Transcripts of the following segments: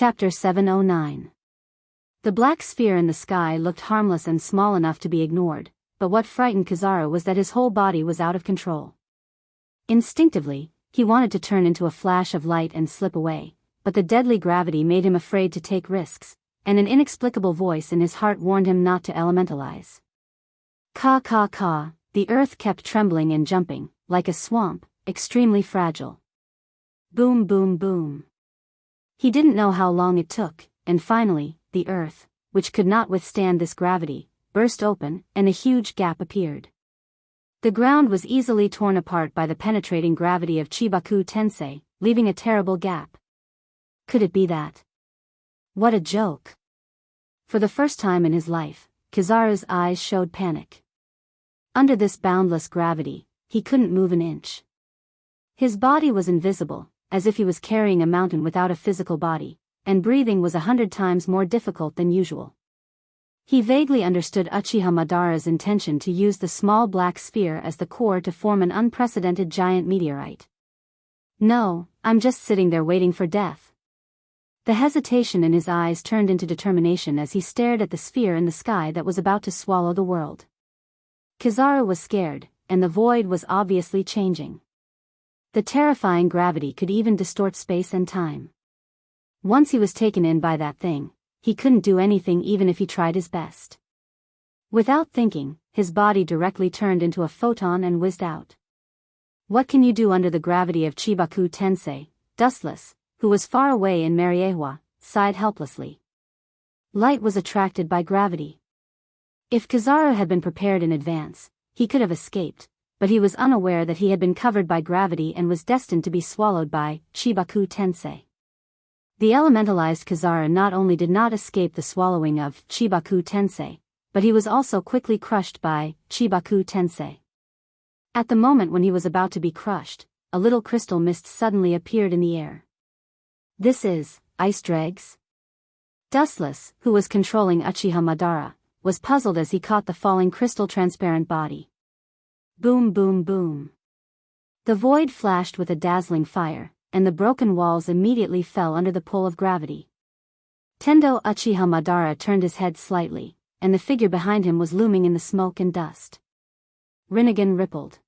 Chapter 709. The black sphere in the sky looked harmless and small enough to be ignored, but what frightened Kizaru was that his whole body was out of control. Instinctively, he wanted to turn into a flash of light and slip away, but the deadly gravity made him afraid to take risks, and an inexplicable voice in his heart warned him not to elementalize. Ka ka ka, the earth kept trembling and jumping, like a swamp, extremely fragile. Boom boom boom. He didn't know how long it took, and finally, the earth, which could not withstand this gravity, burst open, and a huge gap appeared. The ground was easily torn apart by the penetrating gravity of Chibaku Tensei, leaving a terrible gap. Could it be that? What a joke! For the first time in his life, Kizaru's eyes showed panic. Under this boundless gravity, he couldn't move an inch. His body was invisible, as if he was carrying a mountain without a physical body, and breathing was 100 times more difficult than usual. He vaguely understood Uchiha Madara's intention to use the small black sphere as the core to form an unprecedented giant meteorite. No, I'm just sitting there waiting for death. The hesitation in his eyes turned into determination as he stared at the sphere in the sky that was about to swallow the world. Kizaru was scared, and the void was obviously changing. The terrifying gravity could even distort space and time. Once he was taken in by that thing, he couldn't do anything even if he tried his best. Without thinking, his body directly turned into a photon and whizzed out. What can you do under the gravity of Chibaku Tensei? Dustless, who was far away in Mariewa, sighed helplessly. Light was attracted by gravity. If Kizaru had been prepared in advance, he could have escaped, but he was unaware that he had been covered by gravity and was destined to be swallowed by Chibaku Tensei. The elementalized Kizaru not only did not escape the swallowing of Chibaku Tensei, but he was also quickly crushed by Chibaku Tensei. At the moment when he was about to be crushed, a little crystal mist suddenly appeared in the air. This is ice dregs? Dustless, who was controlling Uchiha Madara, was puzzled as he caught the falling crystal transparent body. Boom boom boom. The void flashed with a dazzling fire, and the broken walls immediately fell under the pull of gravity. Tendo Uchiha Madara turned his head slightly, and the figure behind him was looming in the smoke and dust. Rinnegan rippled.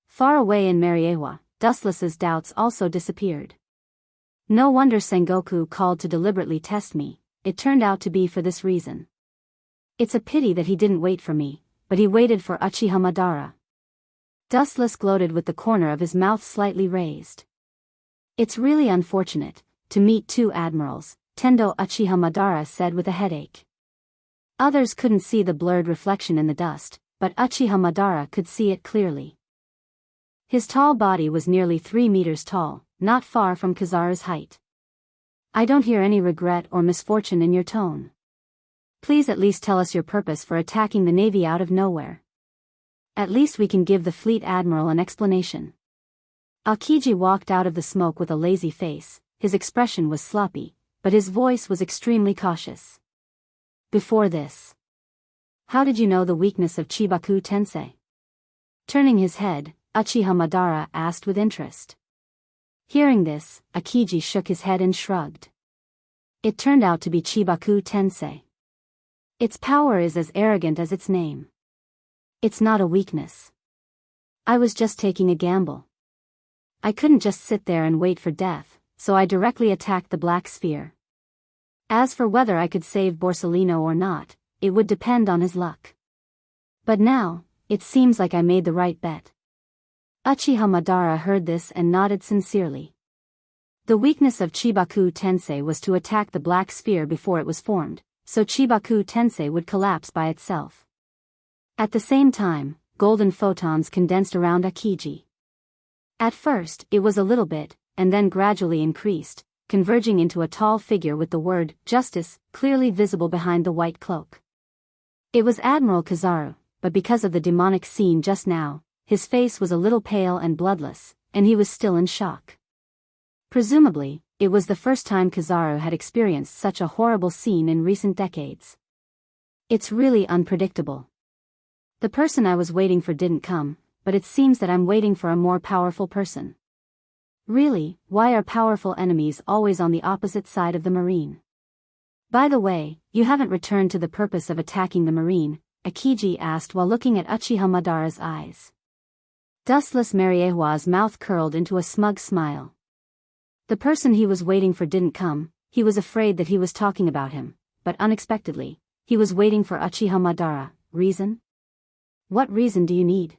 Far away in Mariewa, Dustless's doubts also disappeared. No wonder Sengoku called to deliberately test me, it turned out to be for this reason. It's a pity that he didn't wait for me, but he waited for Uchiha Madara. Dustless gloated with the corner of his mouth slightly raised. It's really unfortunate to meet two admirals, Tendo Uchiha Madara said with a headache. Others couldn't see the blurred reflection in the dust, but Uchiha Madara could see it clearly. His tall body was nearly 3 meters tall, not far from Kizaru's height. I don't hear any regret or misfortune in your tone. Please at least tell us your purpose for attacking the navy out of nowhere. At least we can give the fleet admiral an explanation. Aokiji walked out of the smoke with a lazy face, his expression was sloppy, but his voice was extremely cautious. Before this, how did you know the weakness of Chibaku Tensei? Turning his head, Uchiha Madara asked with interest. Hearing this, Aokiji shook his head and shrugged. It turned out to be Chibaku Tensei. Its power is as arrogant as its name. It's not a weakness. I was just taking a gamble. I couldn't just sit there and wait for death, so I directly attacked the black sphere. As for whether I could save Borsellino or not, it would depend on his luck. But now, it seems like I made the right bet. Uchiha Madara heard this and nodded sincerely. The weakness of Chibaku Tensei was to attack the black sphere before it was formed, so Chibaku Tensei would collapse by itself. At the same time, golden photons condensed around Aokiji. At first, it was a little bit, and then gradually increased, converging into a tall figure with the word, justice, clearly visible behind the white cloak. It was Admiral Kizaru, but because of the demonic scene just now, his face was a little pale and bloodless, and he was still in shock. Presumably, it was the first time Kizaru had experienced such a horrible scene in recent decades. It's really unpredictable. The person I was waiting for didn't come, but it seems that I'm waiting for a more powerful person. Really, why are powerful enemies always on the opposite side of the marine? By the way, you haven't returned to the purpose of attacking the marine, Akiji asked while looking at Uchiha Madara's eyes. Dustless Mariehua's mouth curled into a smug smile. The person he was waiting for didn't come. He was afraid that he was talking about him, but unexpectedly, he was waiting for Uchiha Madara. Reason? What reason do you need?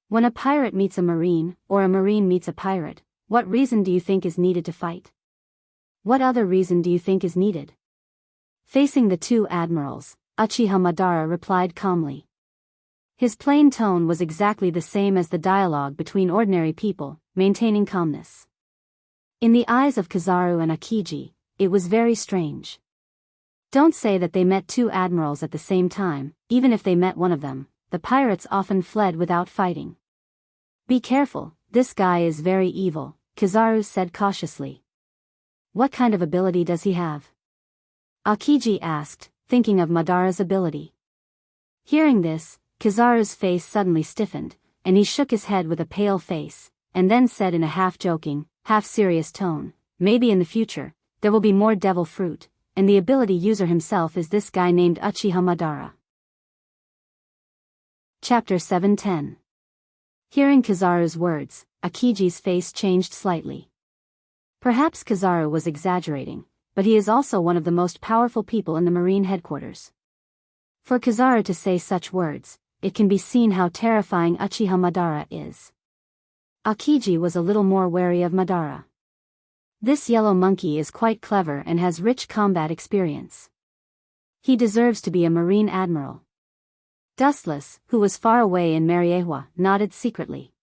When a pirate meets a marine, or a marine meets a pirate, what reason do you think is needed to fight? What other reason do you think is needed? Facing the two admirals, Uchiha Madara replied calmly. His plain tone was exactly the same as the dialogue between ordinary people, maintaining calmness. In the eyes of Kizaru and Akiji, it was very strange. Don't say that they met two admirals at the same time. Even if they met one of them, the pirates often fled without fighting. Be careful, this guy is very evil, Kizaru said cautiously. What kind of ability does he have? Akiji asked, thinking of Madara's ability. Hearing this, Kizaru's face suddenly stiffened, and he shook his head with a pale face, and then said in a half-joking, half-serious tone, maybe in the future, there will be more devil fruit, and the ability user himself is this guy named Uchiha Madara. Chapter 710. Hearing Kizaru's words, Akiji's face changed slightly. Perhaps Kizaru was exaggerating, but he is also one of the most powerful people in the Marine headquarters. For Kizaru to say such words, it can be seen how terrifying Uchiha Madara is. Akiji was a little more wary of Madara. This yellow monkey is quite clever and has rich combat experience. He deserves to be a Marine admiral. Dustless, who was far away in Mariehua, nodded secretly.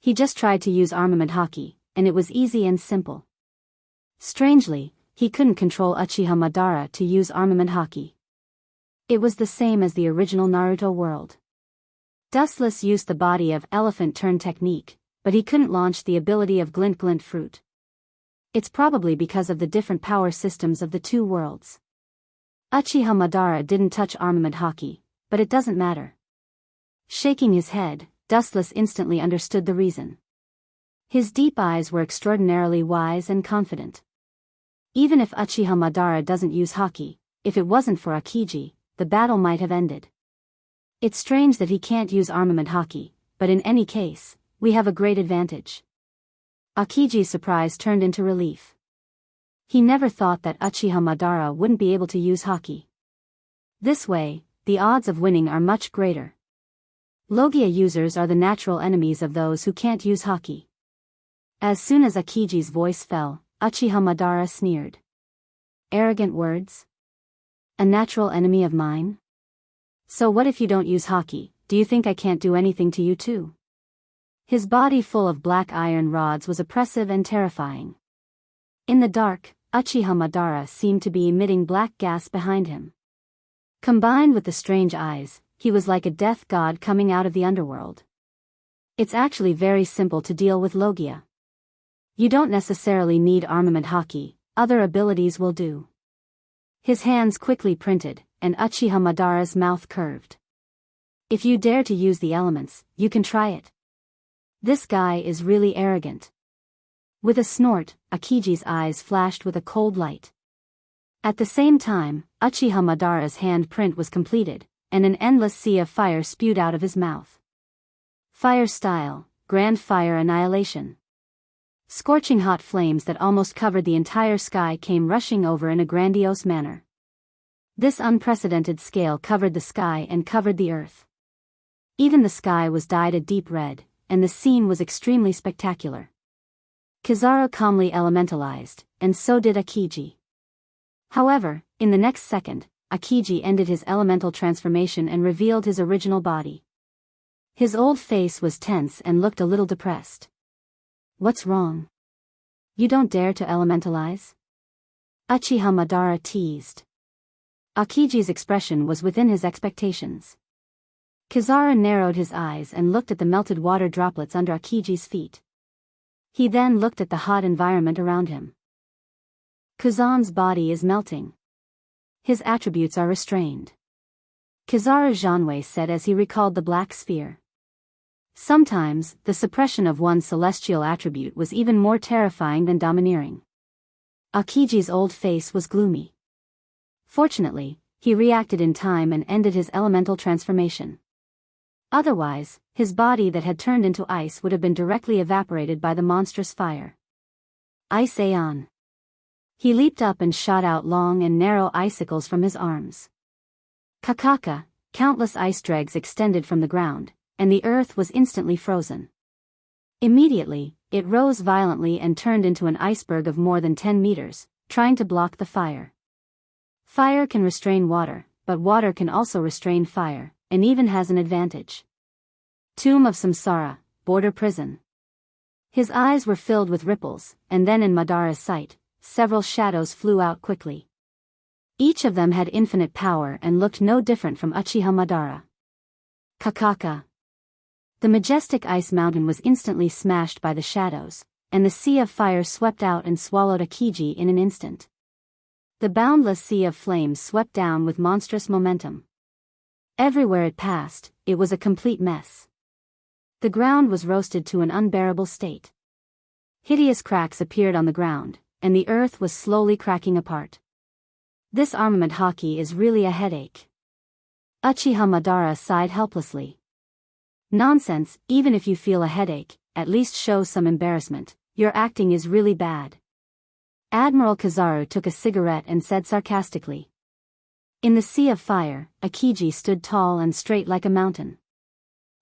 He just tried to use armament haki, and it was easy and simple. Strangely, he couldn't control Uchiha Madara to use armament haki. It was the same as the original Naruto world. Dustless used the body of elephant turn technique, but he couldn't launch the ability of glint glint fruit. It's probably because of the different power systems of the two worlds. Uchiha Madara didn't touch armament haki, but it doesn't matter. Shaking his head, Dustless instantly understood the reason. His deep eyes were extraordinarily wise and confident. Even if Uchiha Madara doesn't use haki, if it wasn't for Akiji, the battle might have ended. It's strange that he can't use armament haki, but in any case, we have a great advantage. Akiji's surprise turned into relief. He never thought that Uchiha Madara wouldn't be able to use haki. This way, the odds of winning are much greater. Logia users are the natural enemies of those who can't use haki. As soon as Akiji's voice fell, Uchiha Madara sneered. Arrogant words? A natural enemy of mine? So what if you don't use haki? Do you think I can't do anything to you too? His body full of black iron rods was oppressive and terrifying. In the dark, Uchiha Madara seemed to be emitting black gas behind him. Combined with the strange eyes, he was like a death god coming out of the underworld. It's actually very simple to deal with Logia. You don't necessarily need armament haki, other abilities will do. His hands quickly printed, and Uchiha Madara's mouth curved. If you dare to use the elements, you can try it. This guy is really arrogant. With a snort, Akiji's eyes flashed with a cold light. At the same time, Uchiha Madara's hand print was completed, and an endless sea of fire spewed out of his mouth. Fire style, Grand Fire Annihilation. Scorching hot flames that almost covered the entire sky came rushing over in a grandiose manner. This unprecedented scale covered the sky and covered the earth. Even the sky was dyed a deep red, and the scene was extremely spectacular. Kizaru calmly elementalized, and so did Akiji. However, in the next second, Akiji ended his elemental transformation and revealed his original body. His old face was tense and looked a little depressed. What's wrong? You don't dare to elementalize? Uchiha Madara teased. Akiji's expression was within his expectations. Kizaru narrowed his eyes and looked at the melted water droplets under Akiji's feet. He then looked at the hot environment around him. Kazan's body is melting. His attributes are restrained. Kizaru Janwei said as he recalled the black sphere. Sometimes, the suppression of one's celestial attribute was even more terrifying than domineering. Akiji's old face was gloomy. Fortunately, he reacted in time and ended his elemental transformation. Otherwise, his body that had turned into ice would have been directly evaporated by the monstrous fire. Ice Aeon. He leaped up and shot out long and narrow icicles from his arms. Kakaka, countless ice dregs extended from the ground, and the earth was instantly frozen. Immediately, it rose violently and turned into an iceberg of more than 10 meters, trying to block the fire. Fire can restrain water, but water can also restrain fire, and even has an advantage. Tomb of Samsara, border prison. His eyes were filled with ripples, and then in Madara's sight, several shadows flew out quickly. Each of them had infinite power and looked no different from Uchiha Madara. Kakaka. The majestic ice mountain was instantly smashed by the shadows, and the sea of fire swept out and swallowed Akiji in an instant. The boundless sea of flames swept down with monstrous momentum. Everywhere it passed, it was a complete mess. The ground was roasted to an unbearable state. Hideous cracks appeared on the ground, and the earth was slowly cracking apart. This armament hockey is really a headache. Uchiha Madara sighed helplessly. Nonsense, even if you feel a headache, at least show some embarrassment, your acting is really bad. Admiral Kizaru took a cigarette and said sarcastically. In the sea of fire, Akiji stood tall and straight like a mountain.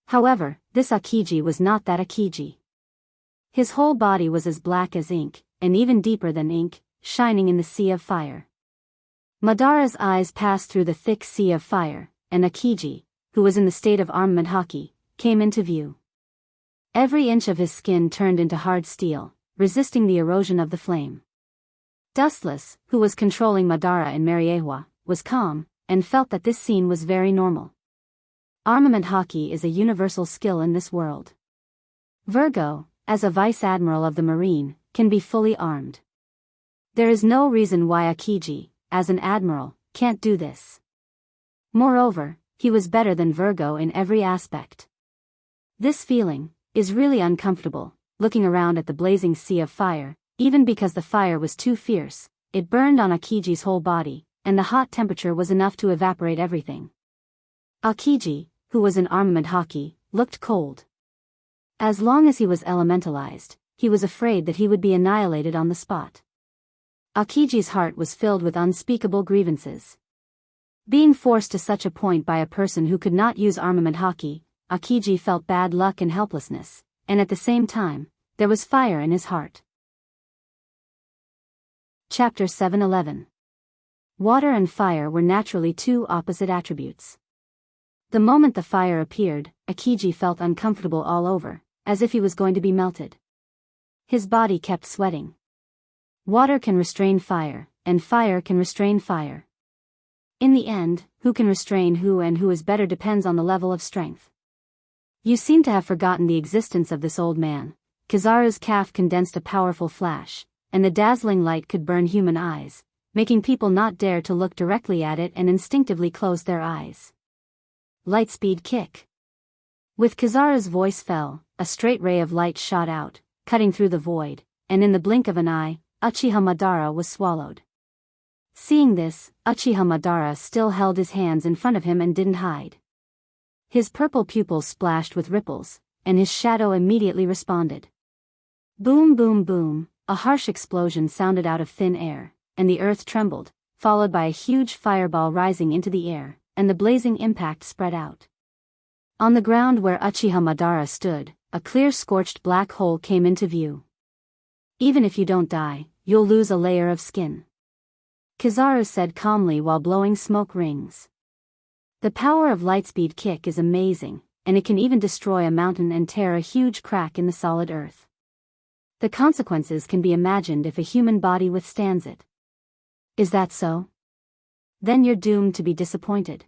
However, this Akiji was not that Akiji. His whole body was as black as ink, and even deeper than ink, shining in the sea of fire. Madara's eyes passed through the thick sea of fire, and Akiji, who was in the state of armament hockey, came into view. Every inch of his skin turned into hard steel, resisting the erosion of the flame. Dustless, who was controlling Madara and Mariewa, was calm, and felt that this scene was very normal. Armament hockey is a universal skill in this world. Virgo, as a vice admiral of the Marine, can be fully armed. There is no reason why Akiji, as an admiral, can't do this. Moreover, he was better than Virgo in every aspect. This feeling is really uncomfortable, looking around at the blazing sea of fire, even because the fire was too fierce, it burned on Akiji's whole body, and the hot temperature was enough to evaporate everything. Akiji, who was in armament hockey, looked cold. As long as he was elementalized, he was afraid that he would be annihilated on the spot. Akiji's heart was filled with unspeakable grievances. Being forced to such a point by a person who could not use armament hockey, Akiji felt bad luck and helplessness, and at the same time, there was fire in his heart. Chapter 711. Water and fire were naturally two opposite attributes. The moment the fire appeared, Akiji felt uncomfortable all over, as if he was going to be melted. His body kept sweating. Water can restrain fire, and fire can restrain fire. In the end, who can restrain who and who is better depends on the level of strength. You seem to have forgotten the existence of this old man. Kizaru's calf condensed a powerful flash, and the dazzling light could burn human eyes, making people not dare to look directly at it and instinctively close their eyes. Lightspeed kick. With Kizaru's voice fell, a straight ray of light shot out, cutting through the void, and in the blink of an eye, Uchiha Madara was swallowed. Seeing this, Uchiha Madara still held his hands in front of him and didn't hide. His purple pupils splashed with ripples, and his shadow immediately responded. Boom boom boom, a harsh explosion sounded out of thin air, and the earth trembled, followed by a huge fireball rising into the air, and the blazing impact spread out. On the ground where Uchiha Madara stood, a clear scorched black hole came into view. Even if you don't die, you'll lose a layer of skin. Kizaru said calmly while blowing smoke rings. The power of Lightspeed Kick is amazing, and it can even destroy a mountain and tear a huge crack in the solid earth. The consequences can be imagined if a human body withstands it. Is that so? Then you're doomed to be disappointed.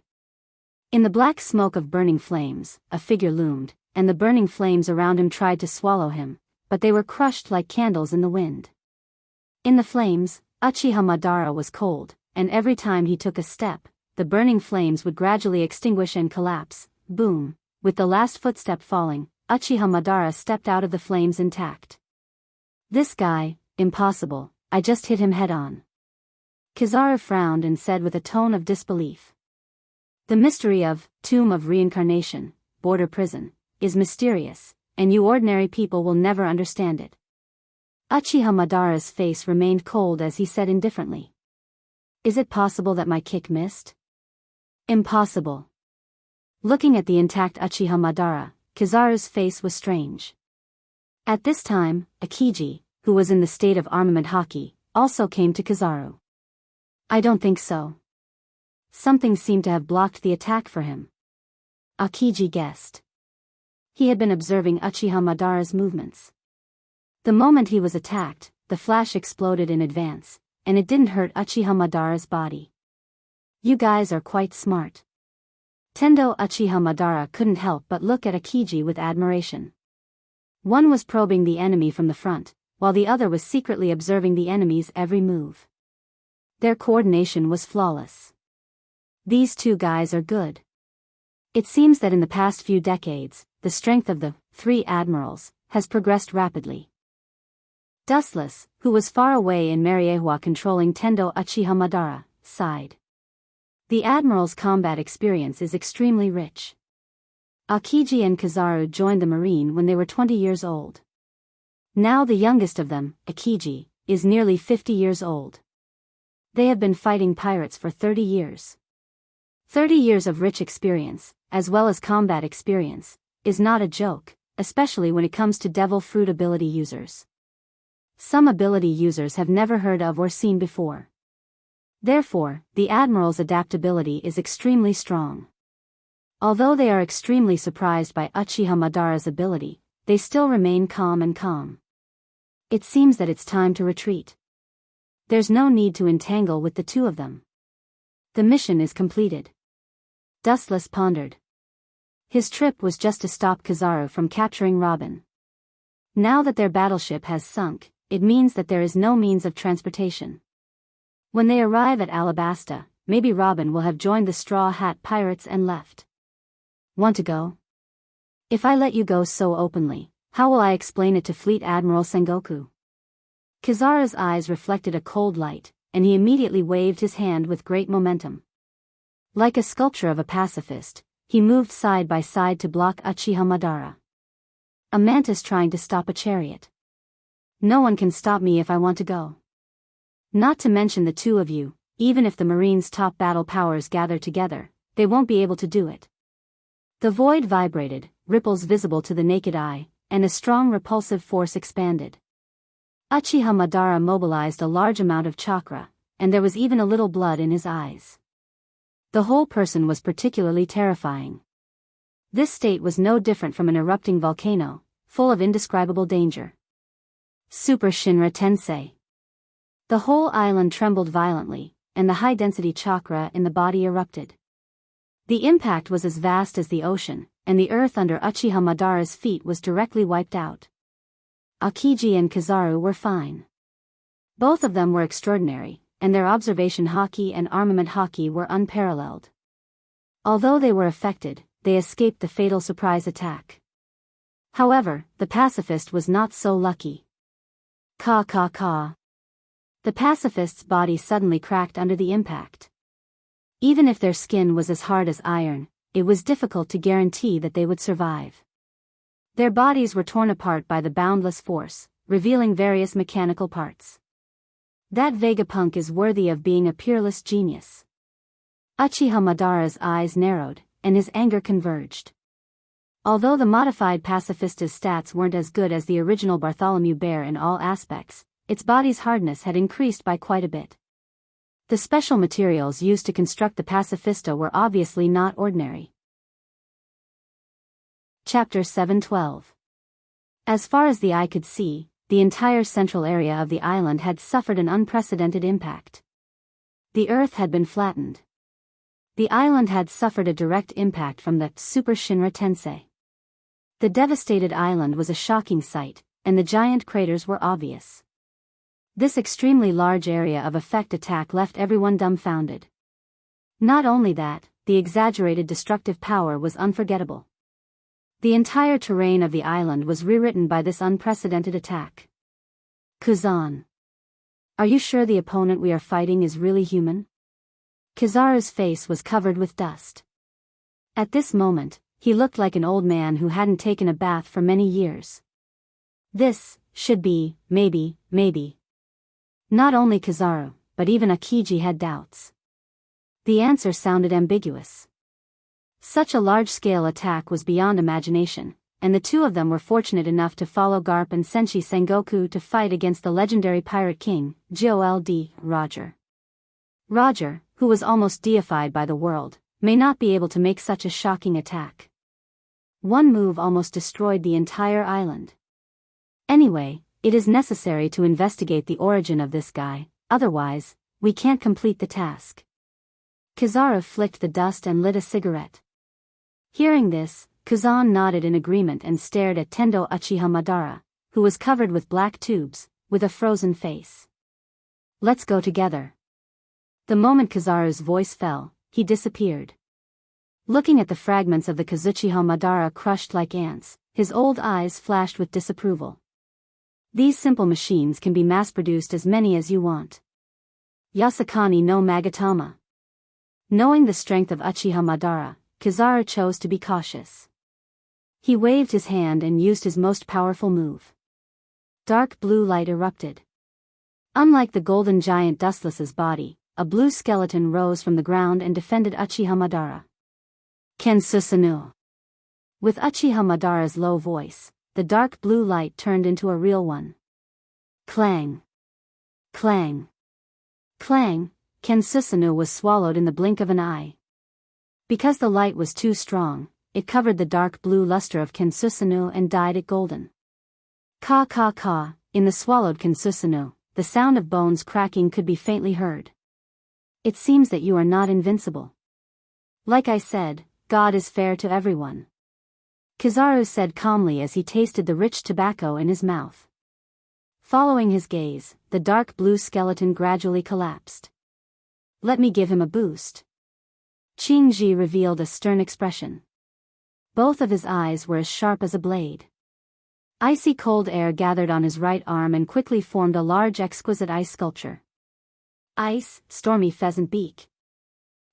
In the black smoke of burning flames, a figure loomed, and the burning flames around him tried to swallow him, but they were crushed like candles in the wind. In the flames, Uchiha Madara was cold, and every time he took a step, the burning flames would gradually extinguish and collapse. Boom! With the last footstep falling, Uchiha Madara stepped out of the flames intact. This guy, impossible, I just hit him head-on. Kizaru frowned and said with a tone of disbelief. The mystery of Tomb of Reincarnation, border prison, is mysterious, and you ordinary people will never understand it. Uchiha Madara's face remained cold as he said indifferently. Is it possible that my kick missed? Impossible. Looking at the intact Uchiha Madara, Kizaru's face was strange. At this time, Akiji, who was in the state of armament haki, also came to Kizaru. I don't think so. Something seemed to have blocked the attack for him. Akiji guessed. He had been observing Uchiha Madara's movements. The moment he was attacked, the flash exploded in advance, and it didn't hurt Uchiha Madara's body. You guys are quite smart. Tendo Uchiha Madara couldn't help but look at Akiji with admiration. One was probing the enemy from the front, while the other was secretly observing the enemy's every move. Their coordination was flawless. These two guys are good. It seems that in the past few decades, the strength of the three admirals has progressed rapidly. Dustless, who was far away in Mariehua controlling Tendo Uchiha Madara, sighed. The admiral's combat experience is extremely rich. Akiji and Kizaru joined the marine when they were 20 years old. Now the youngest of them, Akiji, is nearly 50 years old. They have been fighting pirates for 30 years. 30 years of rich experience, as well as combat experience, is not a joke, especially when it comes to devil fruit ability users. Some ability users have never heard of or seen before. Therefore, the Admiral's adaptability is extremely strong. Although they are extremely surprised by Uchiha Madara's ability, they still remain calm. It seems that it's time to retreat. There's no need to entangle with the two of them. The mission is completed. Dustless pondered. His trip was just to stop Kizaru from capturing Robin. Now that their battleship has sunk, it means that there is no means of transportation. When they arrive at Alabasta, maybe Robin will have joined the Straw Hat Pirates and left. Want to go? If I let you go so openly, how will I explain it to Fleet Admiral Sengoku? Kizaru's eyes reflected a cold light, and he immediately waved his hand with great momentum. Like a sculpture of a pacifist, he moved side by side to block Uchiha Madara. A mantis trying to stop a chariot. No one can stop me if I want to go. Not to mention the two of you, even if the Marine's top battle powers gather together, they won't be able to do it. The void vibrated, ripples visible to the naked eye, and a strong repulsive force expanded. Uchiha Madara mobilized a large amount of chakra, and there was even a little blood in his eyes. The whole person was particularly terrifying. This state was no different from an erupting volcano, full of indescribable danger. Super Shinra Tensei. The whole island trembled violently, and the high-density chakra in the body erupted. The impact was as vast as the ocean, and the earth under Uchiha Madara's feet was directly wiped out. Akiji and Kizaru were fine. Both of them were extraordinary, and their observation haki and armament haki were unparalleled. Although they were affected, they escaped the fatal surprise attack. However, the pacifist was not so lucky. Ka. The pacifist's body suddenly cracked under the impact. Even if their skin was as hard as iron, it was difficult to guarantee that they would survive. Their bodies were torn apart by the boundless force, revealing various mechanical parts. That Vegapunk is worthy of being a peerless genius. Uchiha Madara's eyes narrowed, and his anger converged. Although the modified pacifista's stats weren't as good as the original Bartholomew Bear in all aspects, its body's hardness had increased by quite a bit. The special materials used to construct the pacifista were obviously not ordinary. Chapter 712. As far as the eye could see, the entire central area of the island had suffered an unprecedented impact. The earth had been flattened. The island had suffered a direct impact from the Super Shinra Tensei. The devastated island was a shocking sight, and the giant craters were obvious. This extremely large area of effect attack left everyone dumbfounded. Not only that, the exaggerated destructive power was unforgettable. The entire terrain of the island was rewritten by this unprecedented attack. Kazan. Are you sure the opponent we are fighting is really human? Kizaru's face was covered with dust. At this moment, he looked like an old man who hadn't taken a bath for many years. This should be, maybe. Not only Kizaru, but even Akiji had doubts. The answer sounded ambiguous. Such a large-scale attack was beyond imagination, and the two of them were fortunate enough to follow Garp and Senshi Sengoku to fight against the legendary Pirate King, Gold Roger. Roger, who was almost deified by the world, may not be able to make such a shocking attack. One move almost destroyed the entire island. Anyway, it is necessary to investigate the origin of this guy, otherwise, we can't complete the task. Kizaru flicked the dust and lit a cigarette. Hearing this, Kazan nodded in agreement and stared at Tendo Uchiha Madara, who was covered with black tubes, with a frozen face. Let's go together. The moment Kizaru's voice fell, he disappeared. Looking at the fragments of the Kazuchiha Madara crushed like ants, his old eyes flashed with disapproval. These simple machines can be mass-produced as many as you want. Yasakani no Magatama. Knowing the strength of Uchiha Madara, Kizaru chose to be cautious. He waved his hand and used his most powerful move. Dark blue light erupted. Unlike the golden giant Dustless's body, a blue skeleton rose from the ground and defended Uchiha Madara. Kensusunu. With Uchiha Madara's low voice, the dark blue light turned into a real one. Clang. Clang. Clang. Kensusunu was swallowed in the blink of an eye. Because the light was too strong, it covered the dark blue luster of Kensusunu and dyed it golden. Ka ka ka, in the swallowed Kensusunu, the sound of bones cracking could be faintly heard. It seems that you are not invincible. Like I said, God is fair to everyone. Kizaru said calmly as he tasted the rich tobacco in his mouth. Following his gaze, the dark blue skeleton gradually collapsed. Let me give him a boost. Qingji revealed a stern expression. Both of his eyes were as sharp as a blade. Icy cold air gathered on his right arm and quickly formed a large exquisite ice sculpture. Ice, stormy pheasant beak.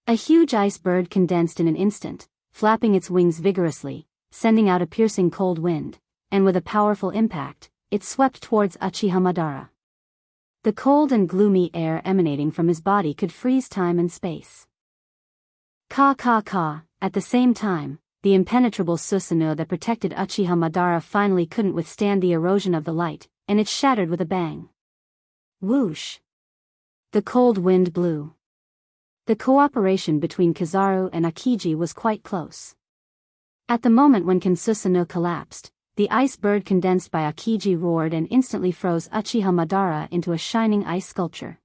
A huge ice bird condensed in an instant, flapping its wings vigorously, sending out a piercing cold wind, and with a powerful impact, it swept towards Uchiha Madara. The cold and gloomy air emanating from his body could freeze time and space. Ka ka ka, at the same time, the impenetrable Susanoo that protected Uchiha Madara finally couldn't withstand the erosion of the light, and it shattered with a bang. Whoosh! The cold wind blew. The cooperation between Kizaru and Akiji was quite close. At the moment when Kensusanoo collapsed, the ice bird condensed by Akiji roared and instantly froze Uchiha Madara into a shining ice sculpture.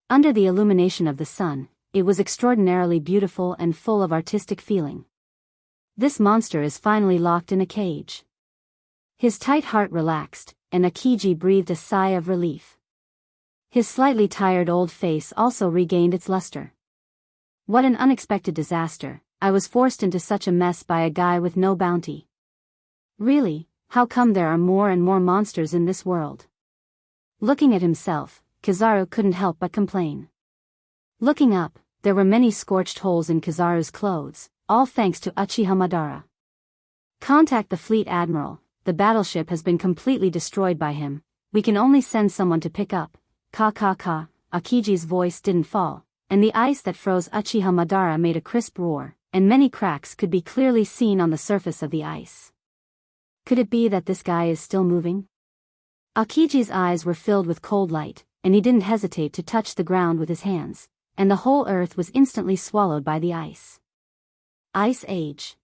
Under the illumination of the sun, it was extraordinarily beautiful and full of artistic feeling. This monster is finally locked in a cage. His tight heart relaxed, and Akiji breathed a sigh of relief. His slightly tired old face also regained its luster. What an unexpected disaster, I was forced into such a mess by a guy with no bounty. Really, how come there are more and more monsters in this world? Looking at himself, Kizaru couldn't help but complain. Looking up, there were many scorched holes in Kizaru's clothes, all thanks to Uchiha Madara. Contact the fleet admiral, the battleship has been completely destroyed by him, we can only send someone to pick up. Ka ka ka, Akiji's voice didn't fall, and the ice that froze Uchiha Madara made a crisp roar, and many cracks could be clearly seen on the surface of the ice. Could it be that this guy is still moving? Akiji's eyes were filled with cold light, and he didn't hesitate to touch the ground with his hands, and the whole earth was instantly swallowed by the ice. Ice Age.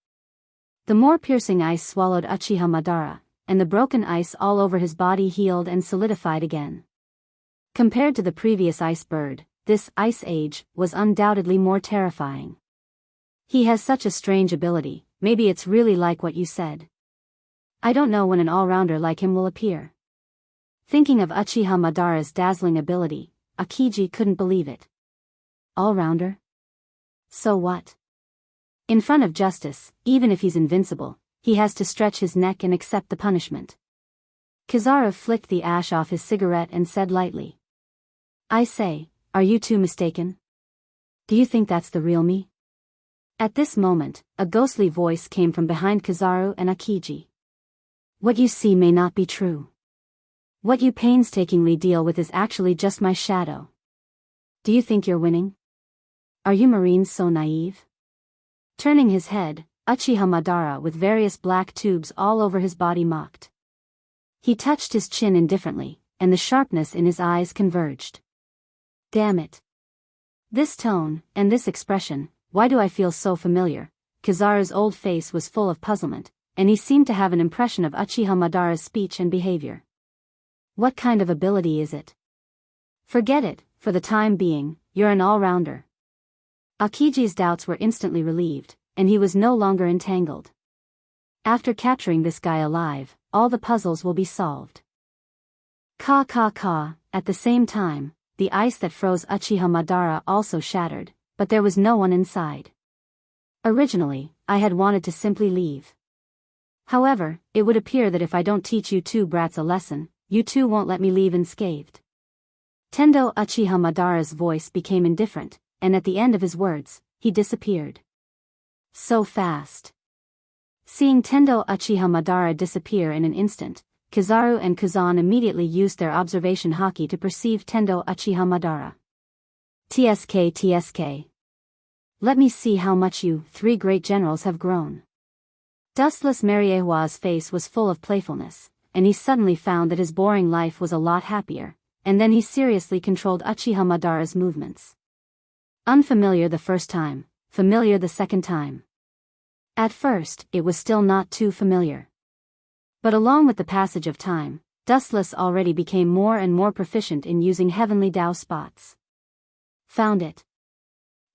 The more piercing ice swallowed Uchiha Madara, and the broken ice all over his body healed and solidified again. Compared to the previous ice bird, this Ice Age was undoubtedly more terrifying. He has such a strange ability, maybe it's really like what you said. I don't know when an all-rounder like him will appear. Thinking of Uchiha Madara's dazzling ability, Akiji couldn't believe it. All-rounder? So what? In front of justice, even if he's invincible, he has to stretch his neck and accept the punishment. Kizaru flicked the ash off his cigarette and said lightly. I say, are you two mistaken? Do you think that's the real me? At this moment, a ghostly voice came from behind Kizaru and Akiji. What you see may not be true. What you painstakingly deal with is actually just my shadow. Do you think you're winning? Are you Marines so naive? Turning his head, Uchiha Madara with various black tubes all over his body mocked. He touched his chin indifferently, and the sharpness in his eyes converged. Damn it. This tone, and this expression, why do I feel so familiar? Kizaru's old face was full of puzzlement, and he seemed to have an impression of Uchiha Madara's speech and behavior. What kind of ability is it? Forget it, for the time being, you're an all-rounder. Akiji's doubts were instantly relieved, and he was no longer entangled. After capturing this guy alive, all the puzzles will be solved. At the same time, the ice that froze Uchiha Madara also shattered, but there was no one inside. Originally, I had wanted to simply leave. However, it would appear that if I don't teach you two brats a lesson, you two won't let me leave unscathed. Tendo Uchiha Madara's voice became indifferent, and at the end of his words, he disappeared. So fast. Seeing Tendo Uchiha Madara disappear in an instant, Kizaru and Kazan immediately used their observation haki to perceive Tendo Uchiha Madara. TSK. Let me see how much you, three great generals, have grown. Dustless Mariehua's face was full of playfulness, and he suddenly found that his boring life was a lot happier, and then he seriously controlled Uchiha Madara's movements. Unfamiliar the first time, familiar the second time. At first, it was still not too familiar. But along with the passage of time, Dustless already became more and more proficient in using heavenly Dao spots. Found it.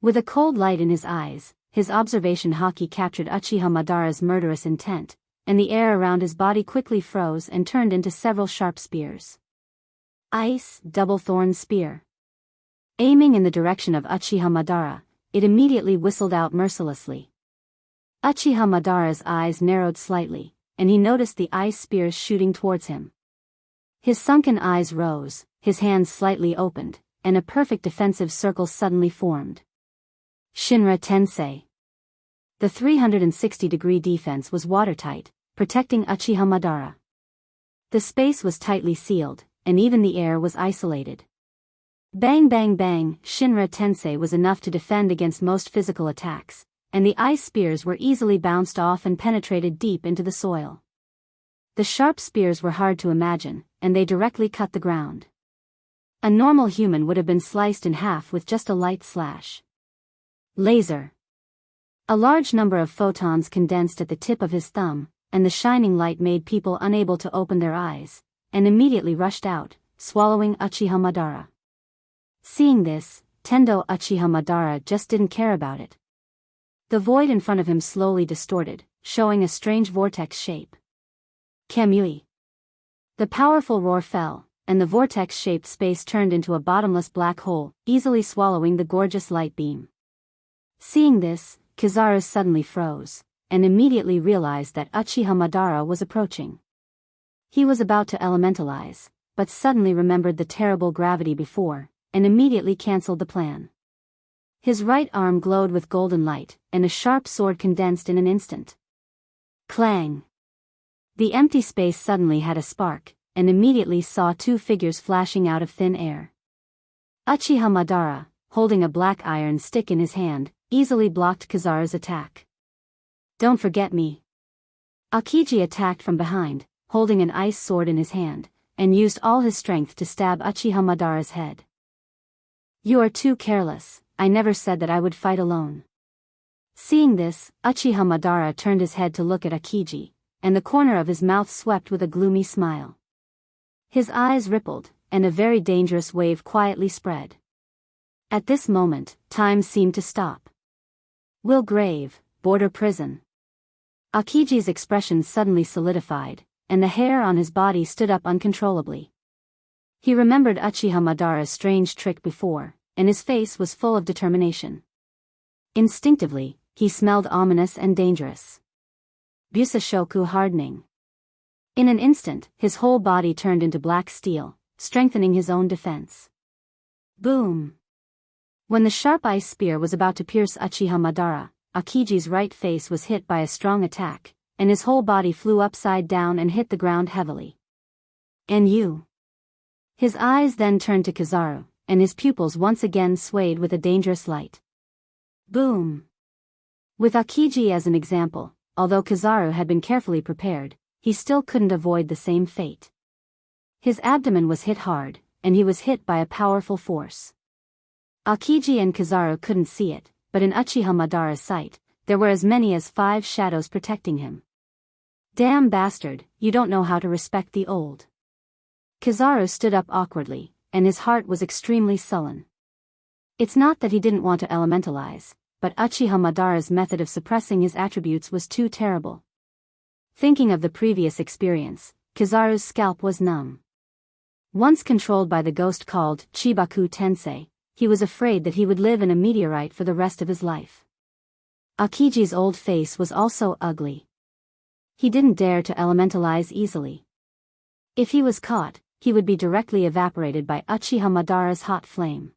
With a cold light in his eyes, his observation haki captured Uchiha Madara's murderous intent, and the air around his body quickly froze and turned into several sharp spears. Ice, double thorn spear. Aiming in the direction of Uchiha Madara, it immediately whistled out mercilessly. Uchiha Madara's eyes narrowed slightly, and he noticed the ice spears shooting towards him. His sunken eyes rose, his hands slightly opened, and a perfect defensive circle suddenly formed. Shinra Tensei. The 360-degree defense was watertight, protecting Uchiha Madara. The space was tightly sealed, and even the air was isolated. Bang bang bang, Shinra Tensei was enough to defend against most physical attacks, and the ice spears were easily bounced off and penetrated deep into the soil. The sharp spears were hard to imagine, and they directly cut the ground. A normal human would have been sliced in half with just a light slash. Laser. A large number of photons condensed at the tip of his thumb, and the shining light made people unable to open their eyes, and immediately rushed out, swallowing Uchiha Madara. Seeing this, Tendo Uchiha Madara just didn't care about it. The void in front of him slowly distorted, showing a strange vortex shape. Kamui. The powerful roar fell, and the vortex-shaped space turned into a bottomless black hole, easily swallowing the gorgeous light beam. Seeing this, Kizaru suddenly froze, and immediately realized that Uchiha Madara was approaching. He was about to elementalize, but suddenly remembered the terrible gravity before, and immediately cancelled the plan. His right arm glowed with golden light, and a sharp sword condensed in an instant. Clang! The empty space suddenly had a spark, and immediately saw two figures flashing out of thin air. Uchiha Madara, holding a black iron stick in his hand, easily blocked Kizaru's attack. Don't forget me. Akiji attacked from behind, holding an ice sword in his hand, and used all his strength to stab Uchiha Madara's head. You are too careless, I never said that I would fight alone. Seeing this, Uchiha Madara turned his head to look at Akiji, and the corner of his mouth swept with a gloomy smile. His eyes rippled, and a very dangerous wave quietly spread. At this moment, time seemed to stop. Will Grave, border prison. Akiji's expression suddenly solidified, and the hair on his body stood up uncontrollably. He remembered Uchiha Madara's strange trick before, and his face was full of determination. Instinctively, he smelled ominous and dangerous. Busashoku hardening. In an instant, his whole body turned into black steel, strengthening his own defense. Boom! When the sharp ice spear was about to pierce Uchiha Madara, Akiji's right face was hit by a strong attack, and his whole body flew upside down and hit the ground heavily. And you? His eyes then turned to Kizaru, and his pupils once again swayed with a dangerous light. Boom! With Akiji as an example, although Kizaru had been carefully prepared, he still couldn't avoid the same fate. His abdomen was hit hard, and he was hit by a powerful force. Akiji and Kizaru couldn't see it, but in Uchiha Madara's sight, there were as many as 5 shadows protecting him. Damn bastard, you don't know how to respect the old. Kizaru stood up awkwardly, and his heart was extremely sullen. It's not that he didn't want to elementalize, but Uchiha Madara's method of suppressing his attributes was too terrible. Thinking of the previous experience, Kizaru's scalp was numb. Once controlled by the ghost called Chibaku Tensei, he was afraid that he would live in a meteorite for the rest of his life. Akiji's old face was also ugly. He didn't dare to elementalize easily. If he was caught, he would be directly evaporated by Uchiha Madara's hot flame.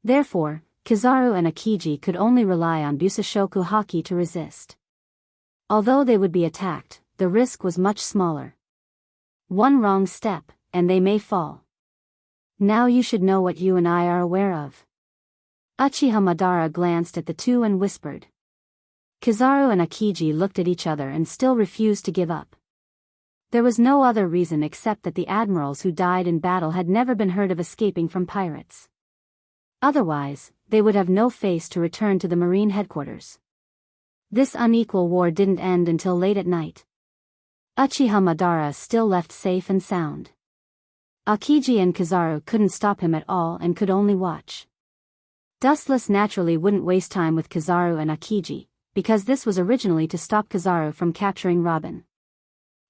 Therefore, Kizaru and Akiji could only rely on Busashoku Haki to resist. Although they would be attacked, the risk was much smaller. One wrong step, and they may fall. Now you should know what you and I are aware of. Uchiha Madara glanced at the two and whispered. Kizaru and Akiji looked at each other and still refused to give up. There was no other reason except that the admirals who died in battle had never been heard of escaping from pirates. Otherwise, they would have no face to return to the marine headquarters. This unequal war didn't end until late at night. Uchiha Madara still left safe and sound. Akiji and Kizaru couldn't stop him at all and could only watch. Dustless naturally wouldn't waste time with Kizaru and Akiji, because this was originally to stop Kizaru from capturing Robin.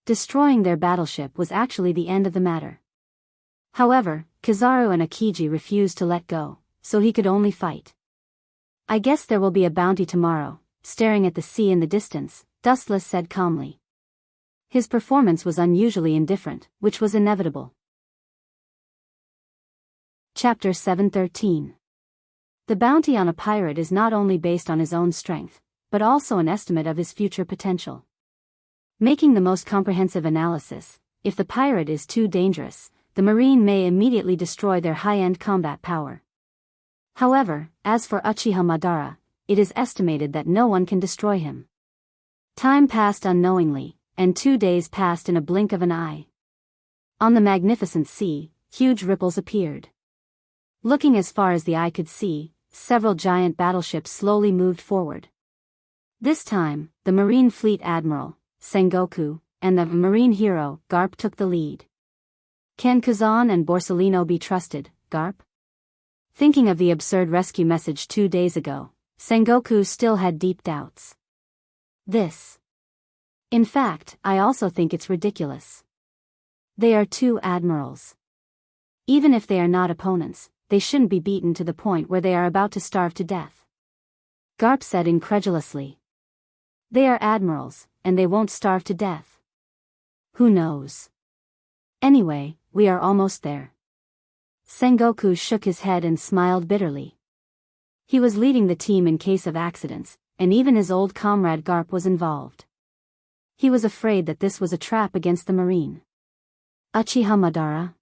Destroying their battleship was actually the end of the matter. However, Kizaru and Akiji refused to let go, so he could only fight. I guess there will be a bounty tomorrow, staring at the sea in the distance, Dustless said calmly. His performance was unusually indifferent, which was inevitable. Chapter 713. The bounty on a pirate is not only based on his own strength, but also an estimate of his future potential. Making the most comprehensive analysis, if the pirate is too dangerous, the marine may immediately destroy their high-end combat power. However, as for Uchiha Madara, it is estimated that no one can destroy him. Time passed unknowingly, and 2 days passed in a blink of an eye. On the magnificent sea, huge ripples appeared. Looking as far as the eye could see, several giant battleships slowly moved forward. This time, the Marine Fleet Admiral, Sengoku, and the Marine Hero, Garp took the lead. Can Kazan and Borsellino be trusted, Garp? Thinking of the absurd rescue message 2 days ago, Sengoku still had deep doubts. In fact, I also think it's ridiculous. They are 2 admirals. Even if they are not opponents, they shouldn't be beaten to the point where they are about to starve to death. Garp said incredulously. They are admirals, and they won't starve to death. Who knows? Anyway, we are almost there. Sengoku shook his head and smiled bitterly. He was leading the team in case of accidents, and even his old comrade Garp was involved. He was afraid that this was a trap against the marine. Uchiha Madara?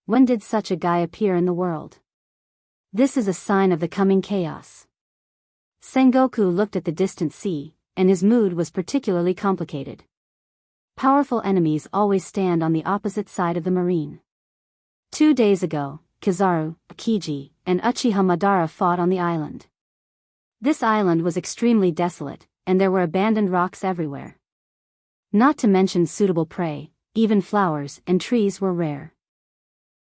When did such a guy appear in the world? This is a sign of the coming chaos. Sengoku looked at the distant sea, and his mood was particularly complicated. Powerful enemies always stand on the opposite side of the marine. 2 days ago, Kizaru, Akiji, and Uchiha Madara fought on the island. This island was extremely desolate, and there were abandoned rocks everywhere. Not to mention suitable prey, even flowers and trees were rare.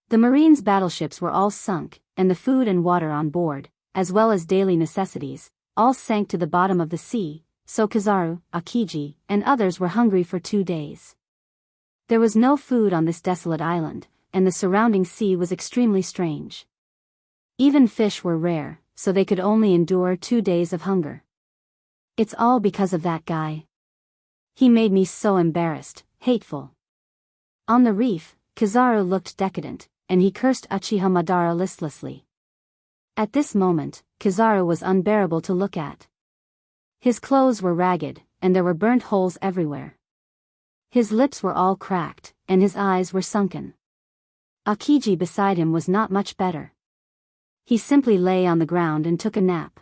The Marines' battleships were all sunk, and the food and water on board, as well as daily necessities, all sank to the bottom of the sea, so Kizaru, Akiji, and others were hungry for 2 days. There was no food on this desolate island, and the surrounding sea was extremely strange. Even fish were rare, so they could only endure 2 days of hunger. It's all because of that guy. He made me so embarrassed, hateful. On the reef, Kizaru looked decadent, and he cursed Uchiha Madara listlessly. At this moment, Kizaru was unbearable to look at. His clothes were ragged, and there were burnt holes everywhere. His lips were all cracked, and his eyes were sunken. Akiji beside him was not much better. He simply lay on the ground and took a nap.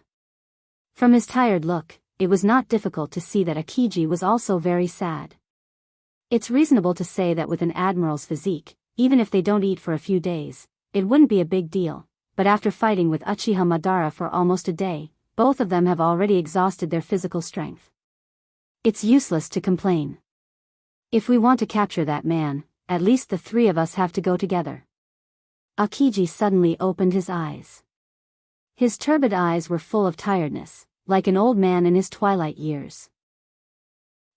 From his tired look, it was not difficult to see that Akiji was also very sad. It's reasonable to say that with an admiral's physique, even if they don't eat for a few days, it wouldn't be a big deal, but after fighting with Uchiha Madara for almost a day, both of them have already exhausted their physical strength. It's useless to complain. If we want to capture that man, at least the three of us have to go together. Akiji suddenly opened his eyes. His turbid eyes were full of tiredness, like an old man in his twilight years.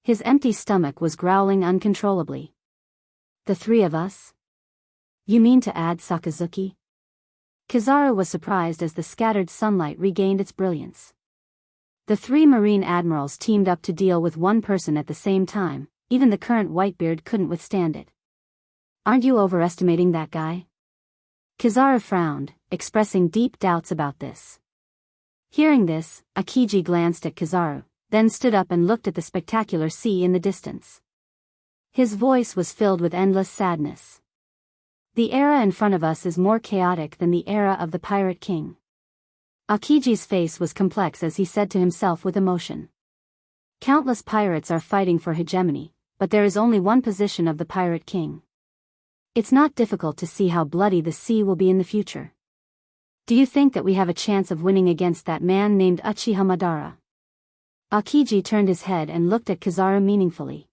His empty stomach was growling uncontrollably. The three of us? You mean to add Sakazuki? Kizaru was surprised as the scattered sunlight regained its brilliance. The three marine admirals teamed up to deal with one person at the same time, even the current Whitebeard couldn't withstand it. Aren't you overestimating that guy? Kizaru frowned, expressing deep doubts about this. Hearing this, Akiji glanced at Kizaru, then stood up and looked at the spectacular sea in the distance. His voice was filled with endless sadness. The era in front of us is more chaotic than the era of the Pirate King. Akiji's face was complex as he said to himself with emotion. Countless pirates are fighting for hegemony, but there is only one position of the Pirate King. It's not difficult to see how bloody the sea will be in the future. Do you think that we have a chance of winning against that man named Uchiha Madara? Akiji turned his head and looked at Kizaru meaningfully.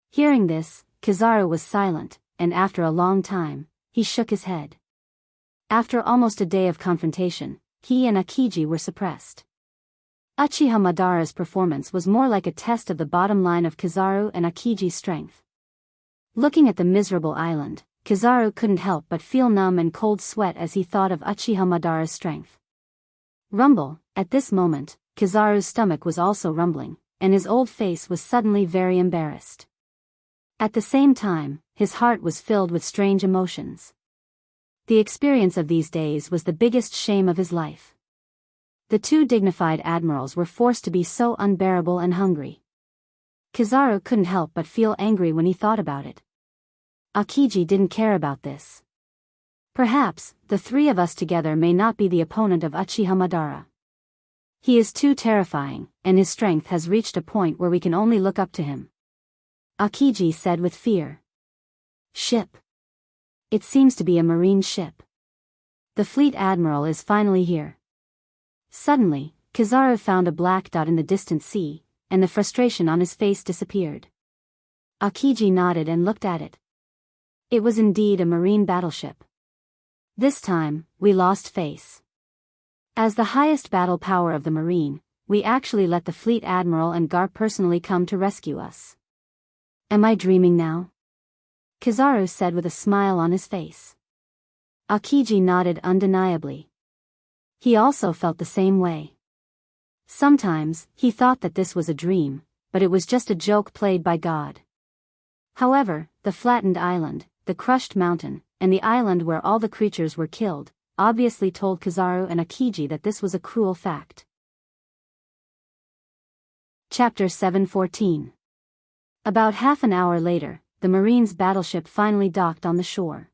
Hearing this, Kizaru was silent, and after a long time, he shook his head. After almost a day of confrontation, he and Akiji were suppressed. Uchiha Madara's performance was more like a test of the bottom line of Kizaru and Akiji's strength. Looking at the miserable island, Kizaru couldn't help but feel numb and cold sweat as he thought of Uchiha Madara's strength. Rumble, at this moment, Kizaru's stomach was also rumbling, and his old face was suddenly very embarrassed. At the same time, his heart was filled with strange emotions. The experience of these days was the biggest shame of his life. The two dignified admirals were forced to be so unbearable and hungry. Kizaru couldn't help but feel angry when he thought about it. Akiji didn't care about this. Perhaps, the three of us together may not be the opponent of Uchiha Madara. He is too terrifying, and his strength has reached a point where we can only look up to him. Akiji said with fear. Ship. It seems to be a marine ship. The fleet admiral is finally here. Suddenly, Kizaru found a black dot in the distant sea, and the frustration on his face disappeared. Akiji nodded and looked at it. It was indeed a marine battleship. This time, we lost face. As the highest battle power of the marine, we actually let the fleet admiral and Garp personally come to rescue us. Am I dreaming now? Kizaru said with a smile on his face. Akiji nodded undeniably. He also felt the same way. Sometimes, he thought that this was a dream, but it was just a joke played by God. However, the flattened island, the crushed mountain, and the island where all the creatures were killed, obviously told Kizaru and Akiji that this was a cruel fact. Chapter 714. About half an hour later, the Marine's battleship finally docked on the shore.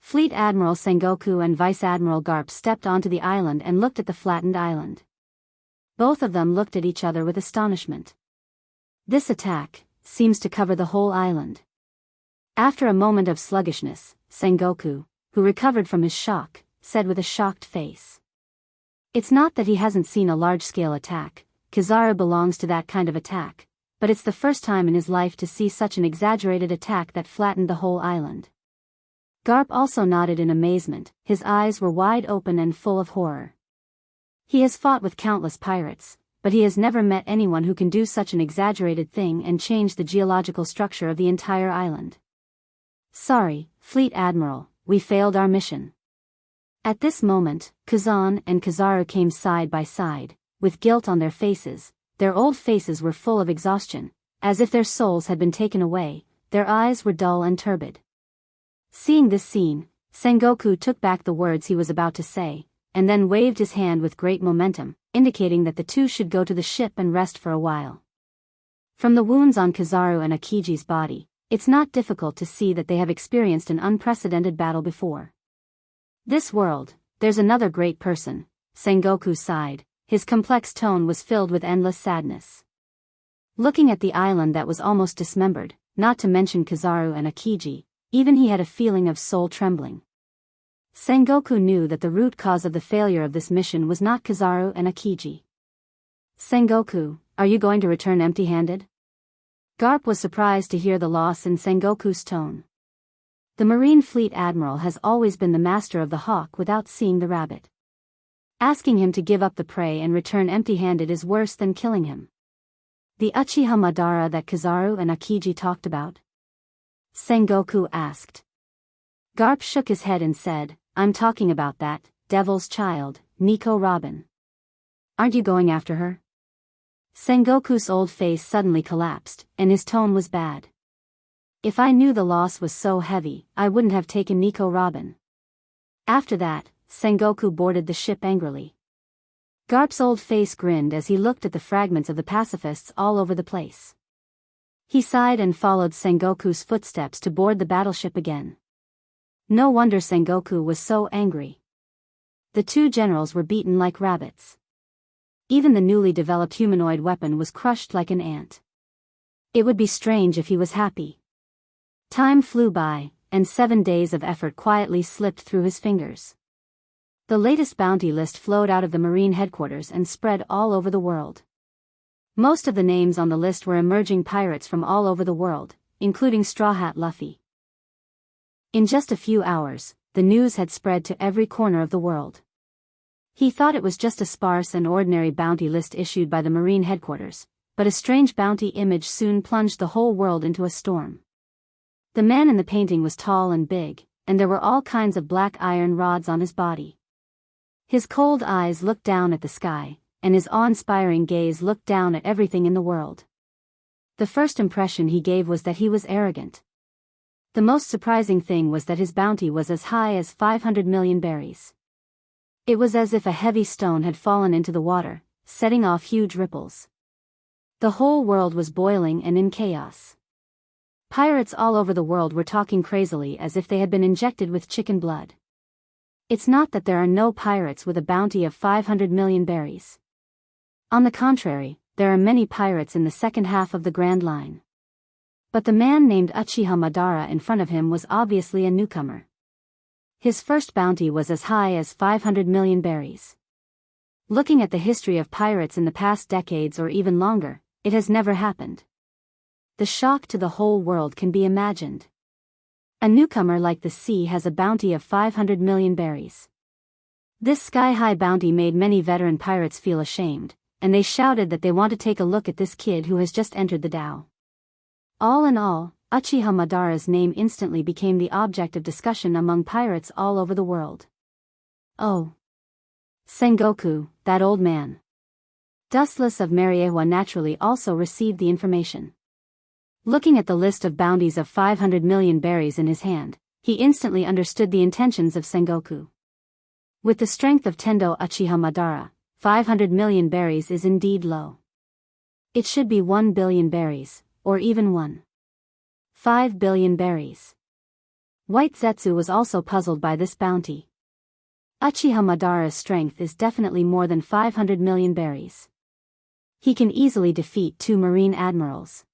Fleet Admiral Sengoku and Vice Admiral Garp stepped onto the island and looked at the flattened island. Both of them looked at each other with astonishment. This attack seems to cover the whole island. After a moment of sluggishness, Sengoku, who recovered from his shock, said with a shocked face. It's not that he hasn't seen a large-scale attack, Kizaru belongs to that kind of attack, but it's the first time in his life to see such an exaggerated attack that flattened the whole island. Garp also nodded in amazement, his eyes were wide open and full of horror. He has fought with countless pirates, but he has never met anyone who can do such an exaggerated thing and change the geological structure of the entire island. Sorry, Fleet Admiral, we failed our mission. At this moment, Kazan and Kizaru came side by side, with guilt on their faces. Their old faces were full of exhaustion, as if their souls had been taken away, their eyes were dull and turbid. Seeing this scene, Sengoku took back the words he was about to say, and then waved his hand with great momentum, indicating that the two should go to the ship and rest for a while. From the wounds on Kizaru and Akiji's body, it's not difficult to see that they have experienced an unprecedented battle before. This world, there's another great person, Sengoku sighed, his complex tone was filled with endless sadness. Looking at the island that was almost dismembered, not to mention Kizaru and Akiji, even he had a feeling of soul trembling. Sengoku knew that the root cause of the failure of this mission was not Kizaru and Akiji. Sengoku, are you going to return empty-handed? Garp was surprised to hear the loss in Sengoku's tone. The Marine Fleet Admiral has always been the master of the hawk without seeing the rabbit. Asking him to give up the prey and return empty-handed is worse than killing him. The Uchiha Madara that Kizaru and Akiji talked about? Sengoku asked. Garp shook his head and said, I'm talking about that, devil's child, Nico Robin. Aren't you going after her? Sengoku's old face suddenly collapsed, and his tone was bad. If I knew the loss was so heavy, I wouldn't have taken Nico Robin. After that, Sengoku boarded the ship angrily. Garp's old face grinned as he looked at the fragments of the pacifists all over the place. He sighed and followed Sengoku's footsteps to board the battleship again. No wonder Sengoku was so angry. The two generals were beaten like rabbits. Even the newly developed humanoid weapon was crushed like an ant. It would be strange if he was happy. Time flew by, and 7 days of effort quietly slipped through his fingers. The latest bounty list flowed out of the Marine headquarters and spread all over the world. Most of the names on the list were emerging pirates from all over the world, including Straw Hat Luffy. In just a few hours, the news had spread to every corner of the world. He thought it was just a sparse and ordinary bounty list issued by the Marine headquarters, but a strange bounty image soon plunged the whole world into a storm. The man in the painting was tall and big, and there were all kinds of black iron rods on his body. His cold eyes looked down at the sky, and his awe-inspiring gaze looked down at everything in the world. The first impression he gave was that he was arrogant. The most surprising thing was that his bounty was as high as 500 million berries. It was as if a heavy stone had fallen into the water, setting off huge ripples. The whole world was boiling and in chaos. Pirates all over the world were talking crazily as if they had been injected with chicken blood. It's not that there are no pirates with a bounty of 500 million berries. On the contrary, there are many pirates in the second half of the Grand Line. But the man named Uchiha Madara in front of him was obviously a newcomer. His first bounty was as high as 500 million berries. Looking at the history of pirates in the past decades or even longer, it has never happened. The shock to the whole world can be imagined. A newcomer like the sea has a bounty of 500 million berries. This sky-high bounty made many veteran pirates feel ashamed, and they shouted that they want to take a look at this kid who has just entered the Dao. All in all, Uchiha Madara's name instantly became the object of discussion among pirates all over the world. Oh. Sengoku, that old man. Dustless of Mariewa naturally also received the information. Looking at the list of bounties of 500 million berries in his hand, he instantly understood the intentions of Sengoku. With the strength of Tendo Uchiha Madara, 500 million berries is indeed low. It should be 1 billion berries, or even 1.5 billion berries. White Zetsu was also puzzled by this bounty. Uchiha Madara's strength is definitely more than 500 million berries. He can easily defeat 2 Marine admirals.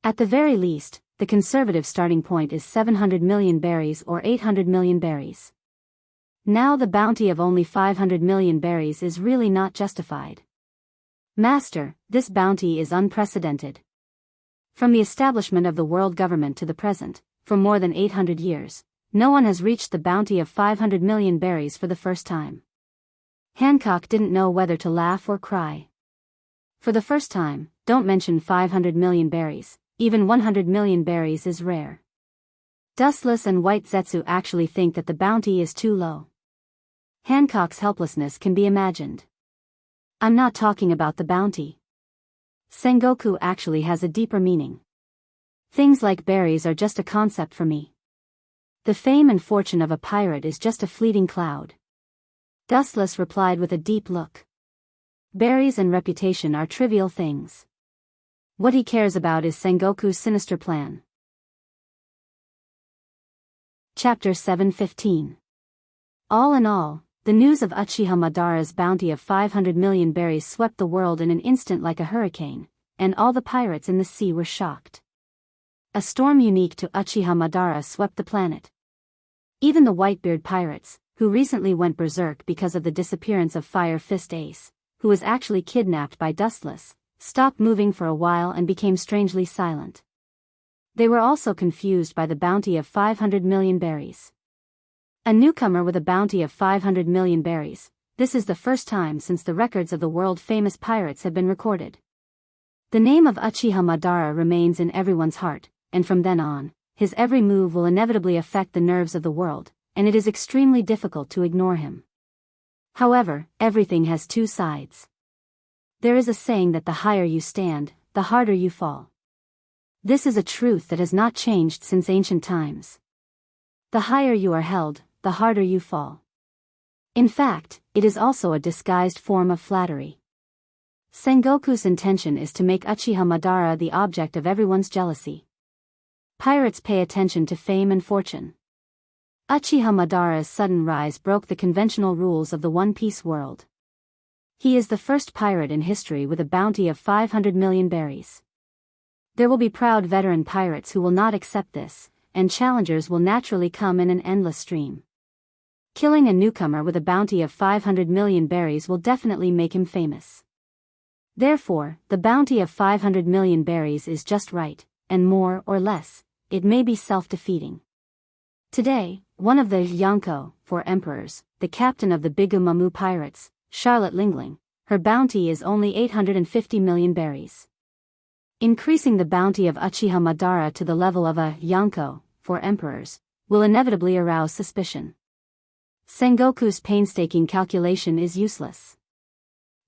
At the very least, the conservative starting point is 700 million berries or 800 million berries. Now the bounty of only 500 million berries is really not justified. Master, this bounty is unprecedented. From the establishment of the world government to the present, for more than 800 years, no one has reached the bounty of 500 million berries for the first time. Hancock didn't know whether to laugh or cry. For the first time, don't mention 500 million berries, even 100 million berries is rare. Dustless and White Zetsu actually think that the bounty is too low. Hancock's helplessness can be imagined. I'm not talking about the bounty. Sengoku actually has a deeper meaning. Things like berries are just a concept for me. The fame and fortune of a pirate is just a fleeting cloud. Dustless replied with a deep look. Berries and reputation are trivial things. What he cares about is Sengoku's sinister plan. Chapter 7:15. All in all, the news of Uchiha Madara's bounty of 500 million berries swept the world in an instant like a hurricane, and all the pirates in the sea were shocked. A storm unique to Uchiha Madara swept the planet. Even the Whitebeard pirates, who recently went berserk because of the disappearance of Fire Fist Ace, who was actually kidnapped by Dustless, stopped moving for a while and became strangely silent. They were also confused by the bounty of 500 million berries. A newcomer with a bounty of 500 million berries, this is the first time since the records of the world-famous pirates have been recorded. The name of Uchiha Madara remains in everyone's heart, and from then on, his every move will inevitably affect the nerves of the world, and it is extremely difficult to ignore him. However, everything has two sides. There is a saying that the higher you stand, the harder you fall. This is a truth that has not changed since ancient times. The higher you are held, the harder you fall. In fact, it is also a disguised form of flattery. Sengoku's intention is to make Uchiha Madara the object of everyone's jealousy. Pirates pay attention to fame and fortune. Uchiha Madara's sudden rise broke the conventional rules of the One Piece world. He is the first pirate in history with a bounty of 500 million berries. There will be proud veteran pirates who will not accept this, and challengers will naturally come in an endless stream. Killing a newcomer with a bounty of 500 million berries will definitely make him famous. Therefore, the bounty of 500 million berries is just right, and more or less, it may be self-defeating. Today, one of the Yonko, 4 emperors, the captain of the Bigumamu pirates, Charlotte Lingling, her bounty is only 850 million berries. Increasing the bounty of Uchiha Madara to the level of a Yonko, 4 emperors, will inevitably arouse suspicion. Sengoku's painstaking calculation is useless.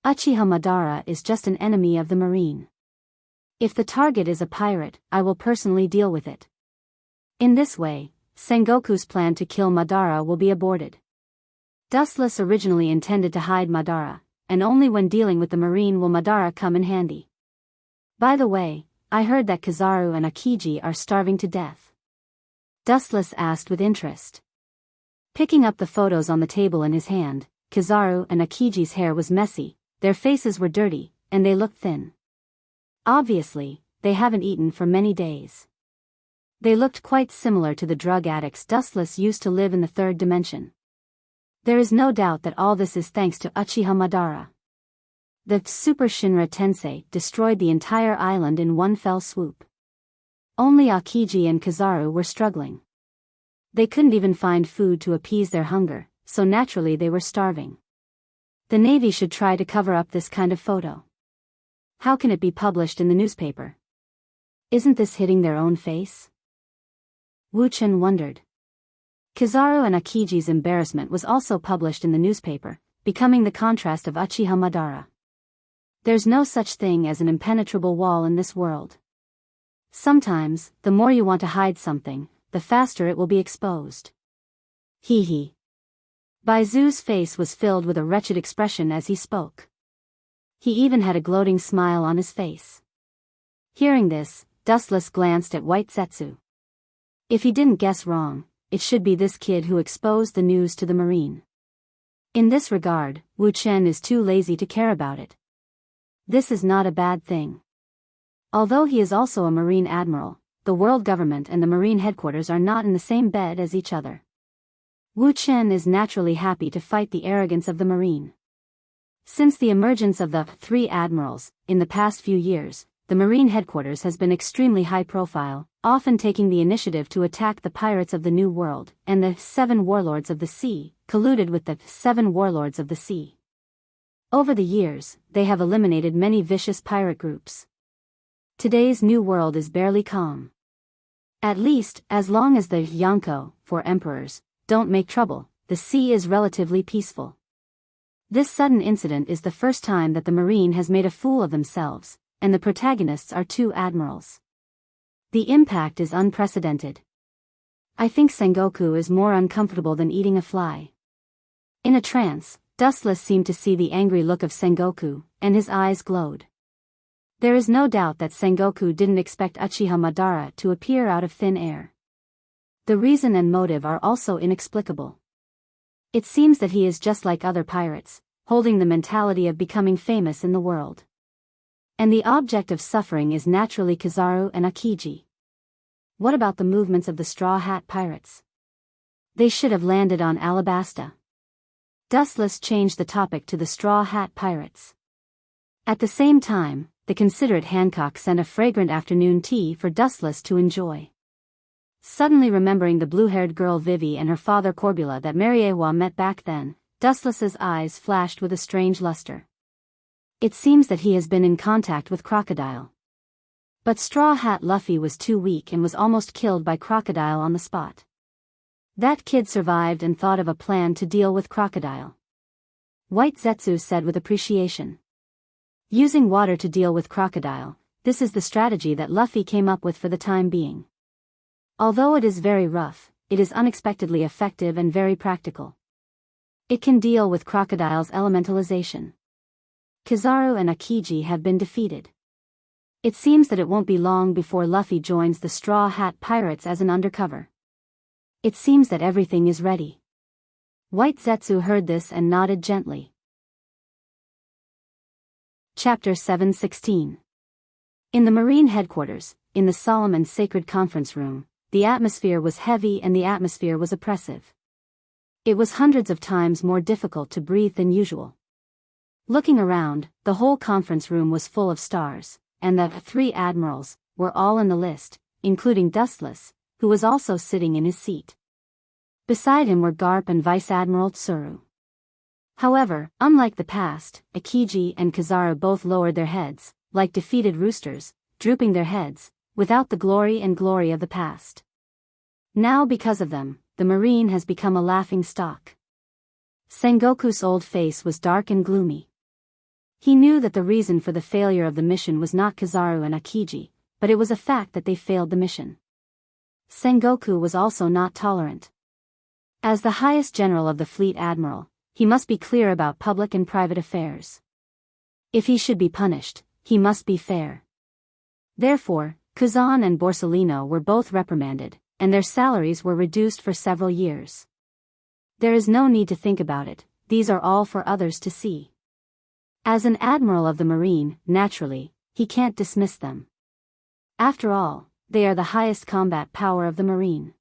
Uchiha Madara is just an enemy of the marine. If the target is a pirate, I will personally deal with it. In this way, Sengoku's plan to kill Madara will be aborted. Dustless originally intended to hide Madara, and only when dealing with the marine will Madara come in handy. By the way, I heard that Kizaru and Akiji are starving to death. Dustless asked with interest. Picking up the photos on the table in his hand, Kizaru and Akiji's hair was messy, their faces were dirty, and they looked thin. Obviously, they haven't eaten for many days. They looked quite similar to the drug addicts Dustless used to live in the third dimension. There is no doubt that all this is thanks to Uchiha Madara. The Super Shinra Tensei destroyed the entire island in one fell swoop. Only Akiji and Kizaru were struggling. They couldn't even find food to appease their hunger, so naturally they were starving. The Navy should try to cover up this kind of photo. How can it be published in the newspaper? Isn't this hitting their own face? Wu Chen wondered. Kizaru and Akiji's embarrassment was also published in the newspaper, becoming the contrast of Uchiha Madara. There's no such thing as an impenetrable wall in this world. Sometimes, the more you want to hide something, the faster it will be exposed. Hee hee. Baizu's face was filled with a wretched expression as he spoke. He even had a gloating smile on his face. Hearing this, Dustless glanced at White Setsu. If he didn't guess wrong, it should be this kid who exposed the news to the marine. In this regard, Wu Chen is too lazy to care about it. This is not a bad thing. Although he is also a marine admiral, the world government and the marine headquarters are not in the same bed as each other. Wu Chen is naturally happy to fight the arrogance of the marine. Since the emergence of the 3 admirals, in the past few years, the marine headquarters has been extremely high profile, often taking the initiative to attack the pirates of the New World, and the 7 warlords of the sea, colluded with the 7 warlords of the sea. Over the years, they have eliminated many vicious pirate groups. Today's New World is barely calm. At least, as long as the Yonko, 4 emperors, don't make trouble, the sea is relatively peaceful. This sudden incident is the first time that the marine has made a fool of themselves, and the protagonists are two admirals. The impact is unprecedented. I think Sengoku is more uncomfortable than eating a fly. In a trance, Dustless seemed to see the angry look of Sengoku, and his eyes glowed. There is no doubt that Sengoku didn't expect Uchiha Madara to appear out of thin air. The reason and motive are also inexplicable. It seems that he is just like other pirates, holding the mentality of becoming famous in the world. And the object of suffering is naturally Kizaru and Akiji. What about the movements of the Straw Hat Pirates? They should have landed on Alabasta. Dustless changed the topic to the Straw Hat Pirates. At the same time, the considerate Hancock sent a fragrant afternoon tea for Dustless to enjoy. Suddenly remembering the blue-haired girl Vivi and her father Corbula that Mariewa met back then, Dustless's eyes flashed with a strange luster. It seems that he has been in contact with Crocodile. But Straw Hat Luffy was too weak and was almost killed by Crocodile on the spot. That kid survived and thought of a plan to deal with Crocodile. White Zetsu said with appreciation. Using water to deal with Crocodile, this is the strategy that Luffy came up with for the time being. Although it is very rough, it is unexpectedly effective and very practical. It can deal with Crocodile's elementalization. Kizaru and Akiji have been defeated. It seems that it won't be long before Luffy joins the Straw Hat Pirates as an undercover. It seems that everything is ready. White Zetsu heard this and nodded gently. Chapter 716. In the Marine headquarters, in the solemn and sacred conference room, the atmosphere was heavy and the atmosphere was oppressive. It was hundreds of times more difficult to breathe than usual. Looking around, the whole conference room was full of stars, and the 3 admirals were all in the list, including Dustless, who was also sitting in his seat. Beside him were Garp and Vice Admiral Tsuru. However, unlike the past, Akiji and Kizaru both lowered their heads, like defeated roosters, drooping their heads, without the glory of the past. Now because of them, the Marine has become a laughing stock. Sengoku's old face was dark and gloomy. He knew that the reason for the failure of the mission was not Kizaru and Akiji, but it was a fact that they failed the mission. Sengoku was also not tolerant. As the highest general of the fleet admiral, he must be clear about public and private affairs. If he should be punished, he must be fair. Therefore, Kuzan and Borsellino were both reprimanded, and their salaries were reduced for several years. There is no need to think about it, these are all for others to see. As an admiral of the Marine, naturally, he can't dismiss them. After all, they are the highest combat power of the Marine.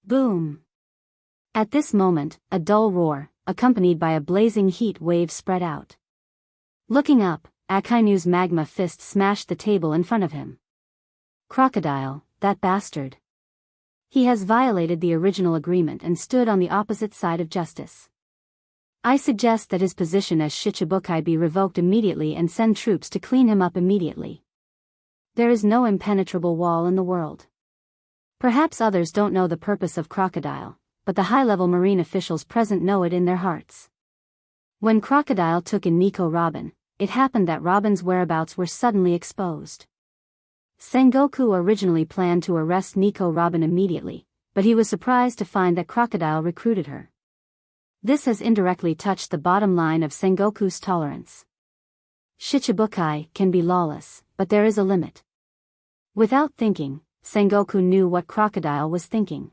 Boom! At this moment, a dull roar, accompanied by a blazing heat wave spread out. Looking up, Akainu's magma fist smashed the table in front of him. Crocodile, that bastard. He has violated the original agreement and stood on the opposite side of justice. I suggest that his position as Shichibukai be revoked immediately and send troops to clean him up immediately. There is no impenetrable wall in the world. Perhaps others don't know the purpose of Crocodile, but the high-level Marine officials present know it in their hearts. When Crocodile took in Nico Robin, it happened that Robin's whereabouts were suddenly exposed. Sengoku originally planned to arrest Nico Robin immediately, but he was surprised to find that Crocodile recruited her. This has indirectly touched the bottom line of Sengoku's tolerance. Shichibukai can be lawless, but there is a limit. Without thinking, Sengoku knew what Crocodile was thinking.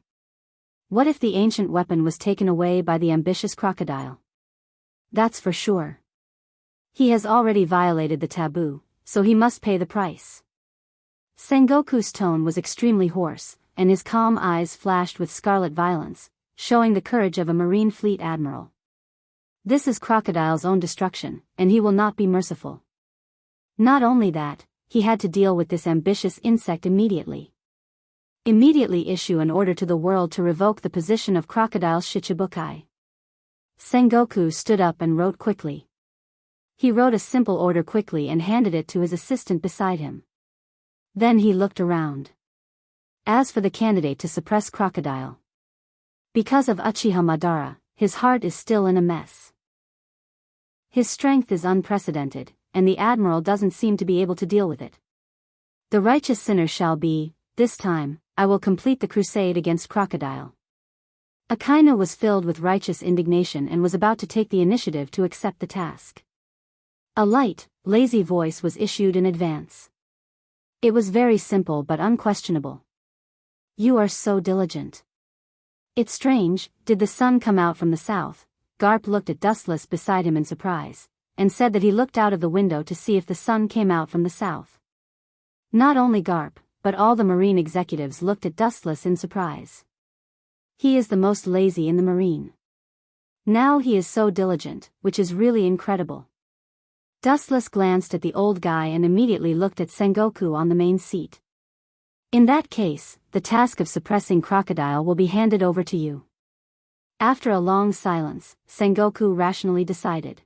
What if the ancient weapon was taken away by the ambitious Crocodile? That's for sure. He has already violated the taboo, so he must pay the price. Sengoku's tone was extremely hoarse, and his calm eyes flashed with scarlet violence, showing the courage of a Marine fleet admiral. This is Crocodile's own destruction, and he will not be merciful. Not only that, he had to deal with this ambitious insect immediately. Immediately issue an order to the world to revoke the position of Crocodile Shichibukai. Sengoku stood up and wrote quickly. He wrote a simple order quickly and handed it to his assistant beside him. Then he looked around. As for the candidate to suppress Crocodile, because of Uchiha Madara, his heart is still in a mess. His strength is unprecedented, and the admiral doesn't seem to be able to deal with it. The righteous sinner shall be, this time, I will complete the crusade against Crocodile. Akainu was filled with righteous indignation and was about to take the initiative to accept the task. A light, lazy voice was issued in advance. It was very simple but unquestionable. You are so diligent. It's strange, did the sun come out from the south? Garp looked at Dustless beside him in surprise, and said that he looked out of the window to see if the sun came out from the south. Not only Garp, but all the Marine executives looked at Dustless in surprise. He is the most lazy in the Marine. Now he is so diligent, which is really incredible. Dustless glanced at the old guy and immediately looked at Sengoku on the main seat. In that case, the task of suppressing Crocodile will be handed over to you. After a long silence, Sengoku rationally decided.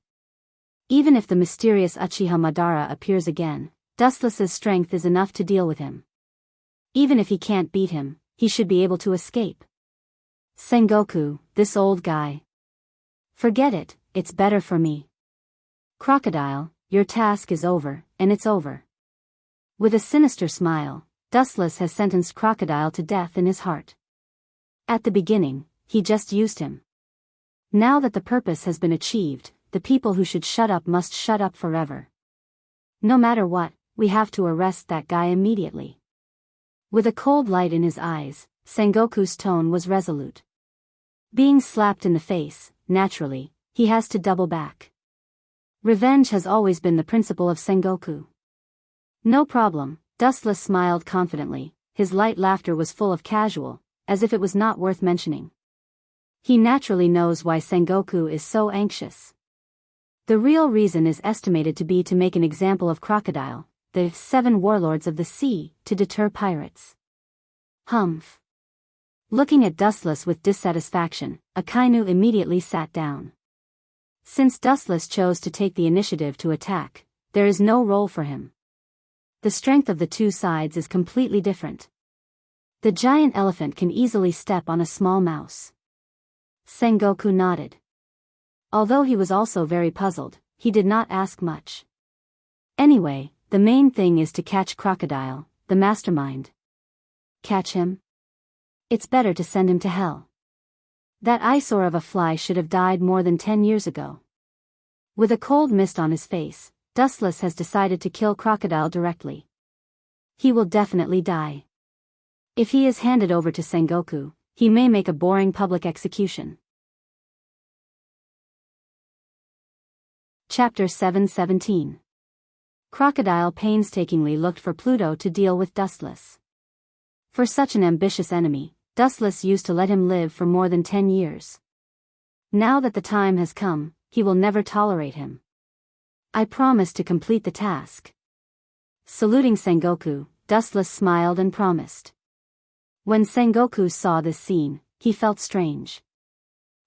Even if the mysterious Uchiha Madara appears again, Dustless's strength is enough to deal with him. Even if he can't beat him, he should be able to escape. Sengoku, this old guy. Forget it, it's better for me. Crocodile, your task is over, and it's over. With a sinister smile, Dustless has sentenced Crocodile to death in his heart. At the beginning, he just used him. Now that the purpose has been achieved, the people who should shut up must shut up forever. No matter what, we have to arrest that guy immediately. With a cold light in his eyes, Sengoku's tone was resolute. Being slapped in the face, naturally, he has to double back. Revenge has always been the principle of Sengoku. No problem, Dustless smiled confidently, his light laughter was full of casual, as if it was not worth mentioning. He naturally knows why Sengoku is so anxious. The real reason is estimated to be to make an example of Crocodile, the 7 warlords of the sea, to deter pirates. Humph. Looking at Dustless with dissatisfaction, Akainu immediately sat down. Since Dustless chose to take the initiative to attack, there is no role for him. The strength of the two sides is completely different. The giant elephant can easily step on a small mouse. Sengoku nodded. Although he was also very puzzled, he did not ask much. Anyway, the main thing is to catch Crocodile, the mastermind. Catch him? It's better to send him to hell. That eyesore of a fly should have died more than 10 years ago. With a cold mist on his face, Dustless has decided to kill Crocodile directly. He will definitely die. If he is handed over to Sengoku, he may make a boring public execution. Chapter 717. Crocodile painstakingly looked for Pluto to deal with Dustless. For such an ambitious enemy, Dustless used to let him live for more than 10 years. Now that the time has come, he will never tolerate him. I promise to complete the task. Saluting Sengoku, Dustless smiled and promised. When Sengoku saw this scene, he felt strange.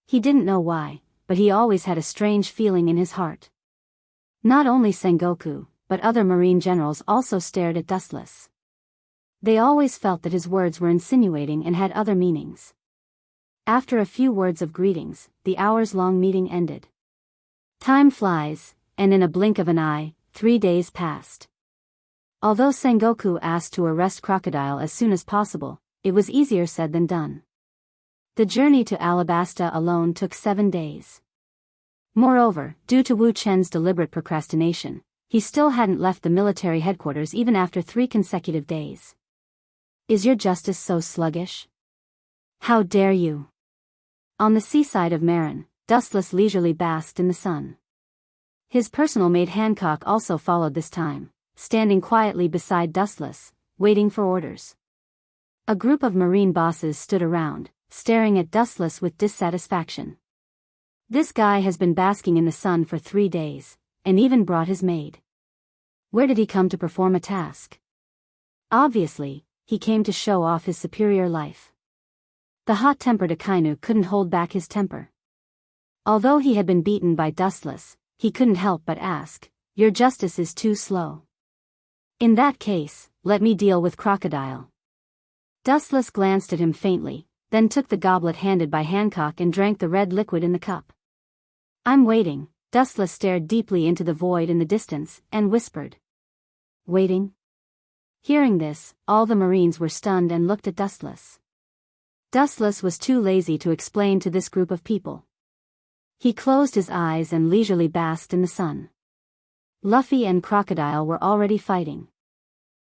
He didn't know why, but he always had a strange feeling in his heart. Not only Sengoku, but other marine generals also stared at Dustless. They always felt that his words were insinuating and had other meanings. After a few words of greetings, the hours-long meeting ended. Time flies, and in a blink of an eye, 3 days passed. Although Sengoku asked to arrest Crocodile as soon as possible, it was easier said than done. The journey to Alabasta alone took 7 days. Moreover, due to Wu Chen's deliberate procrastination, he still hadn't left the military headquarters even after 3 consecutive days. Is your justice so sluggish? How dare you? On the seaside of Marin, Dustless leisurely basked in the sun. His personal maid Hancock also followed this time, standing quietly beside Dustless, waiting for orders. A group of marine bosses stood around, staring at Dustless with dissatisfaction. This guy has been basking in the sun for 3 days, and even brought his maid. Where did he come to perform a task? Obviously, he came to show off his superior life. The hot-tempered Akainu couldn't hold back his temper. Although he had been beaten by Dustless, he couldn't help but ask, "Your justice is too slow. In that case, let me deal with Crocodile." Dustless glanced at him faintly, then took the goblet handed by Hancock and drank the red liquid in the cup. "I'm waiting." Dustless stared deeply into the void in the distance, and whispered. Waiting? Hearing this, all the Marines were stunned and looked at Dustless. Dustless was too lazy to explain to this group of people. He closed his eyes and leisurely basked in the sun. Luffy and Crocodile were already fighting.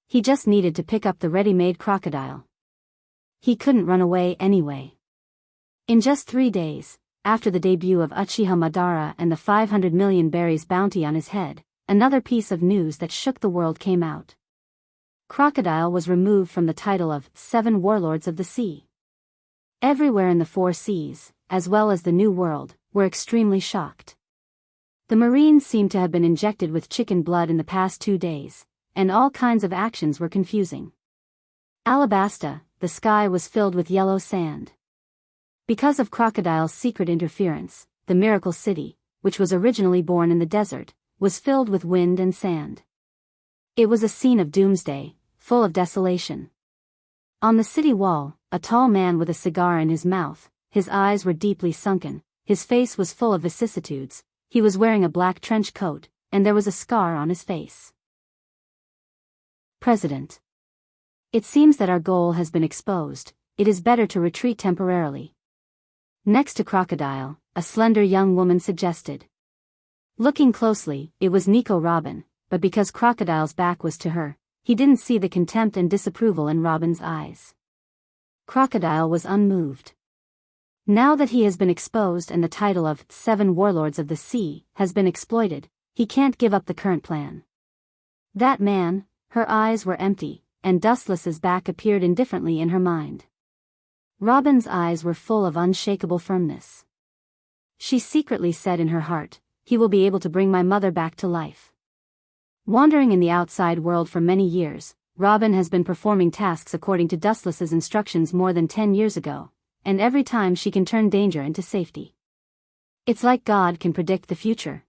He just needed to pick up the ready-made crocodile. He couldn't run away anyway. In just 3 days, after the debut of Uchiha Madara and the 500 million berries bounty on his head, another piece of news that shook the world came out. Crocodile was removed from the title of 7 Warlords of the Sea. Everywhere in the 4 seas, as well as the New World, were extremely shocked. The Marines seemed to have been injected with chicken blood in the past 2 days, and all kinds of actions were confusing. Alabasta, the sky was filled with yellow sand. Because of Crocodile's secret interference, the Miracle City, which was originally born in the desert, was filled with wind and sand. It was a scene of doomsday, full of desolation. On the city wall, a tall man with a cigar in his mouth, his eyes were deeply sunken, his face was full of vicissitudes, he was wearing a black trench coat, and there was a scar on his face. President. It seems that our goal has been exposed, it is better to retreat temporarily. Next to Crocodile, a slender young woman suggested. Looking closely, it was Nico Robin, but because Crocodile's back was to her, he didn't see the contempt and disapproval in Robin's eyes. Crocodile was unmoved. Now that he has been exposed and the title of 7 Warlords of the Sea has been exploited, he can't give up the current plan. That man, her eyes were empty, and Dustless's back appeared indifferently in her mind. Robin's eyes were full of unshakable firmness. She secretly said in her heart, he will be able to bring my mother back to life. Wandering in the outside world for many years, Robin has been performing tasks according to Dustless's instructions more than 10 years ago, and every time she can turn danger into safety. It's like God can predict the future.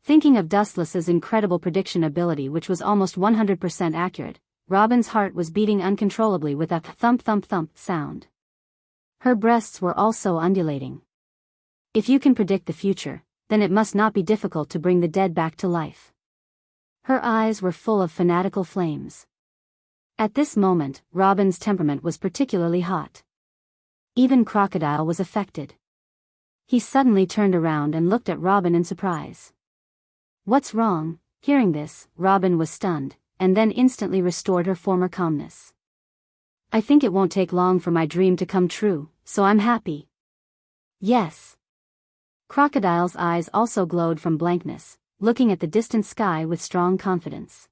Thinking of Dustless's incredible prediction ability, which was almost 100% accurate, Robin's heart was beating uncontrollably with a thump-thump-thump sound. Her breasts were also undulating. If you can predict the future, then it must not be difficult to bring the dead back to life. Her eyes were full of fanatical flames. At this moment, Robin's temperament was particularly hot. Even Crocodile was affected. He suddenly turned around and looked at Robin in surprise. What's wrong? Hearing this, Robin was stunned, and then instantly restored her former calmness. I think it won't take long for my dream to come true, so I'm happy. Yes. Crocodile's eyes also glowed from blankness, looking at the distant sky with strong confidence.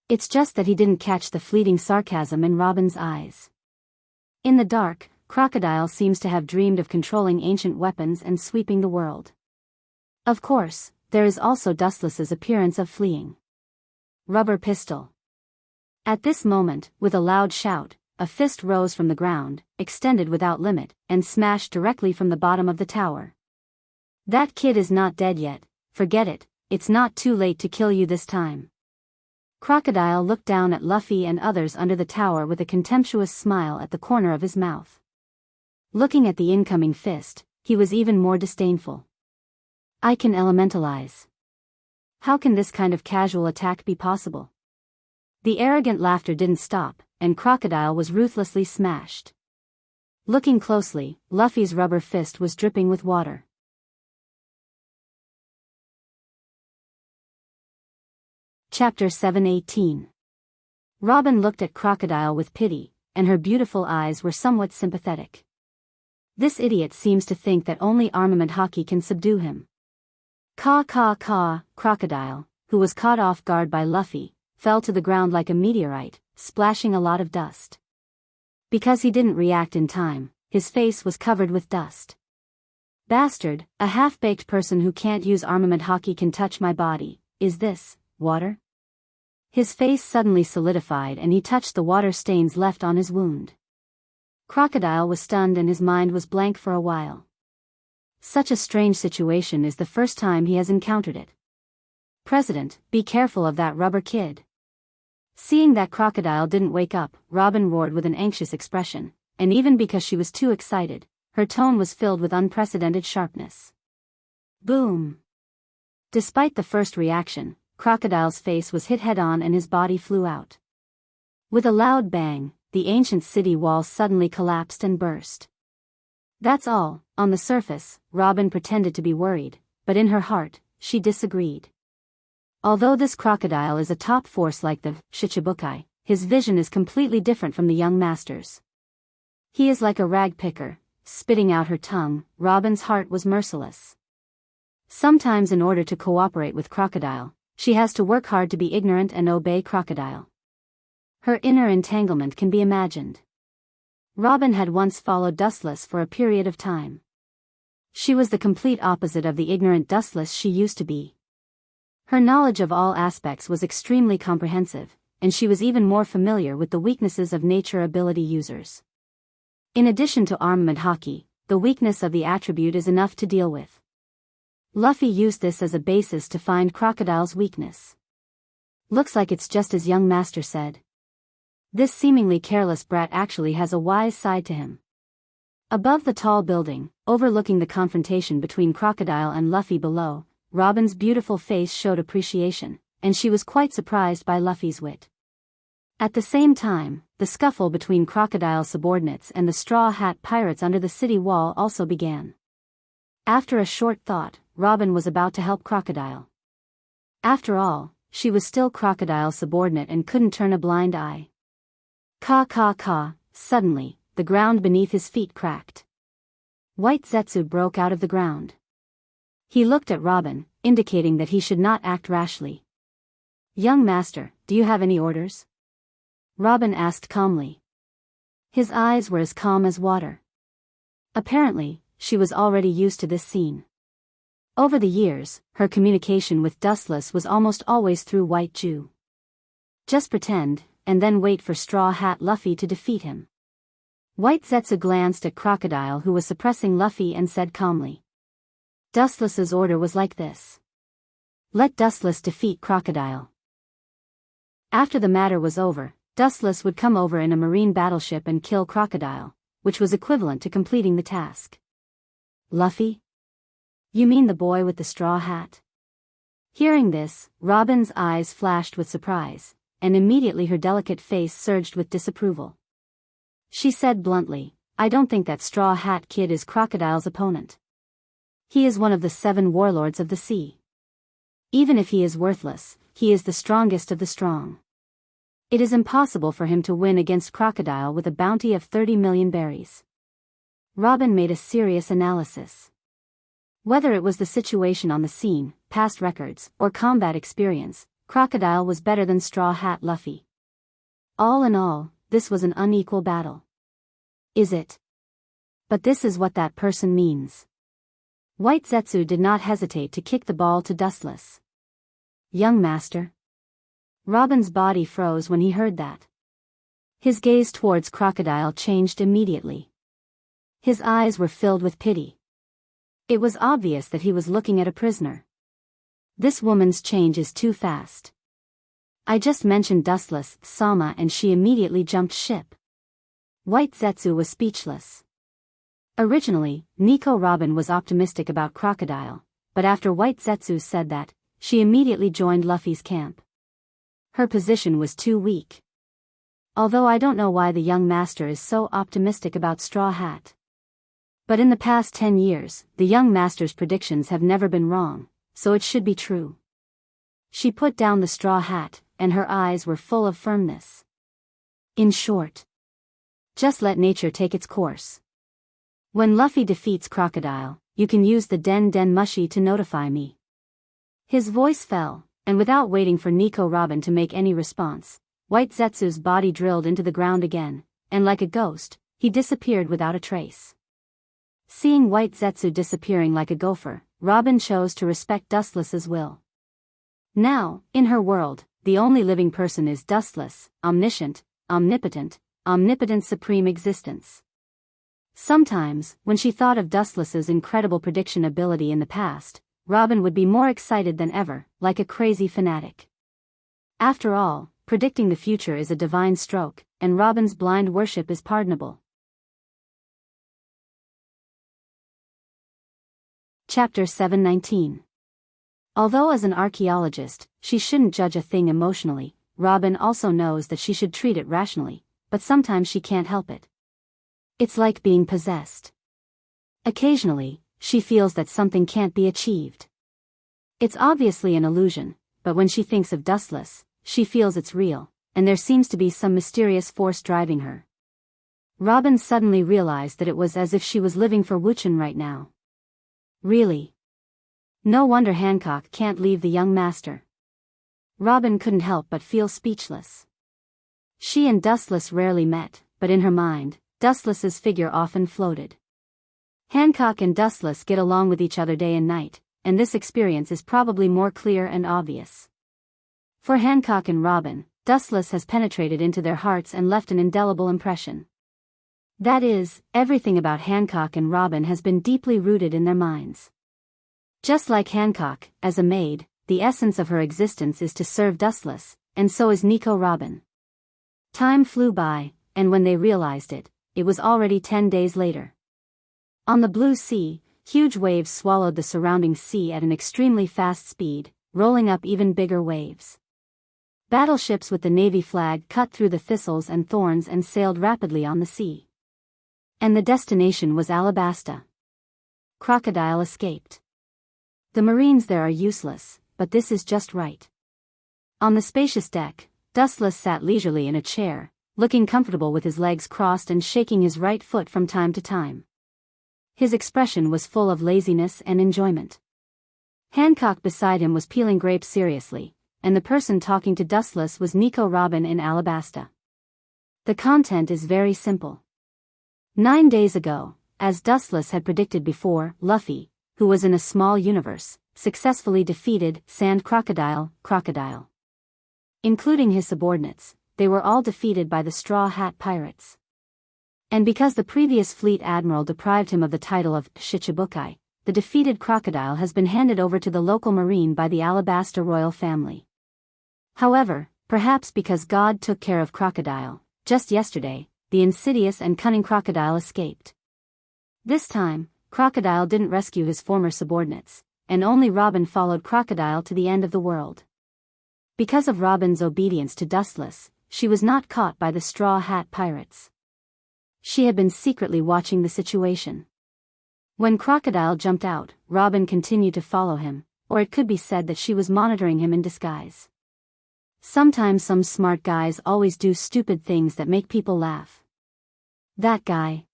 It's just that he didn't catch the fleeting sarcasm in Robin's eyes. In the dark, Crocodile seems to have dreamed of controlling ancient weapons and sweeping the world. Of course, there is also Dustless's appearance of fleeing. Rubber pistol. At this moment, with a loud shout, a fist rose from the ground, extended without limit, and smashed directly from the bottom of the tower. That kid is not dead yet, forget it, it's not too late to kill you this time. Crocodile looked down at Luffy and others under the tower with a contemptuous smile at the corner of his mouth. Looking at the incoming fist, he was even more disdainful. I can elementalize. How can this kind of casual attack be possible? The arrogant laughter didn't stop, and Crocodile was ruthlessly smashed. Looking closely, Luffy's rubber fist was dripping with water. Chapter 718. Robin looked at Crocodile with pity, and her beautiful eyes were somewhat sympathetic. This idiot seems to think that only armament hockey can subdue him. Caw, Crocodile, who was caught off guard by Luffy, fell to the ground like a meteorite, splashing a lot of dust. Because he didn't react in time, his face was covered with dust. Bastard, a half-baked person who can't use armament hockey can touch my body. Is this water? His face suddenly solidified and he touched the water stains left on his wound. Crocodile was stunned and his mind was blank for a while. Such a strange situation is the first time he has encountered it. President, be careful of that rubber kid. Seeing that Crocodile didn't wake up, Robin roared with an anxious expression, and even because she was too excited, her tone was filled with unprecedented sharpness. Boom! Despite the first reaction, Crocodile's face was hit head-on and his body flew out. With a loud bang, the ancient city wall suddenly collapsed and burst. That's all. On the surface, Robin pretended to be worried, but in her heart, she disagreed. Although this crocodile is a top force like the Shichibukai, his vision is completely different from the young master's. He is like a rag picker, spitting out her tongue. Robin's heart was merciless. Sometimes in order to cooperate with Crocodile, she has to work hard to be ignorant and obey Crocodile. Her inner entanglement can be imagined. Robin had once followed Dustless for a period of time. She was the complete opposite of the ignorant Dustless she used to be. Her knowledge of all aspects was extremely comprehensive, and she was even more familiar with the weaknesses of nature ability users. In addition to armament hockey, the weakness of the attribute is enough to deal with. Luffy used this as a basis to find Crocodile's weakness. Looks like it's just as young master said. This seemingly careless brat actually has a wise side to him. Above the tall building, overlooking the confrontation between Crocodile and Luffy below, Robin's beautiful face showed appreciation, and she was quite surprised by Luffy's wit. At the same time, the scuffle between Crocodile's subordinates and the Straw Hat pirates under the city wall also began. After a short thought, Robin was about to help Crocodile. After all, she was still Crocodile's subordinate and couldn't turn a blind eye. Caw. Suddenly, the ground beneath his feet cracked. White Zetsu broke out of the ground. He looked at Robin, indicating that he should not act rashly. Young master, do you have any orders? Robin asked calmly. His eyes were as calm as water. Apparently, she was already used to this scene. Over the years, her communication with Dustless was almost always through White Jew. Just pretend, and then wait for Straw Hat Luffy to defeat him. White Zetsu glanced at Crocodile, who was suppressing Luffy, and said calmly. Dustless's order was like this. Let Dustless defeat Crocodile. After the matter was over, Dustless would come over in a marine battleship and kill Crocodile, which was equivalent to completing the task. Luffy? You mean the boy with the straw hat? Hearing this, Robin's eyes flashed with surprise, and immediately her delicate face surged with disapproval. She said bluntly, I don't think that Straw Hat Kid is Crocodile's opponent. He is one of the 7 warlords of the sea. Even if he is worthless, he is the strongest of the strong. It is impossible for him to win against Crocodile with a bounty of 30 million berries. Robin made a serious analysis. Whether it was the situation on the scene, past records, or combat experience, Crocodile was better than Straw Hat Luffy. All in all, this was an unequal battle. Is it? But this is what that person means. White Zetsu did not hesitate to kick the ball to Dustless. Young master. Robin's body froze when he heard that. His gaze towards Crocodile changed immediately. His eyes were filled with pity. It was obvious that he was looking at a prisoner. This woman's change is too fast. I just mentioned Dustless, Sama, and she immediately jumped ship. White Zetsu was speechless. Originally, Nico Robin was optimistic about Crocodile, but after White Zetsu said that, she immediately joined Luffy's camp. Her position was too weak. Although I don't know why the young master is so optimistic about Straw Hat. But in the past 10 years, the young master's predictions have never been wrong, so it should be true. She put down the straw hat, and her eyes were full of firmness. In short, just let nature take its course. When Luffy defeats Crocodile, you can use the Den Mushi to notify me. His voice fell, and without waiting for Nico Robin to make any response, White Zetsu's body drilled into the ground again, and like a ghost, he disappeared without a trace. Seeing White Zetsu disappearing like a gopher, Robin chose to respect Dustless's will. Now, in her world, the only living person is Dustless, omniscient, omnipotent supreme existence. Sometimes, when she thought of Dustless's incredible prediction ability in the past, Robin would be more excited than ever, like a crazy fanatic. After all, predicting the future is a divine stroke, and Robin's blind worship is pardonable. Chapter 719. Although as an archaeologist, she shouldn't judge a thing emotionally, Robin also knows that she should treat it rationally, but sometimes she can't help it. It's like being possessed. Occasionally, she feels that something can't be achieved. It's obviously an illusion, but when she thinks of Dustless, she feels it's real, and there seems to be some mysterious force driving her. Robin suddenly realized that it was as if she was living for Wuchen right now. Really? No wonder Hancock can't leave the young master. Robin couldn't help but feel speechless. She and Dustless rarely met, but in her mind, Dustless's figure often floated. Hancock and Dustless get along with each other day and night, and this experience is probably more clear and obvious. For Hancock and Robin, Dustless has penetrated into their hearts and left an indelible impression. That is, everything about Hancock and Robin has been deeply rooted in their minds. Just like Hancock, as a maid, the essence of her existence is to serve Dustless, and so is Nico Robin. Time flew by, and when they realized it, it was already 10 days later. On the blue sea, huge waves swallowed the surrounding sea at an extremely fast speed, rolling up even bigger waves. Battleships with the Navy flag cut through the thistles and thorns and sailed rapidly on the sea. And the destination was Alabasta. Crocodile escaped. The Marines there are useless, but this is just right. On the spacious deck, Dustless sat leisurely in a chair, looking comfortable with his legs crossed and shaking his right foot from time to time. His expression was full of laziness and enjoyment. Hancock beside him was peeling grapes seriously, and the person talking to Dustless was Nico Robin in Alabasta. The content is very simple. 9 days ago, as Dustless had predicted before, Luffy, who was in a small universe, successfully defeated Sand Crocodile, including his subordinates. They were all defeated by the Straw Hat Pirates. And because the previous fleet admiral deprived him of the title of Shichibukai, the defeated crocodile has been handed over to the local marine by the Alabasta royal family. However, perhaps because God took care of Crocodile, just yesterday, the insidious and cunning Crocodile escaped. This time, Crocodile didn't rescue his former subordinates, and only Robin followed Crocodile to the end of the world. Because of Robin's obedience to Dustless, she was not caught by the Straw Hat Pirates. She had been secretly watching the situation. When Crocodile jumped out, Robin continued to follow him, or it could be said that she was monitoring him in disguise. Sometimes some smart guys always do stupid things that make people laugh. That guy.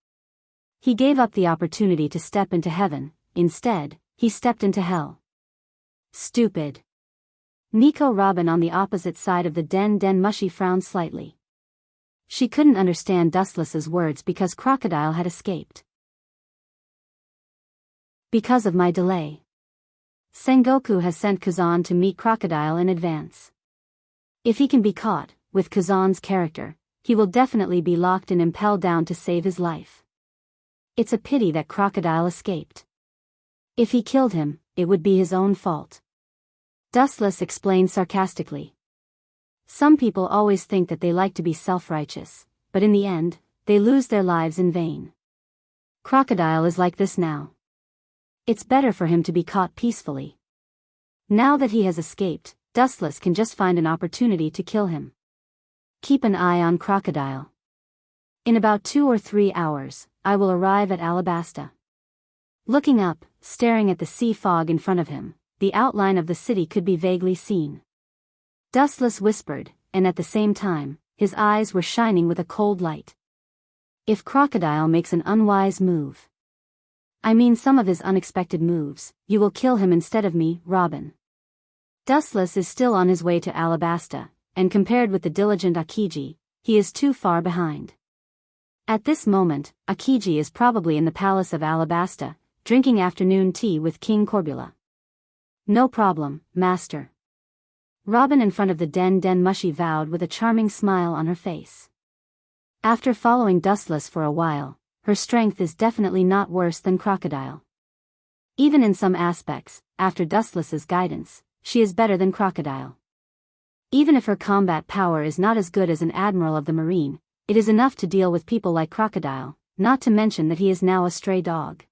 He gave up the opportunity to step into heaven, instead, he stepped into hell. Stupid. Nico Robin on the opposite side of the den Mushy frowned slightly. She couldn't understand Dustless's words because Crocodile had escaped. Because of my delay. Sengoku has sent Kazan to meet Crocodile in advance. If he can be caught, with Kazan's character, he will definitely be locked and impelled down to save his life. It's a pity that Crocodile escaped. If he killed him, it would be his own fault. Dustless explained sarcastically. Some people always think that they like to be self-righteous, but in the end, they lose their lives in vain. Crocodile is like this now. It's better for him to be caught peacefully. Now that he has escaped, Dustless can just find an opportunity to kill him. Keep an eye on Crocodile. In about 2 or 3 hours, I will arrive at Alabasta. Looking up, staring at the sea fog in front of him, the outline of the city could be vaguely seen. Dustless whispered, and at the same time, his eyes were shining with a cold light. If Crocodile makes an unwise move, I mean some of his unexpected moves, you will kill him instead of me, Robin. Dustless is still on his way to Alabasta, and compared with the diligent Akiji, he is too far behind. At this moment, Akiji is probably in the palace of Alabasta, drinking afternoon tea with King Corbula. No problem, master. Robin in front of the den Mushy vowed with a charming smile on her face. After following Dustless for a while, her strength is definitely not worse than Crocodile. Even in some aspects, after Dustless's guidance, she is better than Crocodile. Even if her combat power is not as good as an admiral of the marine, it is enough to deal with people like Crocodile, not to mention that he is now a stray dog.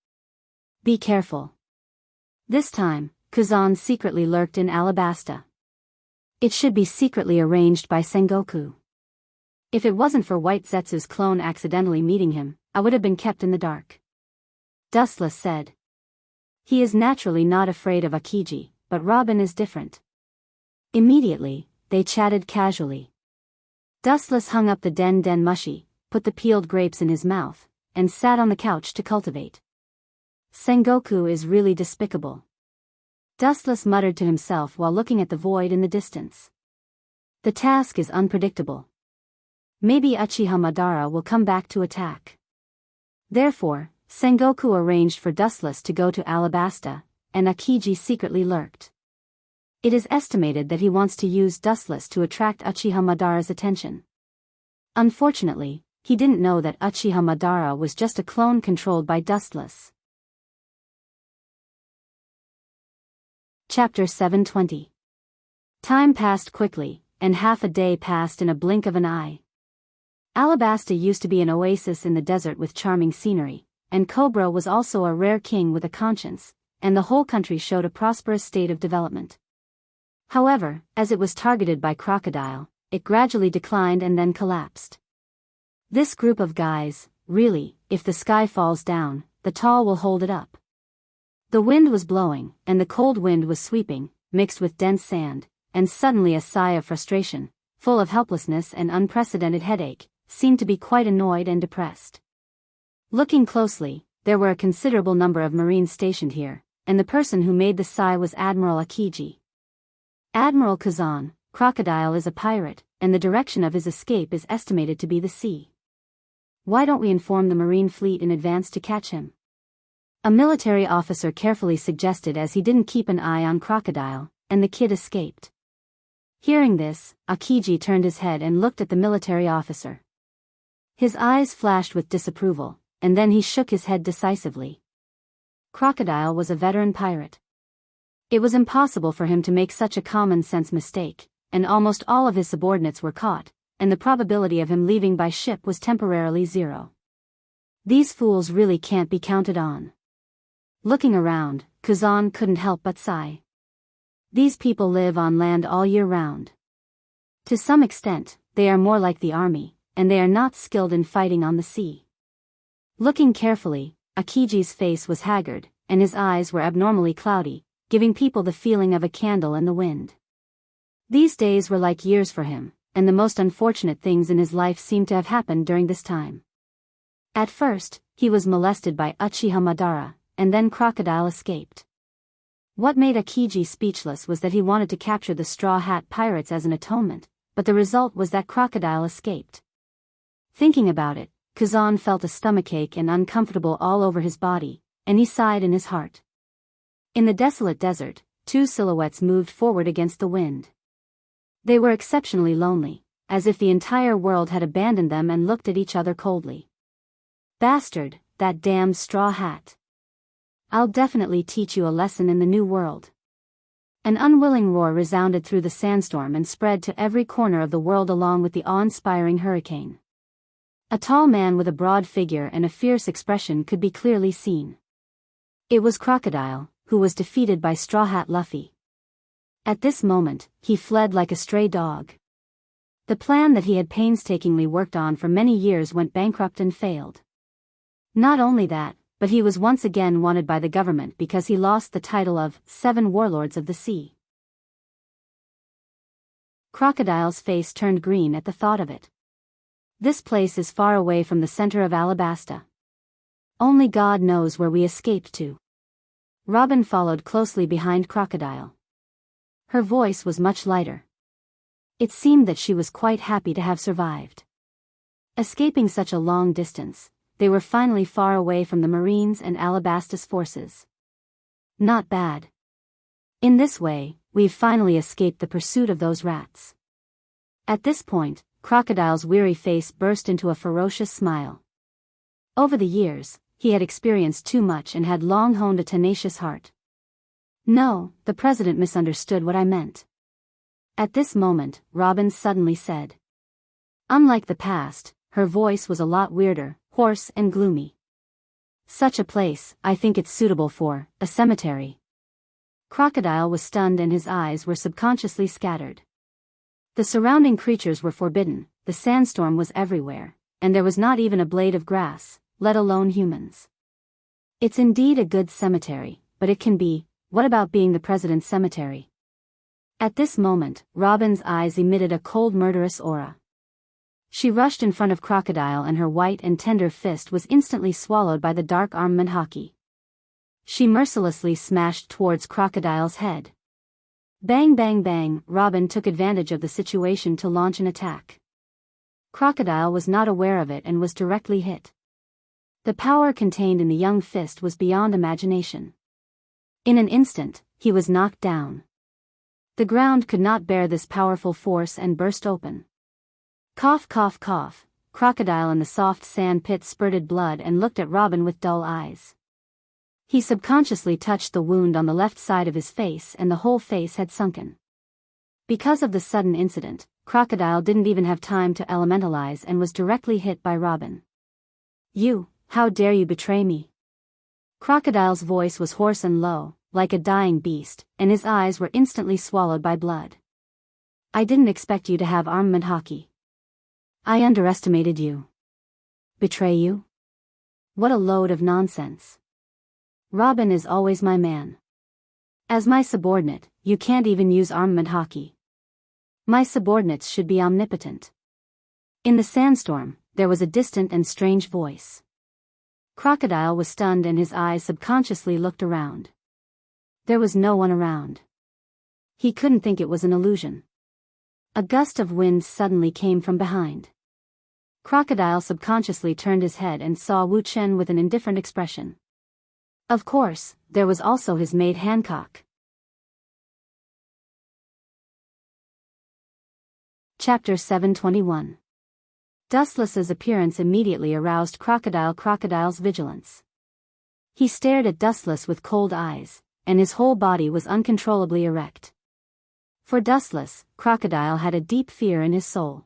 Be careful. This time, Kazan secretly lurked in Alabasta. It should be secretly arranged by Sengoku. If it wasn't for White Zetsu's clone accidentally meeting him, I would have been kept in the dark. Dustless said. He is naturally not afraid of Akiji, but Robin is different. Immediately, they chatted casually. Dustless hung up the den mushi, put the peeled grapes in his mouth, and sat on the couch to cultivate. Sengoku is really despicable. Dustless muttered to himself while looking at the void in the distance. The task is unpredictable. Maybe Uchiha Madara will come back to attack. Therefore, Sengoku arranged for Dustless to go to Alabasta, and Akiji secretly lurked. It is estimated that he wants to use Dustless to attract Uchiha Madara's attention. Unfortunately, he didn't know that Uchiha Madara was just a clone controlled by Dustless. Chapter 720. Time passed quickly, and half a day passed in a blink of an eye. Alabasta used to be an oasis in the desert with charming scenery, and Cobra was also a rare king with a conscience, and the whole country showed a prosperous state of development. However, as it was targeted by Crocodile, it gradually declined and then collapsed. This group of guys, really, if the sky falls down, the tall will hold it up. The wind was blowing, and the cold wind was sweeping, mixed with dense sand, and suddenly a sigh of frustration, full of helplessness and unprecedented headache, seemed to be quite annoyed and depressed. Looking closely, there were a considerable number of Marines stationed here, and the person who made the sigh was Admiral Akiji. Admiral Kazan, Crocodile is a pirate, and the direction of his escape is estimated to be the sea. Why don't we inform the Marine fleet in advance to catch him? A military officer carefully suggested, as he didn't keep an eye on Crocodile, and the kid escaped. Hearing this, Akiji turned his head and looked at the military officer. His eyes flashed with disapproval, and then he shook his head decisively. Crocodile was a veteran pirate. It was impossible for him to make such a common-sense mistake, and almost all of his subordinates were caught, and the probability of him leaving by ship was temporarily zero. These fools really can't be counted on. Looking around, Kazan couldn't help but sigh. These people live on land all year round. To some extent, they are more like the army, and they are not skilled in fighting on the sea. Looking carefully, Akiji's face was haggard, and his eyes were abnormally cloudy, giving people the feeling of a candle in the wind. These days were like years for him, and the most unfortunate things in his life seemed to have happened during this time. At first, he was molested by Uchiha Madara, and then Crocodile escaped. What made Akiji speechless was that he wanted to capture the Straw Hat Pirates as an atonement, but the result was that Crocodile escaped. Thinking about it, Kazan felt a stomachache and uncomfortable all over his body, and he sighed in his heart. In the desolate desert, two silhouettes moved forward against the wind. They were exceptionally lonely, as if the entire world had abandoned them and looked at each other coldly. Bastard, that damned straw hat. I'll definitely teach you a lesson in the new world. An unwilling roar resounded through the sandstorm and spread to every corner of the world along with the awe-inspiring hurricane. A tall man with a broad figure and a fierce expression could be clearly seen. It was Crocodile, who was defeated by Straw Hat Luffy. At this moment, he fled like a stray dog. The plan that he had painstakingly worked on for many years went bankrupt and failed. Not only that, but he was once again wanted by the government because he lost the title of Seven Warlords of the Sea. Crocodile's face turned green at the thought of it. This place is far away from the center of Alabasta. Only God knows where we escaped to. Robin followed closely behind Crocodile. Her voice was much lighter. It seemed that she was quite happy to have survived. Escaping such a long distance, they were finally far away from the Marines and Alabasta's forces. Not bad. In this way, we've finally escaped the pursuit of those rats. At this point, Crocodile's weary face burst into a ferocious smile. Over the years, he had experienced too much and had long honed a tenacious heart. No, the president misunderstood what I meant. At this moment, Robin suddenly said. Unlike the past, her voice was a lot weirder, hoarse and gloomy. Such a place, I think it's suitable for a cemetery. Crocodile was stunned and his eyes were subconsciously scattered. The surrounding creatures were forbidden, the sandstorm was everywhere, and there was not even a blade of grass, let alone humans. It's indeed a good cemetery, but it can be, what about being the president's cemetery? At this moment, Robin's eyes emitted a cold murderous aura. She rushed in front of Crocodile and her white and tender fist was instantly swallowed by the dark armament hockey. She mercilessly smashed towards Crocodile's head. Bang bang bang, Robin took advantage of the situation to launch an attack. Crocodile was not aware of it and was directly hit. The power contained in the young fist was beyond imagination. In an instant, he was knocked down. The ground could not bear this powerful force and burst open. Cough cough cough, Crocodile in the soft sand pit spurted blood and looked at Robin with dull eyes. He subconsciously touched the wound on the left side of his face and the whole face had sunken. Because of the sudden incident, Crocodile didn't even have time to elementalize and was directly hit by Robin. "You, how dare you betray me?" Crocodile's voice was hoarse and low, like a dying beast, and his eyes were instantly swallowed by blood. "I didn't expect you to have armament hockey. I underestimated you." "Betray you? What a load of nonsense. Robin is always my man. As my subordinate, you can't even use armament hockey. My subordinates should be omnipotent." In the sandstorm, there was a distant and strange voice. Crocodile was stunned and his eyes subconsciously looked around. There was no one around. He couldn't think it was an illusion. A gust of wind suddenly came from behind. Crocodile subconsciously turned his head and saw Wu Chen with an indifferent expression. Of course, there was also his maid Hancock. Chapter 721. Dustless's appearance immediately aroused Crocodile's vigilance. He stared at Dustless with cold eyes, and his whole body was uncontrollably erect. For Dustless, Crocodile had a deep fear in his soul.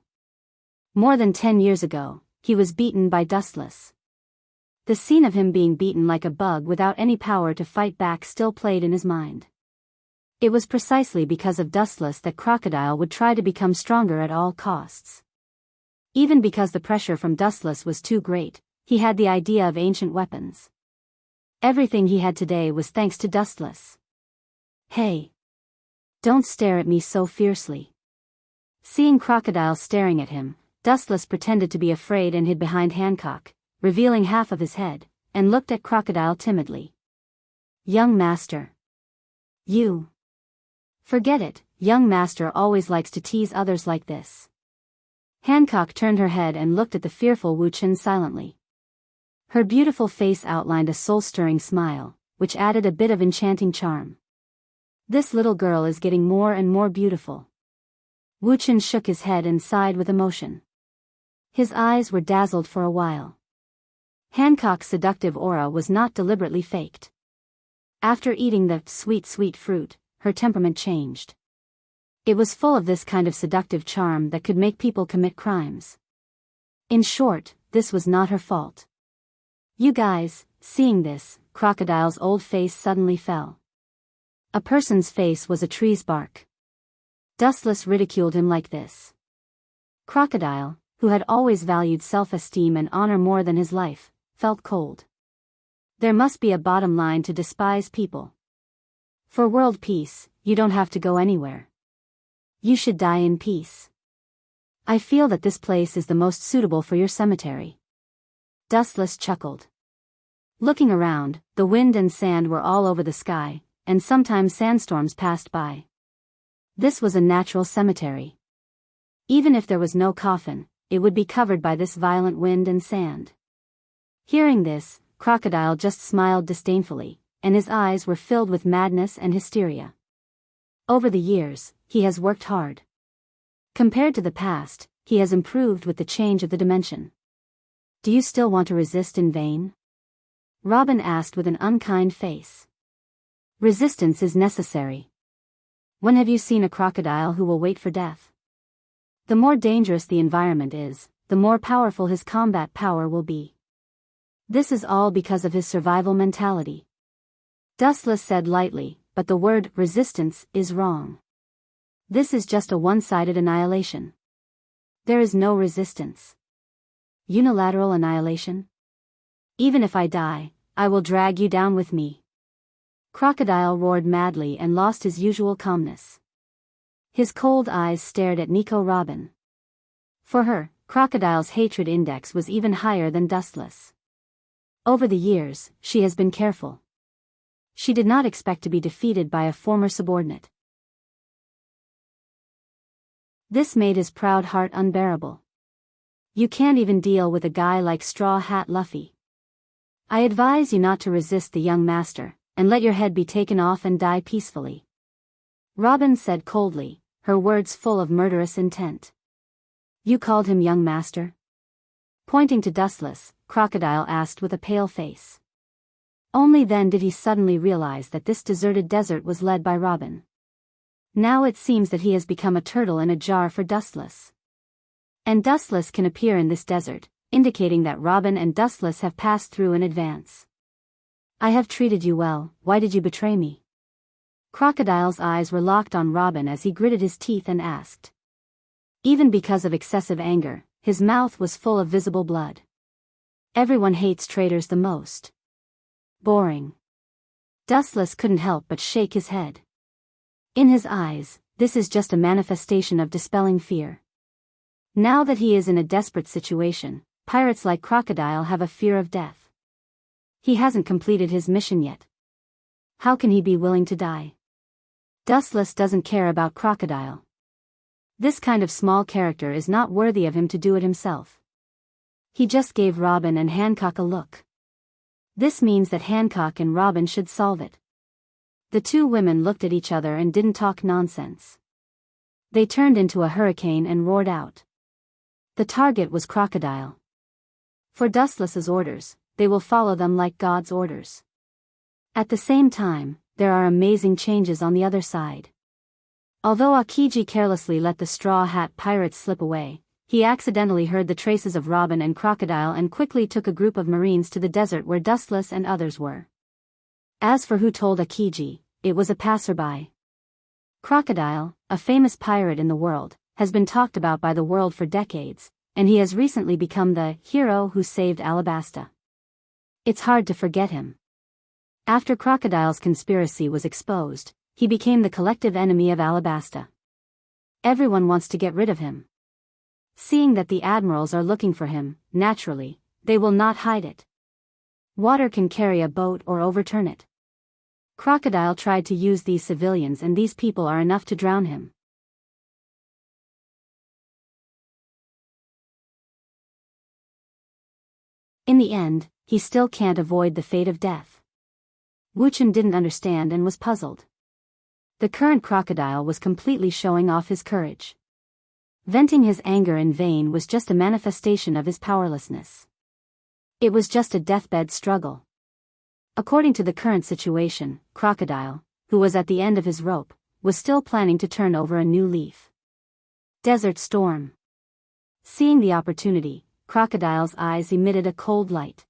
More than 10 years ago, he was beaten by Dustless. The scene of him being beaten like a bug without any power to fight back still played in his mind. It was precisely because of Dustless that Crocodile would try to become stronger at all costs. Even because the pressure from Dustless was too great, he had the idea of ancient weapons. Everything he had today was thanks to Dustless. "Hey! Don't stare at me so fiercely." Seeing Crocodile staring at him, Dustless pretended to be afraid and hid behind Hancock, revealing half of his head, and looked at Crocodile timidly. "Young master. You." "Forget it, young master always likes to tease others like this." Hancock turned her head and looked at the fearful Wu Chen silently. Her beautiful face outlined a soul-stirring smile, which added a bit of enchanting charm. "This little girl is getting more and more beautiful." Wu Chen shook his head and sighed with emotion. His eyes were dazzled for a while. Hancock's seductive aura was not deliberately faked. After eating the sweet fruit, her temperament changed. It was full of this kind of seductive charm that could make people commit crimes. In short, this was not her fault. "You guys," seeing this, Crocodile's old face suddenly fell. A person's face was a tree's bark. Dustless ridiculed him like this. Crocodile, who had always valued self-esteem and honor more than his life, felt cold. There must be a bottom line to despise people. For world peace, you don't have to go anywhere. You should die in peace. I feel that this place is the most suitable for your cemetery." Dustless chuckled. Looking around, the wind and sand were all over the sky, and sometimes sandstorms passed by. This was a natural cemetery. Even if there was no coffin, it would be covered by this violent wind and sand. Hearing this, Crocodile just smiled disdainfully, and his eyes were filled with madness and hysteria. Over the years, he has worked hard. Compared to the past, he has improved with the change of the dimension. "Do you still want to resist in vain?" Robin asked with an unkind face. "Resistance is necessary. When have you seen a crocodile who will wait for death? The more dangerous the environment is, the more powerful his combat power will be. This is all because of his survival mentality." Dustless said lightly, but the word resistance is wrong. This is just a one-sided annihilation. There is no resistance. Unilateral annihilation? Even if I die, I will drag you down with me. Crocodile roared madly and lost his usual calmness. His cold eyes stared at Nico Robin. For her, Crocodile's hatred index was even higher than Dustless. Over the years, she has been careful. She did not expect to be defeated by a former subordinate. This made his proud heart unbearable. You can't even deal with a guy like Straw Hat Luffy. I advise you not to resist the young master, and let your head be taken off and die peacefully. Robin said coldly, her words full of murderous intent. You called him young master? Pointing to Dustless, Crocodile asked with a pale face. Only then did he suddenly realize that this deserted desert was led by Robin. Now it seems that he has become a turtle in a jar for Dustless. And Dustless can appear in this desert, indicating that Robin and Dustless have passed through in advance. I have treated you well, why did you betray me? Crocodile's eyes were locked on Robin as he gritted his teeth and asked. Even because of excessive anger, his mouth was full of visible blood. Everyone hates traitors the most. Boring. Dustless couldn't help but shake his head. In his eyes, this is just a manifestation of dispelling fear. Now that he is in a desperate situation, pirates like Crocodile have a fear of death. He hasn't completed his mission yet. How can he be willing to die? Dustless doesn't care about Crocodile. This kind of small character is not worthy of him to do it himself. He just gave Robin and Hancock a look. This means that Hancock and Robin should solve it. The two women looked at each other and didn't talk nonsense. They turned into a hurricane and roared out. The target was Crocodile. For Dustless's orders, they will follow them like God's orders. At the same time, there are amazing changes on the other side. Although Akiji carelessly let the Straw Hat pirates slip away, he accidentally heard the traces of Robin and Crocodile and quickly took a group of Marines to the desert where Dustless and others were. As for who told Akiji, it was a passerby. Crocodile, a famous pirate in the world, has been talked about by the world for decades, and he has recently become the hero who saved Alabasta. It's hard to forget him. After Crocodile's conspiracy was exposed, he became the collective enemy of Alabasta. Everyone wants to get rid of him. Seeing that the admirals are looking for him, naturally, they will not hide it. Water can carry a boat or overturn it. Crocodile tried to use these civilians and these people are enough to drown him. In the end, he still can't avoid the fate of death. Wuchen didn't understand and was puzzled. The current Crocodile was completely showing off his courage. Venting his anger in vain was just a manifestation of his powerlessness. It was just a deathbed struggle. According to the current situation, Crocodile, who was at the end of his rope, was still planning to turn over a new leaf. Desert Storm. Seeing the opportunity, Crocodile's eyes emitted a cold light.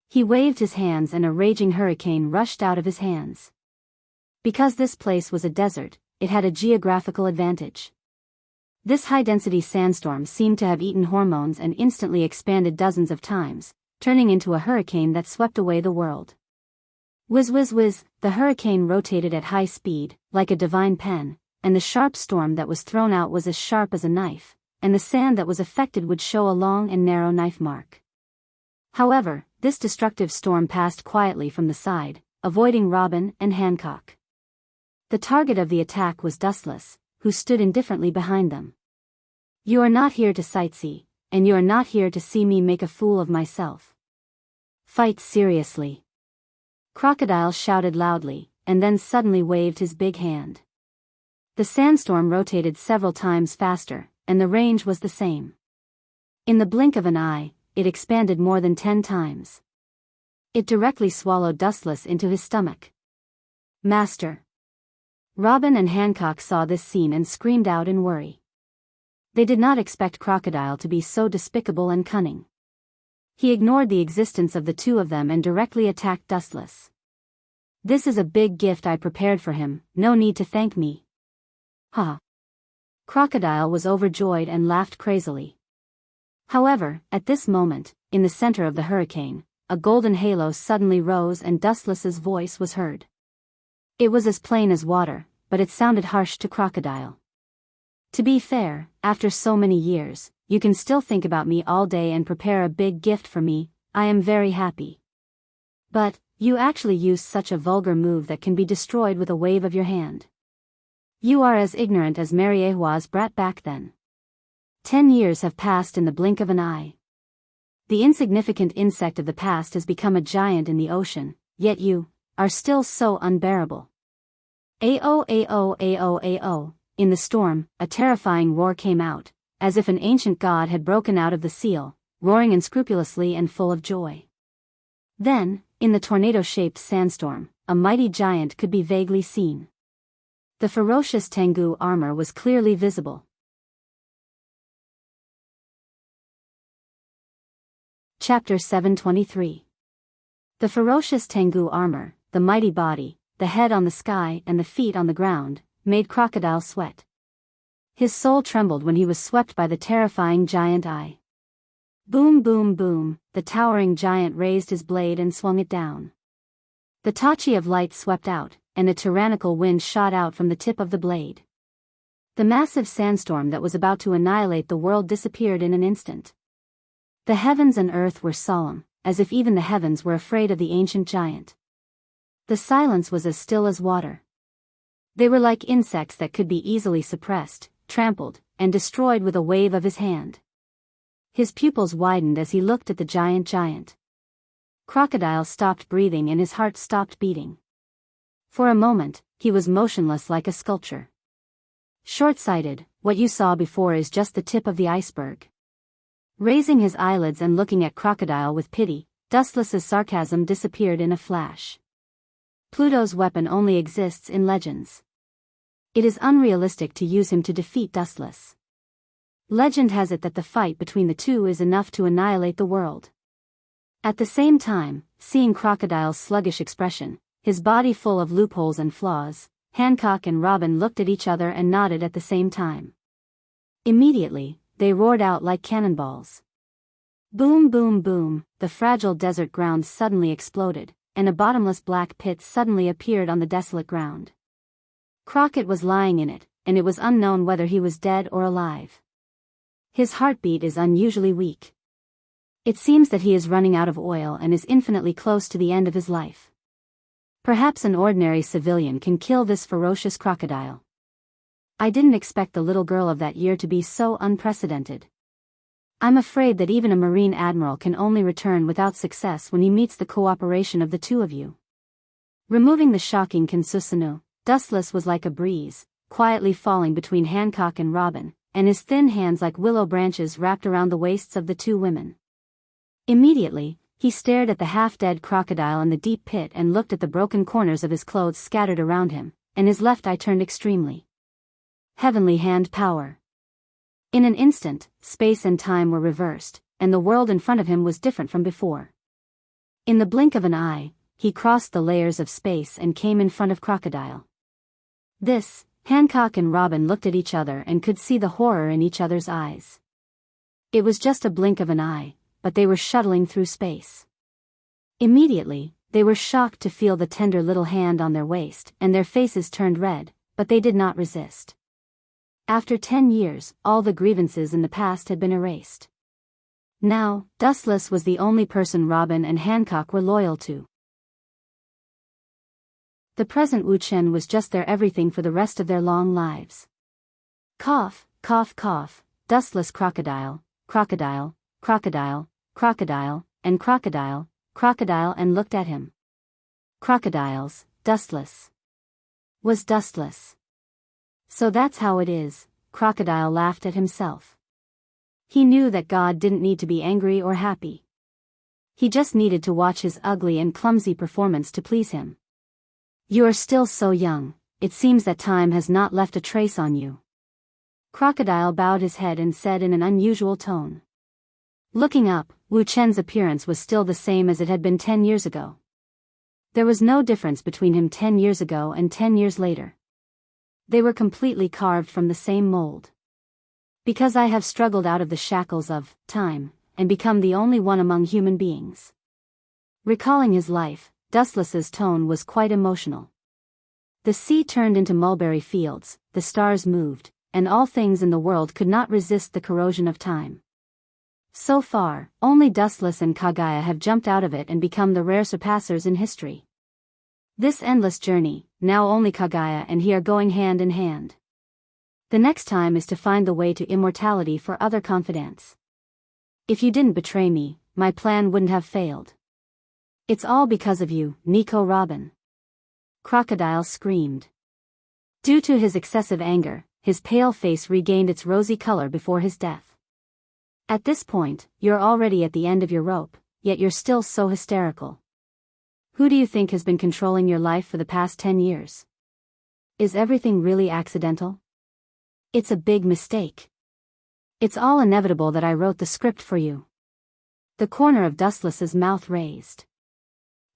He waved his hands and a raging hurricane rushed out of his hands. Because this place was a desert, it had a geographical advantage. This high-density sandstorm seemed to have eaten hormones and instantly expanded dozens of times, turning into a hurricane that swept away the world. Whiz whiz whiz, the hurricane rotated at high speed, like a divine pen, and the sharp storm that was thrown out was as sharp as a knife, and the sand that was affected would show a long and narrow knife mark. However, this destructive storm passed quietly from the side, avoiding Robin and Hancock. The target of the attack was Dustless, who stood indifferently behind them. You are not here to sightsee, and you are not here to see me make a fool of myself. Fight seriously. Crocodile shouted loudly, and then suddenly waved his big hand. The sandstorm rotated several times faster, and the range was the same. In the blink of an eye, it expanded more than 10 times. It directly swallowed Dustless into his stomach. Master! Robin and Hancock saw this scene and screamed out in worry. They did not expect Crocodile to be so despicable and cunning. He ignored the existence of the two of them and directly attacked Dustless. This is a big gift I prepared for him, no need to thank me. Ha! Crocodile was overjoyed and laughed crazily. However, at this moment, in the center of the hurricane, a golden halo suddenly rose and Dustless's voice was heard. It was as plain as water, but it sounded harsh to Crocodile. To be fair, after so many years, you can still think about me all day and prepare a big gift for me, I am very happy. But, you actually used such a vulgar move that can be destroyed with a wave of your hand. You are as ignorant as Mariehua's brat back then. 10 years have passed in the blink of an eye. The insignificant insect of the past has become a giant in the ocean, yet you are still so unbearable. Ao ao ao ao. In the storm, a terrifying roar came out, as if an ancient god had broken out of the seal, roaring unscrupulously and full of joy. Then, in the tornado-shaped sandstorm, a mighty giant could be vaguely seen. The ferocious Tengu armor was clearly visible. Chapter 723. The ferocious Tengu armor, the mighty body, the head on the sky and the feet on the ground, made Crocodile sweat. His soul trembled when he was swept by the terrifying giant eye. Boom boom boom, the towering giant raised his blade and swung it down. The tachi of light swept out, and a tyrannical wind shot out from the tip of the blade. The massive sandstorm that was about to annihilate the world disappeared in an instant. The heavens and earth were solemn, as if even the heavens were afraid of the ancient giant. The silence was as still as water. They were like insects that could be easily suppressed, trampled, and destroyed with a wave of his hand. His pupils widened as he looked at the giant. Crocodile stopped breathing and his heart stopped beating. For a moment, he was motionless like a sculpture. Short-sighted, what you saw before is just the tip of the iceberg. Raising his eyelids and looking at Crocodile with pity, Dustless's sarcasm disappeared in a flash. Pluto's weapon only exists in legends. It is unrealistic to use him to defeat Dustless. Legend has it that the fight between the two is enough to annihilate the world. At the same time, seeing Crocodile's sluggish expression, his body full of loopholes and flaws, Hancock and Robin looked at each other and nodded at the same time. Immediately, they roared out like cannonballs. Boom boom boom, the fragile desert ground suddenly exploded, and a bottomless black pit suddenly appeared on the desolate ground. Crockett was lying in it, and it was unknown whether he was dead or alive. His heartbeat is unusually weak. It seems that he is running out of oil and is infinitely close to the end of his life. Perhaps an ordinary civilian can kill this ferocious crocodile. I didn't expect the little girl of that year to be so unprecedented. I'm afraid that even a Marine admiral can only return without success when he meets the cooperation of the two of you. Removing the shocking Kinsusanu, Dustless was like a breeze, quietly falling between Hancock and Robin, and his thin hands like willow branches wrapped around the waists of the two women. Immediately, he stared at the half-dead crocodile in the deep pit and looked at the broken corners of his clothes scattered around him, and his left eye turned extremely. Heavenly hand power. In an instant, space and time were reversed, and the world in front of him was different from before. In the blink of an eye, he crossed the layers of space and came in front of Crocodile. Hancock and Robin looked at each other and could see the horror in each other's eyes. It was just a blink of an eye, but they were shuttling through space. Immediately, they were shocked to feel the tender little hand on their waist, and their faces turned red, but they did not resist. After 10 years, all the grievances in the past had been erased. Now, Dustless was the only person Robin and Hancock were loyal to. The present Wu Chen was just their everything for the rest of their long lives. Cough, cough, cough, Dustless crocodile, crocodile, crocodile, crocodile, and crocodile, crocodile and looked at him. Crocodiles, Dustless. Was Dustless. So that's how it is, Crocodile laughed at himself. He knew that God didn't need to be angry or happy. He just needed to watch his ugly and clumsy performance to please him. You are still so young, it seems that time has not left a trace on you. Crocodile bowed his head and said in an unusual tone. Looking up, Wu Chen's appearance was still the same as it had been 10 years ago. There was no difference between him 10 years ago and 10 years later. They were completely carved from the same mold. Because I have struggled out of the shackles of time, and become the only one among human beings. Recalling his life, Dustless's tone was quite emotional. The sea turned into mulberry fields, the stars moved, and all things in the world could not resist the corrosion of time. So far, only Dustless and Kaguya have jumped out of it and become the rare surpassers in history. This endless journey, now only Kaguya and he are going hand in hand. The next time is to find the way to immortality for other confidants. If you didn't betray me, my plan wouldn't have failed. It's all because of you, Nico Robin. Crocodile screamed. Due to his excessive anger, his pale face regained its rosy color before his death. At this point, you're already at the end of your rope, yet you're still so hysterical. Who do you think has been controlling your life for the past 10 years? Is everything really accidental? It's a big mistake. It's all inevitable that I wrote the script for you. The corner of Dustless's mouth raised.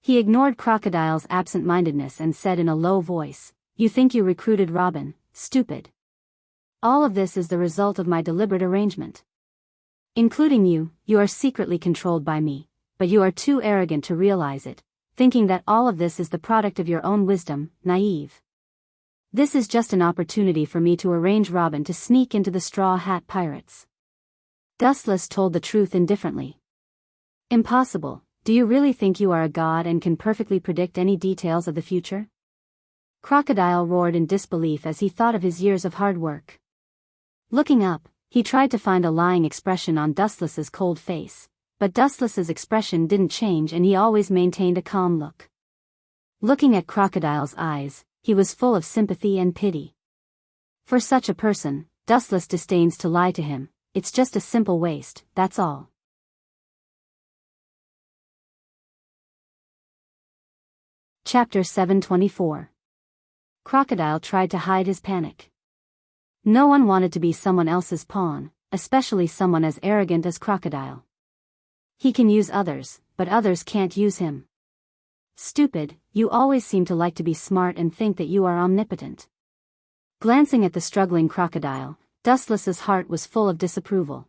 He ignored Crocodile's absent-mindedness and said in a low voice, "You think you recruited Robin, stupid. All of this is the result of my deliberate arrangement. Including you, you are secretly controlled by me, but you are too arrogant to realize it, thinking that all of this is the product of your own wisdom, naive. This is just an opportunity for me to arrange Robin to sneak into the Straw Hat Pirates." Dustless told the truth indifferently. Impossible. Do you really think you are a god and can perfectly predict any details of the future? Crocodile roared in disbelief as he thought of his years of hard work. Looking up, he tried to find a lying expression on Dustless's cold face, but Dustless's expression didn't change and he always maintained a calm look. Looking at Crocodile's eyes, he was full of sympathy and pity. For such a person, Dustless disdains to lie to him. It's just a simple waste, that's all. Chapter 724. Crocodile tried to hide his panic. No one wanted to be someone else's pawn, especially someone as arrogant as Crocodile. He can use others, but others can't use him. Stupid, you always seem to like to be smart and think that you are omnipotent. Glancing at the struggling Crocodile, Dustless's heart was full of disapproval.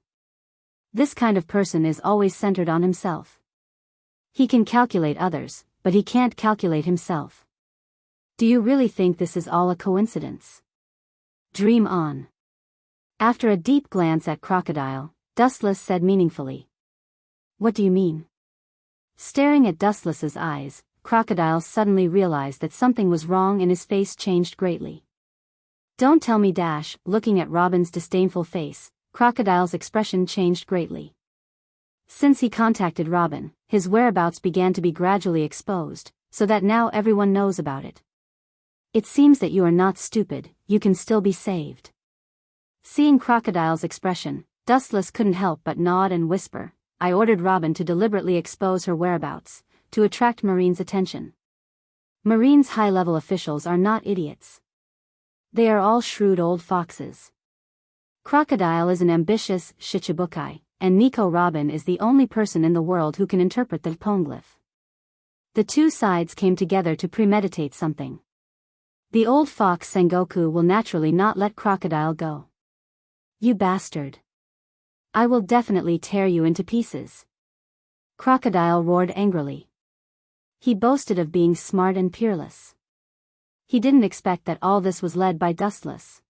This kind of person is always centered on himself. He can calculate others, but he can't calculate himself. Do you really think this is all a coincidence? Dream on. After a deep glance at Crocodile, Dustless said meaningfully. What do you mean? Staring at Dustless's eyes, Crocodile suddenly realized that something was wrong and his face changed greatly. Don't tell me dash. Looking at Robin's disdainful face, Crocodile's expression changed greatly. Since he contacted Robin, his whereabouts began to be gradually exposed, so that now everyone knows about it. It seems that you are not stupid, you can still be saved. Seeing Crocodile's expression, Dustless couldn't help but nod and whisper, I ordered Robin to deliberately expose her whereabouts, to attract Marine's attention. Marine's high-level officials are not idiots. They are all shrewd old foxes. Crocodile is an ambitious Shichibukai, and Nico Robin is the only person in the world who can interpret the poneglyph. The two sides came together to premeditate something. The old fox Sengoku will naturally not let Crocodile go. You bastard. I will definitely tear you into pieces. Crocodile roared angrily. He boasted of being smart and peerless. He didn't expect that all this was led by Dustless.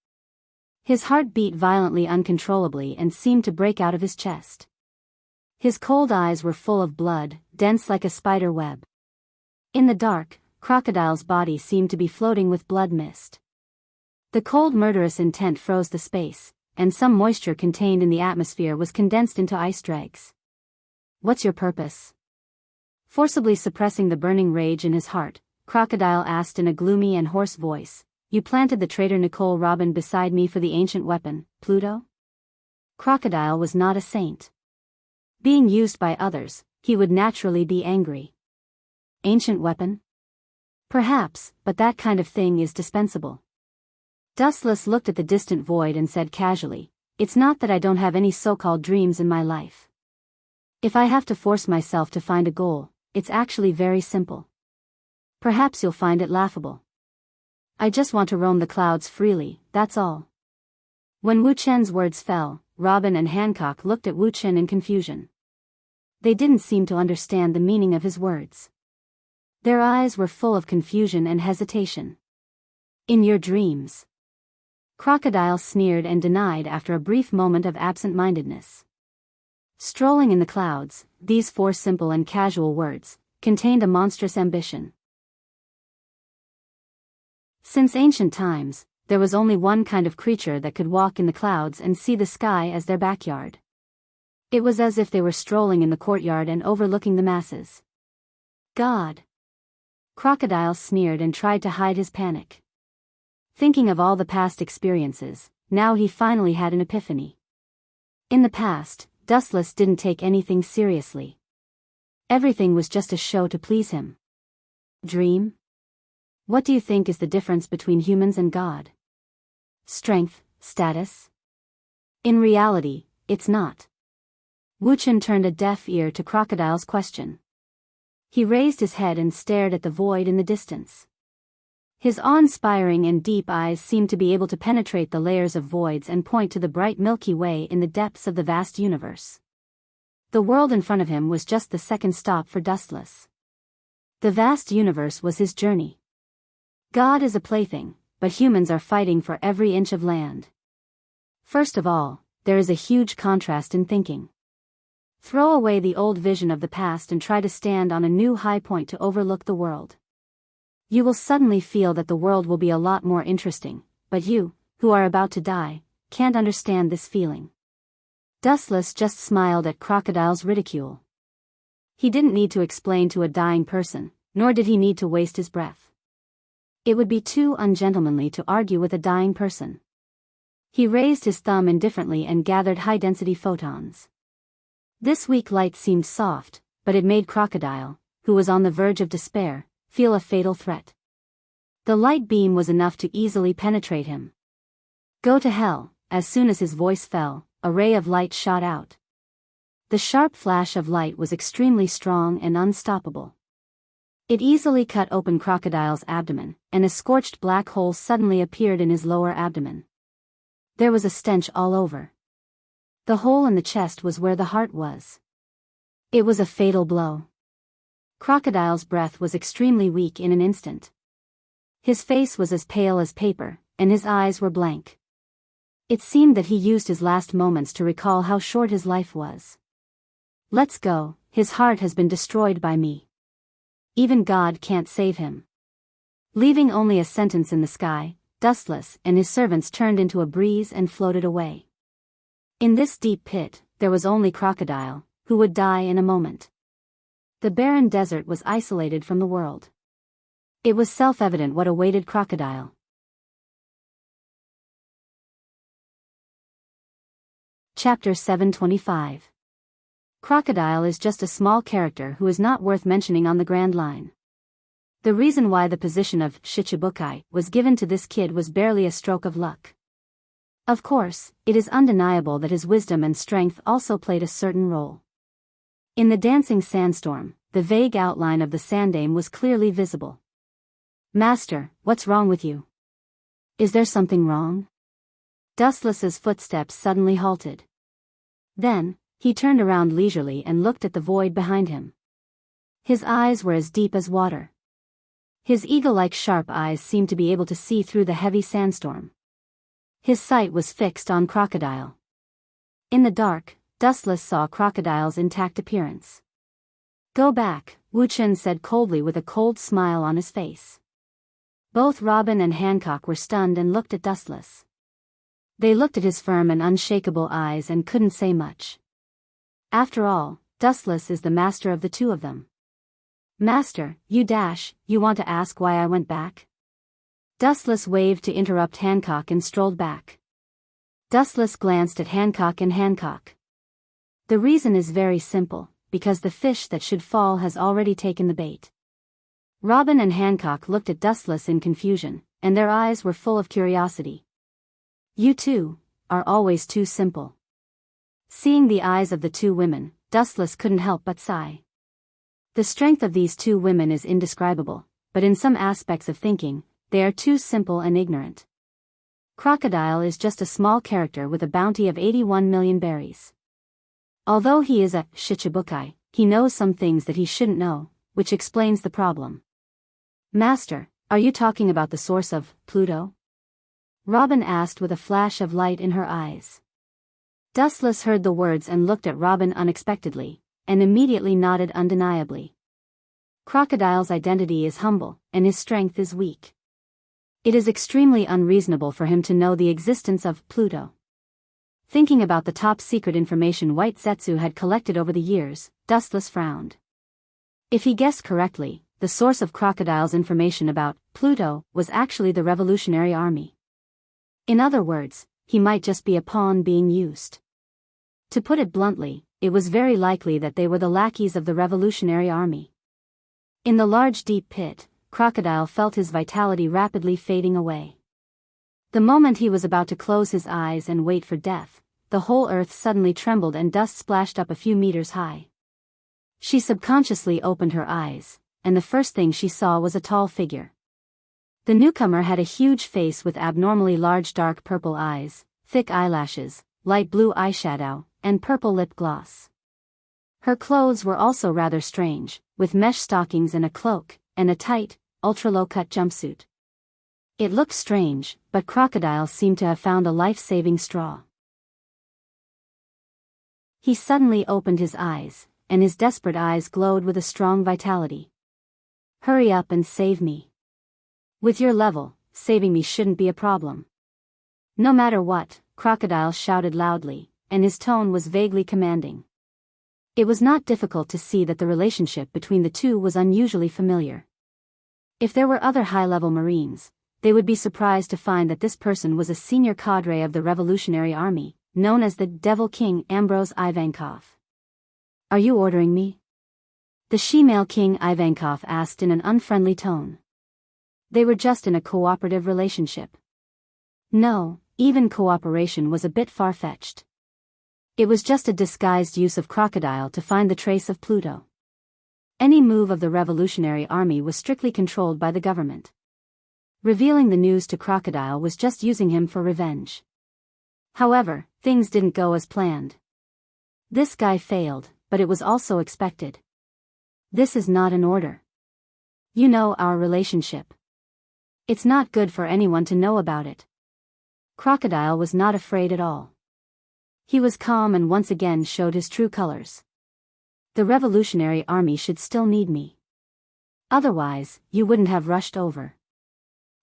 His heart beat violently uncontrollably and seemed to break out of his chest. His cold eyes were full of blood, dense like a spider web. In the dark, Crocodile's body seemed to be floating with blood mist. The cold murderous intent froze the space, and some moisture contained in the atmosphere was condensed into ice dregs. What's your purpose? Forcibly suppressing the burning rage in his heart, Crocodile asked in a gloomy and hoarse voice, You planted the traitor Nicole Robin beside me for the ancient weapon, Pluto? Crocodile was not a saint. Being used by others, he would naturally be angry. Ancient weapon? Perhaps, but that kind of thing is dispensable. Dustless looked at the distant void and said casually, It's not that I don't have any so-called dreams in my life. If I have to force myself to find a goal, it's actually very simple. Perhaps you'll find it laughable. I just want to roam the clouds freely, that's all. When Wu Chen's words fell, Robin and Hancock looked at Wu Chen in confusion. They didn't seem to understand the meaning of his words. Their eyes were full of confusion and hesitation. In your dreams. Crocodile sneered and denied after a brief moment of absent-mindedness. Strolling in the clouds, these 4 simple and casual words contained a monstrous ambition. Since ancient times, there was only one kind of creature that could walk in the clouds and see the sky as their backyard. It was as if they were strolling in the courtyard and overlooking the masses. God! Crocodile sneered and tried to hide his panic. Thinking of all the past experiences, now he finally had an epiphany. In the past, Dustless didn't take anything seriously. Everything was just a show to please him. Dream? What do you think is the difference between humans and God? Strength, status? In reality, it's not. Wu Chen turned a deaf ear to Crocodile's question. He raised his head and stared at the void in the distance. His awe-inspiring and deep eyes seemed to be able to penetrate the layers of voids and point to the bright Milky Way in the depths of the vast universe. The world in front of him was just the second stop for Dustless. The vast universe was his journey. God is a plaything, but humans are fighting for every inch of land. First of all, there is a huge contrast in thinking. Throw away the old vision of the past and try to stand on a new high point to overlook the world. You will suddenly feel that the world will be a lot more interesting, but you, who are about to die, can't understand this feeling. Dustless just smiled at Crocodile's ridicule. He didn't need to explain to a dying person, nor did he need to waste his breath. It would be too ungentlemanly to argue with a dying person. He raised his thumb indifferently and gathered high-density photons. This weak light seemed soft, but it made Crocodile, who was on the verge of despair, feel a fatal threat. The light beam was enough to easily penetrate him. Go to hell! As soon as his voice fell, a ray of light shot out. The sharp flash of light was extremely strong and unstoppable. It easily cut open Crocodile's abdomen, and a scorched black hole suddenly appeared in his lower abdomen. There was a stench all over. The hole in the chest was where the heart was. It was a fatal blow. Crocodile's breath was extremely weak in an instant. His face was as pale as paper, and his eyes were blank. It seemed that he used his last moments to recall how short his life was. Let's go, his heart has been destroyed by me. Even God can't save him. Leaving only a sentence in the sky, Dustless and his servants turned into a breeze and floated away. In this deep pit, there was only Crocodile, who would die in a moment. The barren desert was isolated from the world. It was self-evident what awaited Crocodile. Chapter 725. Crocodile is just a small character who is not worth mentioning on the Grand Line. The reason why the position of Shichibukai was given to this kid was barely a stroke of luck. Of course, it is undeniable that his wisdom and strength also played a certain role. In the dancing sandstorm, the vague outline of the Sandaime was clearly visible. Master, what's wrong with you? Is there something wrong? Dustless's footsteps suddenly halted. Then, he turned around leisurely and looked at the void behind him. His eyes were as deep as water. His eagle-like sharp eyes seemed to be able to see through the heavy sandstorm. His sight was fixed on Crocodile. In the dark, Dustless saw Crocodile's intact appearance. Go back, Wu Chen said coldly with a cold smile on his face. Both Robin and Hancock were stunned and looked at Dustless. They looked at his firm and unshakable eyes and couldn't say much. After all, Dustless is the master of the two of them. Master, you want to ask why I went back? Dustless waved to interrupt Hancock and strolled back. Dustless glanced at Hancock and Hancock. The reason is very simple, because the fish that should fall has already taken the bait. Robin and Hancock looked at Dustless in confusion, and their eyes were full of curiosity. You two are always too simple. Seeing the eyes of the two women, Dustless couldn't help but sigh. The strength of these two women is indescribable, but in some aspects of thinking, they are too simple and ignorant. Crocodile is just a small character with a bounty of 81 million berries. Although he is a shichibukai, he knows some things that he shouldn't know, which explains the problem. Master, are you talking about the source of Pluto? Robin asked with a flash of light in her eyes. Dustless heard the words and looked at Robin unexpectedly, and immediately nodded undeniably. Crocodile's identity is humble, and his strength is weak. It is extremely unreasonable for him to know the existence of Pluto. Thinking about the top-secret information White Zetsu had collected over the years, Dustless frowned. If he guessed correctly, the source of Crocodile's information about Pluto was actually the Revolutionary Army. In other words, he might just be a pawn being used. To put it bluntly, it was very likely that they were the lackeys of the Revolutionary Army. In the large deep pit, Crocodile felt his vitality rapidly fading away. The moment he was about to close his eyes and wait for death, the whole earth suddenly trembled and dust splashed up a few meters high. She subconsciously opened her eyes, and the first thing she saw was a tall figure. The newcomer had a huge face with abnormally large dark purple eyes, thick eyelashes, light blue eyeshadow, and purple lip gloss. Her clothes were also rather strange, with mesh stockings and a cloak, and a tight, ultra-low-cut jumpsuit. It looked strange, but Crocodile seemed to have found a life-saving straw. He suddenly opened his eyes, and his desperate eyes glowed with a strong vitality. Hurry up and save me. With your level, saving me shouldn't be a problem. No matter what, Crocodile shouted loudly, and his tone was vaguely commanding. It was not difficult to see that the relationship between the two was unusually familiar. If there were other high-level Marines, they would be surprised to find that this person was a senior cadre of the Revolutionary Army, known as the Devil King Ambrose Ivankov. Are you ordering me? The she-male King Ivankov asked in an unfriendly tone. They were just in a cooperative relationship. No, even cooperation was a bit far-fetched. It was just a disguised use of Crocodile to find the trace of Pluto. Any move of the Revolutionary Army was strictly controlled by the government. Revealing the news to Crocodile was just using him for revenge. However, things didn't go as planned. This guy failed, but it was also expected. This is not an order. You know our relationship. It's not good for anyone to know about it. Crocodile was not afraid at all. He was calm and once again showed his true colors. The Revolutionary Army should still need me. Otherwise, you wouldn't have rushed over.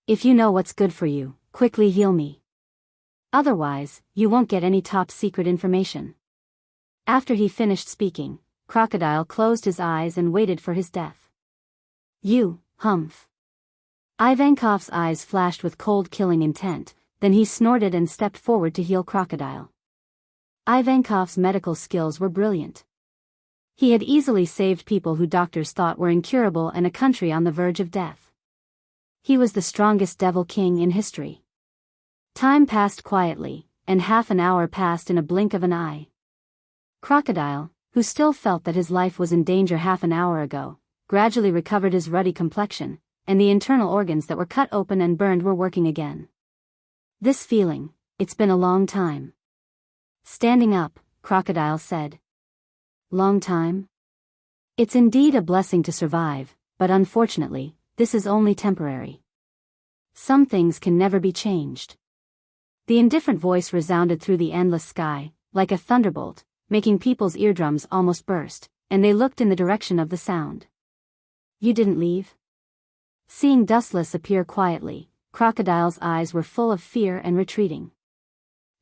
If you know what's good for you, quickly heal me. Otherwise, you won't get any top-secret information. After he finished speaking, Crocodile closed his eyes and waited for his death. You, humph. Ivankov's eyes flashed with cold killing intent, then he snorted and stepped forward to heal Crocodile. Ivankov's medical skills were brilliant. He had easily saved people who doctors thought were incurable and a country on the verge of death. He was the strongest Devil King in history. Time passed quietly, and half an hour passed in a blink of an eye. Crocodile, who still felt that his life was in danger half an hour ago, gradually recovered his ruddy complexion, and the internal organs that were cut open and burned were working again. This feeling, it's been a long time. Standing up, Crocodile said. Long time? It's indeed a blessing to survive, but unfortunately, this is only temporary. Some things can never be changed. The indifferent voice resounded through the endless sky, like a thunderbolt, making people's eardrums almost burst, and they looked in the direction of the sound. You didn't leave? Seeing Dustless appear quietly, Crocodile's eyes were full of fear and retreating.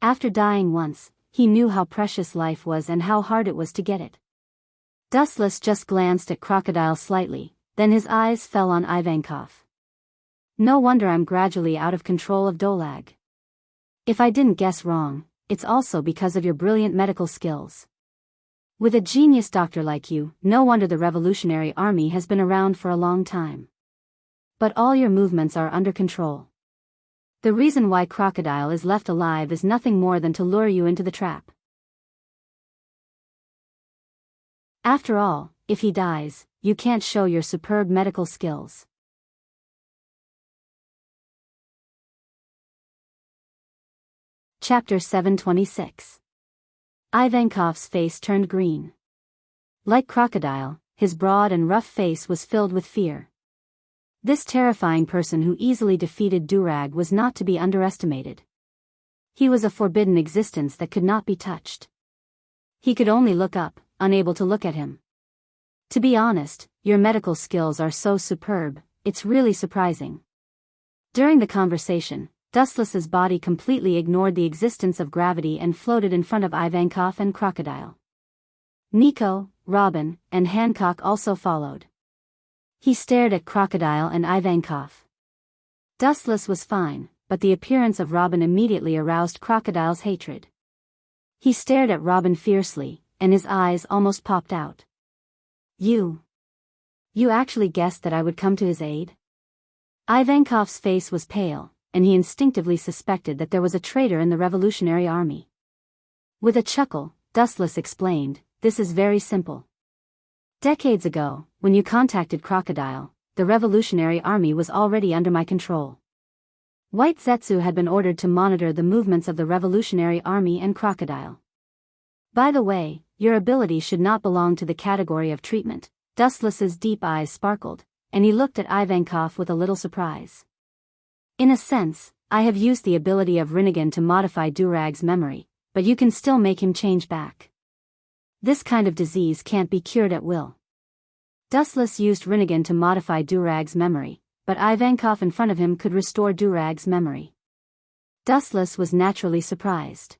After dying once, he knew how precious life was and how hard it was to get it. Dustless just glanced at Crocodile slightly, then his eyes fell on Ivankov. No wonder I'm gradually out of control of Dolag. If I didn't guess wrong, it's also because of your brilliant medical skills. With a genius doctor like you, no wonder the Revolutionary Army has been around for a long time. But all your movements are under control. The reason why Crocodile is left alive is nothing more than to lure you into the trap. After all, if he dies, you can't show your superb medical skills. Chapter 726. Ivankov's face turned green. Like Crocodile, his broad and rough face was filled with fear. This terrifying person who easily defeated Durag was not to be underestimated. He was a forbidden existence that could not be touched. He could only look up, unable to look at him. To be honest, your medical skills are so superb, it's really surprising. During the conversation, Dustless's body completely ignored the existence of gravity and floated in front of Ivankov and Crocodile. Nico, Robin, and Hancock also followed. He stared at Crocodile and Ivankov. Dustless was fine, but the appearance of Robin immediately aroused Crocodile's hatred. He stared at Robin fiercely, and his eyes almost popped out. You actually guessed that I would come to his aid? Ivankov's face was pale, and he instinctively suspected that there was a traitor in the Revolutionary Army. With a chuckle, Dustless explained, "This is very simple. Decades ago, when you contacted Crocodile, the Revolutionary Army was already under my control. White Zetsu had been ordered to monitor the movements of the Revolutionary Army and Crocodile. By the way, your ability should not belong to the category of treatment." Dustless's deep eyes sparkled, and he looked at Ivankov with a little surprise. "In a sense, I have used the ability of Rinnegan to modify Durag's memory, but you can still make him change back. This kind of disease can't be cured at will." Dustless used Rinnegan to modify Durag's memory, but Ivankov in front of him could restore Durag's memory. Dustless was naturally surprised.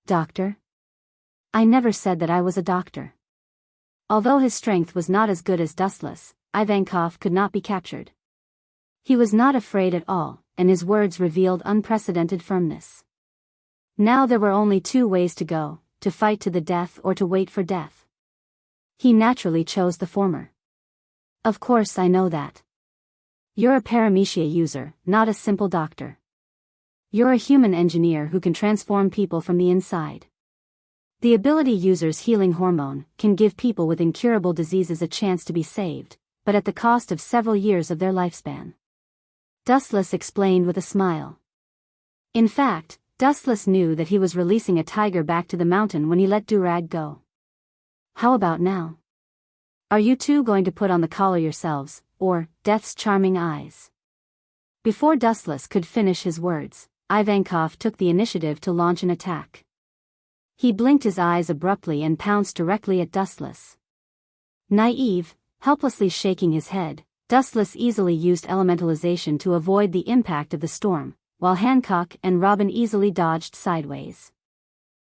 "Doctor? I never said that I was a doctor." Although his strength was not as good as Dustless, Ivankov could not be captured. He was not afraid at all, and his words revealed unprecedented firmness. Now there were only two ways to go, to fight to the death or to wait for death. He naturally chose the former. "Of course I know that. You're a paramecia user, not a simple doctor. You're a human engineer who can transform people from the inside. The ability user's healing hormone can give people with incurable diseases a chance to be saved, but at the cost of several years of their lifespan." Dustless explained with a smile. In fact, Dustless knew that he was releasing a tiger back to the mountain when he let Durag go. "How about now? Are you two going to put on the collar yourselves, or Death's charming eyes?" Before Dustless could finish his words, Ivankov took the initiative to launch an attack. He blinked his eyes abruptly and pounced directly at Dustless. Naive, helplessly shaking his head, Dustless easily used elementalization to avoid the impact of the storm, while Hancock and Robin easily dodged sideways.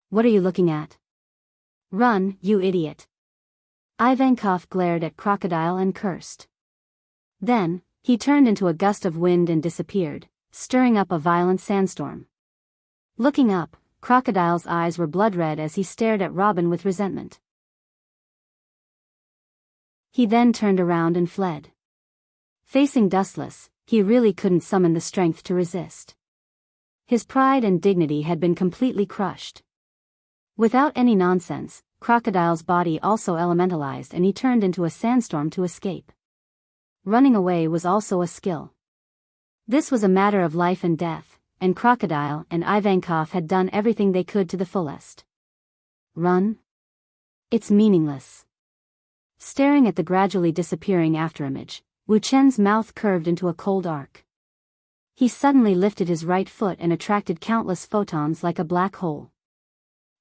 "What are you looking at? Run, you idiot!" Ivankov glared at Crocodile and cursed. Then, he turned into a gust of wind and disappeared, stirring up a violent sandstorm. Looking up, Crocodile's eyes were blood-red as he stared at Robin with resentment. He then turned around and fled. Facing Dustless, he really couldn't summon the strength to resist. His pride and dignity had been completely crushed. Without any nonsense, Crocodile's body also elementalized and he turned into a sandstorm to escape. Running away was also a skill. This was a matter of life and death, and Crocodile and Ivankov had done everything they could to the fullest. Run? It's meaningless. Staring at the gradually disappearing afterimage, Wu Chen's mouth curved into a cold arc. He suddenly lifted his right foot and attracted countless photons like a black hole.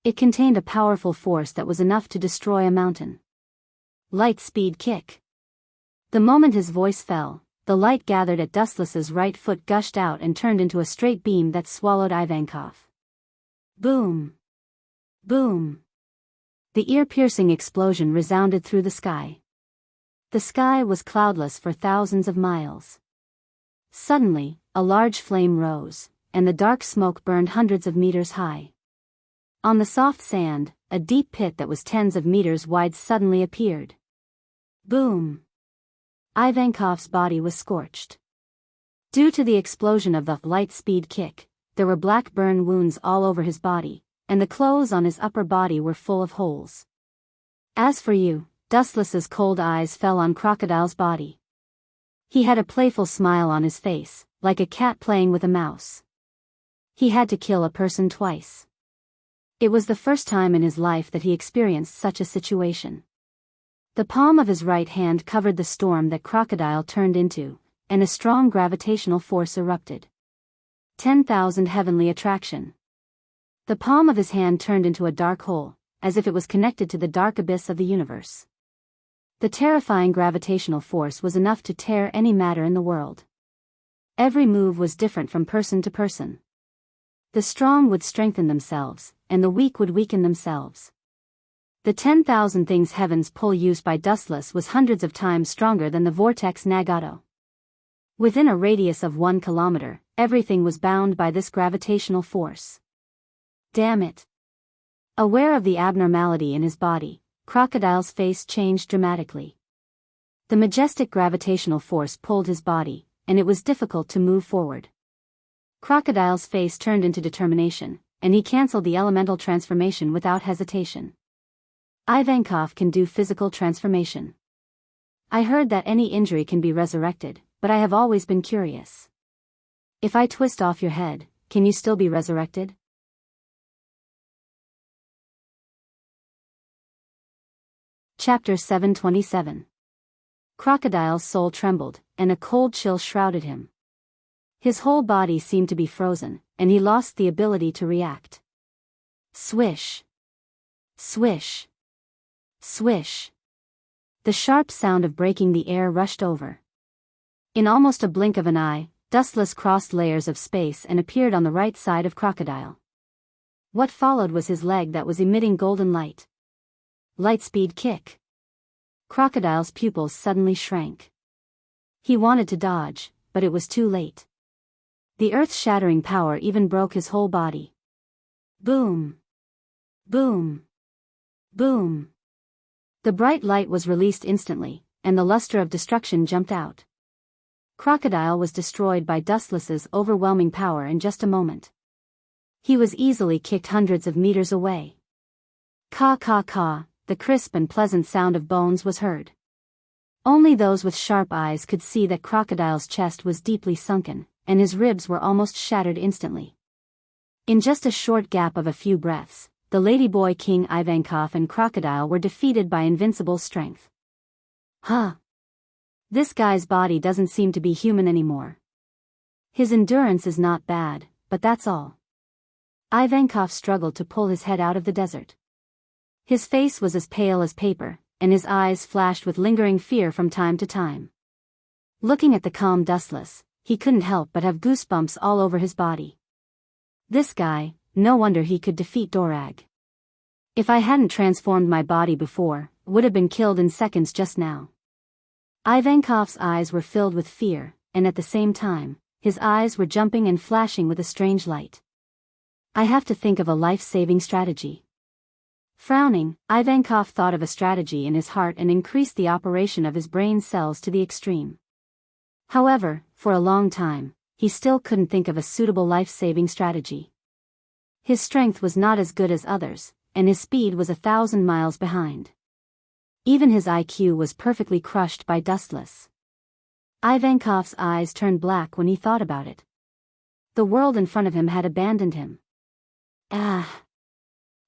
It contained a powerful force that was enough to destroy a mountain. Light speed kick. The moment his voice fell, the light gathered at Dustless's right foot gushed out and turned into a straight beam that swallowed Ivankov. Boom! Boom! The ear-piercing explosion resounded through the sky. The sky was cloudless for thousands of miles. Suddenly, a large flame rose, and the dark smoke burned hundreds of meters high. On the soft sand, a deep pit that was tens of meters wide suddenly appeared. Boom! Ivankov's body was scorched. Due to the explosion of the light speed kick, there were black burn wounds all over his body, and the clothes on his upper body were full of holes. As for you, Dustless's cold eyes fell on Crocodile's body. He had a playful smile on his face, like a cat playing with a mouse. He had to kill a person twice. It was the first time in his life that he experienced such a situation. The palm of his right hand covered the storm that Crocodile turned into, and a strong gravitational force erupted. 10,000 heavenly attraction. The palm of his hand turned into a dark hole, as if it was connected to the dark abyss of the universe. The terrifying gravitational force was enough to tear any matter in the world. Every move was different from person to person. The strong would strengthen themselves, and the weak would weaken themselves. The 10,000 things heaven's pull used by Dustless was hundreds of times stronger than the vortex Nagato. Within a radius of 1 kilometer, everything was bound by this gravitational force. Damn it! Aware of the abnormality in his body, Crocodile's face changed dramatically. The majestic gravitational force pulled his body, and it was difficult to move forward. Crocodile's face turned into determination, and he cancelled the elemental transformation without hesitation. Ivankov can do physical transformation. I heard that any injury can be resurrected, but I have always been curious. If I twist off your head, can you still be resurrected? Chapter 727. Crocodile's soul trembled, and a cold chill shrouded him. His whole body seemed to be frozen, and he lost the ability to react. Swish. Swish. Swish. The sharp sound of breaking the air rushed over. In almost a blink of an eye, Dustless crossed layers of space and appeared on the right side of Crocodile. What followed was his leg that was emitting golden light. Lightspeed kick. Crocodile's pupils suddenly shrank. He wanted to dodge, but it was too late. The earth-shattering power even broke his whole body. Boom. Boom. Boom. The bright light was released instantly, and the luster of destruction jumped out. Crocodile was destroyed by Dustless's overwhelming power in just a moment. He was easily kicked hundreds of meters away. Caw caw caw, the crisp and pleasant sound of bones was heard. Only those with sharp eyes could see that Crocodile's chest was deeply sunken, and his ribs were almost shattered instantly. In just a short gap of a few breaths, the Ladyboy King Ivankov and Crocodile were defeated by invincible strength. Huh. This guy's body doesn't seem to be human anymore. His endurance is not bad, but that's all. Ivankov struggled to pull his head out of the desert. His face was as pale as paper, and his eyes flashed with lingering fear from time to time. Looking at the calm Dustless, he couldn't help but have goosebumps all over his body. This guy, no wonder he could defeat Dorag. If I hadn't transformed my body before, would have been killed in seconds just now. Ivankov's eyes were filled with fear, and at the same time, his eyes were jumping and flashing with a strange light. I have to think of a life-saving strategy. Frowning, Ivankov thought of a strategy in his heart and increased the operation of his brain cells to the extreme. However, for a long time, he still couldn't think of a suitable life-saving strategy. His strength was not as good as others, and his speed was 1,000 miles behind. Even his IQ was perfectly crushed by Dustless. Ivankov's eyes turned black when he thought about it. The world in front of him had abandoned him. Ah!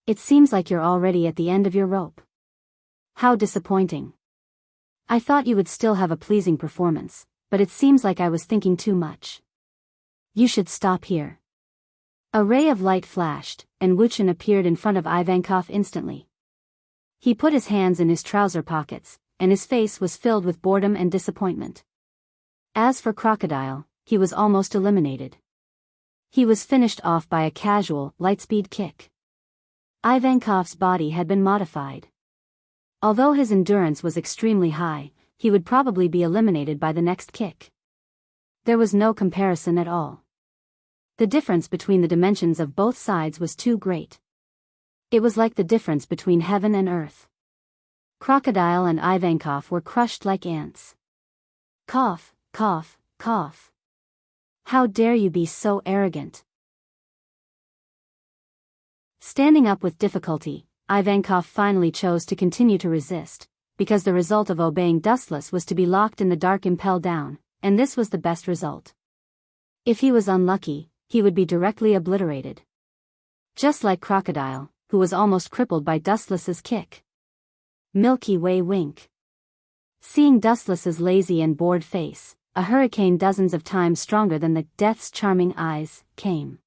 It seems like you're already at the end of your rope. How disappointing. I thought you would still have a pleasing performance, but it seems like I was thinking too much. You should stop here. A ray of light flashed, and Wuchen appeared in front of Ivankov instantly. He put his hands in his trouser pockets, and his face was filled with boredom and disappointment. As for Crocodile, he was almost eliminated. He was finished off by a casual, lightspeed kick. Ivankov's body had been modified. Although his endurance was extremely high, he would probably be eliminated by the next kick. There was no comparison at all. The difference between the dimensions of both sides was too great. It was like the difference between heaven and earth. Crocodile and Ivankov were crushed like ants. Cough, cough, cough. How dare you be so arrogant? Standing up with difficulty, Ivankov finally chose to continue to resist, because the result of obeying Dustless was to be locked in the dark impel down, and this was the best result. If he was unlucky, he would be directly obliterated. Just like Crocodile, who was almost crippled by Dustless's kick. Milky Way wink. Seeing Dustless's lazy and bored face, a hurricane dozens of times stronger than the Death's charming eyes, came.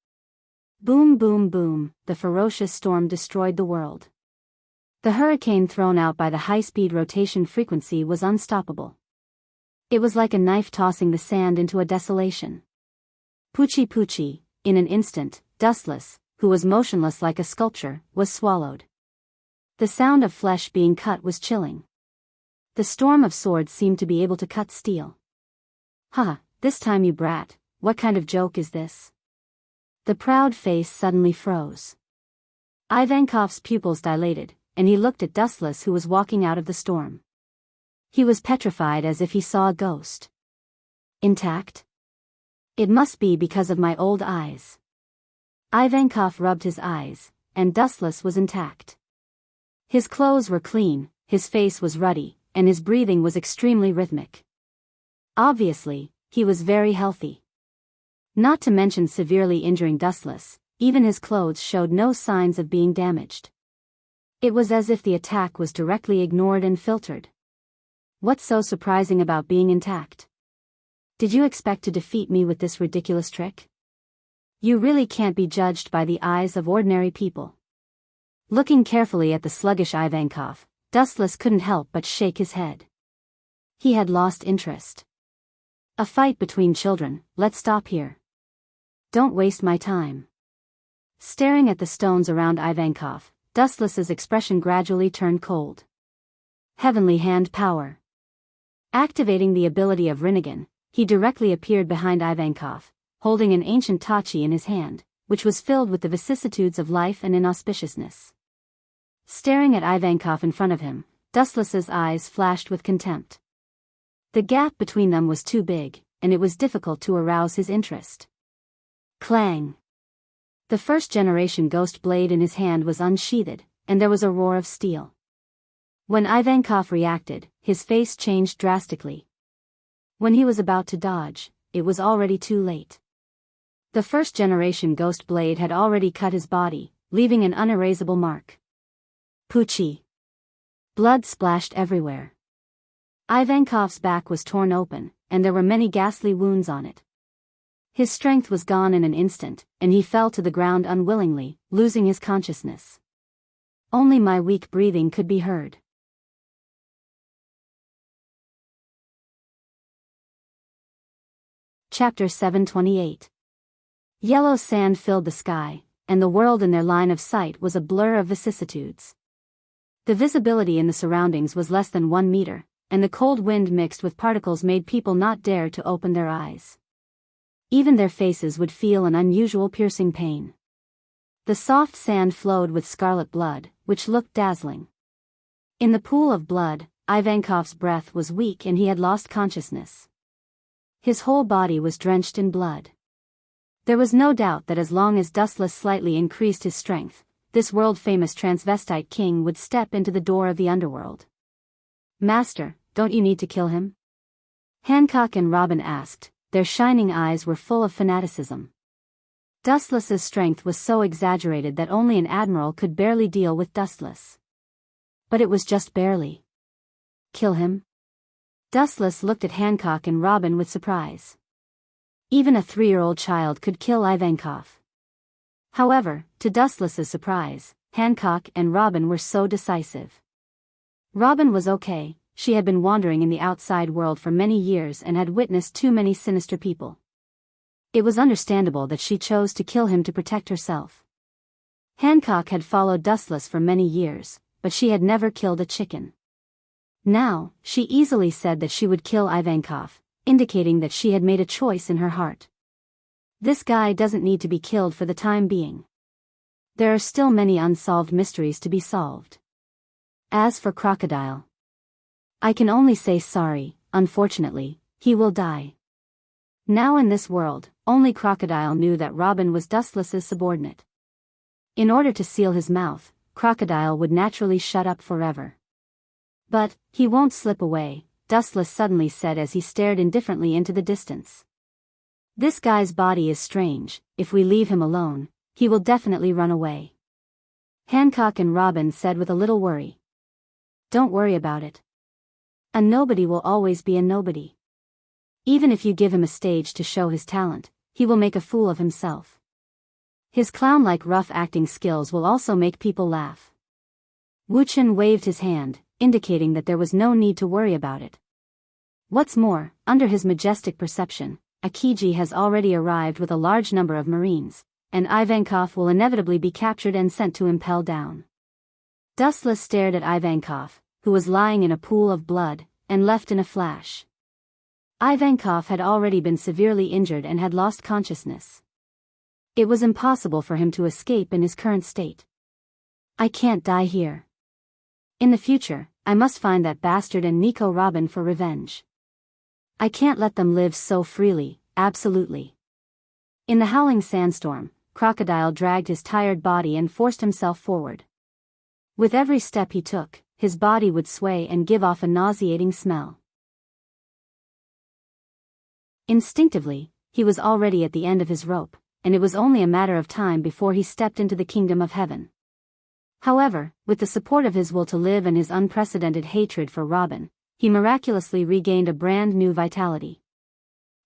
Boom boom boom, the ferocious storm destroyed the world. The hurricane thrown out by the high-speed rotation frequency was unstoppable. It was like a knife tossing the sand into a desolation. Poochie Poochie, in an instant, Dustless, who was motionless like a sculpture, was swallowed. The sound of flesh being cut was chilling. The storm of swords seemed to be able to cut steel. "Ha, this time you brat, what kind of joke is this?" The proud face suddenly froze. Ivankov's pupils dilated, and he looked at Dustless, who was walking out of the storm. He was petrified as if he saw a ghost. Intact? It must be because of my old eyes. Ivankov rubbed his eyes, and Dustless was intact. His clothes were clean, his face was ruddy, and his breathing was extremely rhythmic. Obviously, he was very healthy. Not to mention severely injuring Dustless, even his clothes showed no signs of being damaged. It was as if the attack was directly ignored and filtered. What's so surprising about being intact? Did you expect to defeat me with this ridiculous trick? You really can't be judged by the eyes of ordinary people. Looking carefully at the sluggish Ivankov, Dustless couldn't help but shake his head. He had lost interest. A fight between children, let's stop here. Don't waste my time. Staring at the stones around Ivankov, Dustless's expression gradually turned cold. Heavenly hand power. Activating the ability of Rinnegan, he directly appeared behind Ivankov, holding an ancient tachi in his hand, which was filled with the vicissitudes of life and inauspiciousness. Staring at Ivankov in front of him, Dustless's eyes flashed with contempt. The gap between them was too big, and it was difficult to arouse his interest. Clang! The first-generation ghost blade in his hand was unsheathed, and there was a roar of steel. When Ivankov reacted, his face changed drastically. When he was about to dodge, it was already too late. The first-generation ghost blade had already cut his body, leaving an unerasable mark. Poochie! Blood splashed everywhere. Ivankov's back was torn open, and there were many ghastly wounds on it. His strength was gone in an instant, and he fell to the ground unwillingly, losing his consciousness. Only my weak breathing could be heard. Chapter 728. Yellow sand filled the sky, and the world in their line of sight was a blur of vicissitudes. The visibility in the surroundings was less than 1 meter, and the cold wind mixed with particles made people not dare to open their eyes. Even their faces would feel an unusual piercing pain. The soft sand flowed with scarlet blood, which looked dazzling. In the pool of blood, Ivankov's breath was weak and he had lost consciousness. His whole body was drenched in blood. There was no doubt that as long as Dustless slightly increased his strength, this world-famous transvestite king would step into the door of the underworld. "Master, don't you need to kill him?" Hancock and Robin asked. Their shining eyes were full of fanaticism. Dustless's strength was so exaggerated that only an admiral could barely deal with Dustless. But it was just barely. Kill him? Dustless looked at Hancock and Robin with surprise. Even a 3-year-old child could kill Ivankov. However, to Dustless's surprise, Hancock and Robin were so decisive. Robin was okay. She had been wandering in the outside world for many years and had witnessed too many sinister people. It was understandable that she chose to kill him to protect herself. Hancock had followed Dustless for many years, but she had never killed a chicken. Now, she easily said that she would kill Ivankov, indicating that she had made a choice in her heart. This guy doesn't need to be killed for the time being. There are still many unsolved mysteries to be solved. As for Crocodile, I can only say sorry, unfortunately, he will die. Now in this world, only Crocodile knew that Robin was Dustless's subordinate. In order to seal his mouth, Crocodile would naturally shut up forever. But, he won't slip away, Dustless suddenly said as he stared indifferently into the distance. This guy's body is strange. If we leave him alone, he will definitely run away. Hancock and Robin said with a little worry. Don't worry about it. A nobody will always be a nobody. Even if you give him a stage to show his talent, he will make a fool of himself. His clown-like rough acting skills will also make people laugh. Wu Chen waved his hand, indicating that there was no need to worry about it. What's more, under his majestic perception, Akiji has already arrived with a large number of Marines, and Ivankov will inevitably be captured and sent to impel down. Dustless stared at Ivankov, who was lying in a pool of blood, and left in a flash. Ivankov had already been severely injured and had lost consciousness. It was impossible for him to escape in his current state. I can't die here. In the future, I must find that bastard and Nico Robin for revenge. I can't let them live so freely, absolutely. In the howling sandstorm, Crocodile dragged his tired body and forced himself forward. With every step he took, his body would sway and give off a nauseating smell. Instinctively, he was already at the end of his rope, and it was only a matter of time before he stepped into the kingdom of heaven. However, with the support of his will to live and his unprecedented hatred for Robin, he miraculously regained a brand new vitality.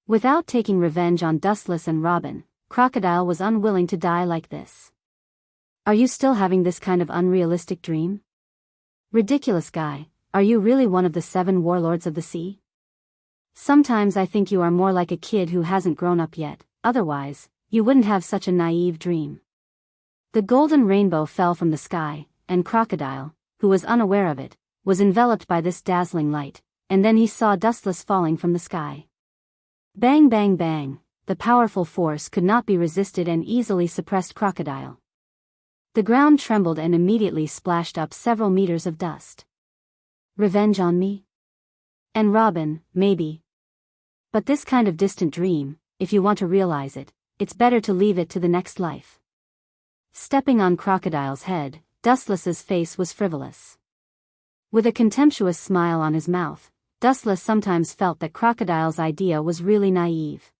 Without taking revenge on Dustless and Robin, Crocodile was unwilling to die like this. Are you still having this kind of unrealistic dream? Ridiculous guy, are you really one of the 7 warlords of the sea? Sometimes I think you are more like a kid who hasn't grown up yet, otherwise, you wouldn't have such a naive dream. The golden rainbow fell from the sky, and Crocodile, who was unaware of it, was enveloped by this dazzling light, and then he saw Dustless falling from the sky. Bang bang bang, the powerful force could not be resisted and easily suppressed Crocodile. The ground trembled and immediately splashed up several meters of dust. Revenge on me? And Robin, maybe. But this kind of distant dream, if you want to realize it, it's better to leave it to the next life. Stepping on Crocodile's head, Dustless's face was frivolous. With a contemptuous smile on his mouth, Dustless sometimes felt that Crocodile's idea was really naive.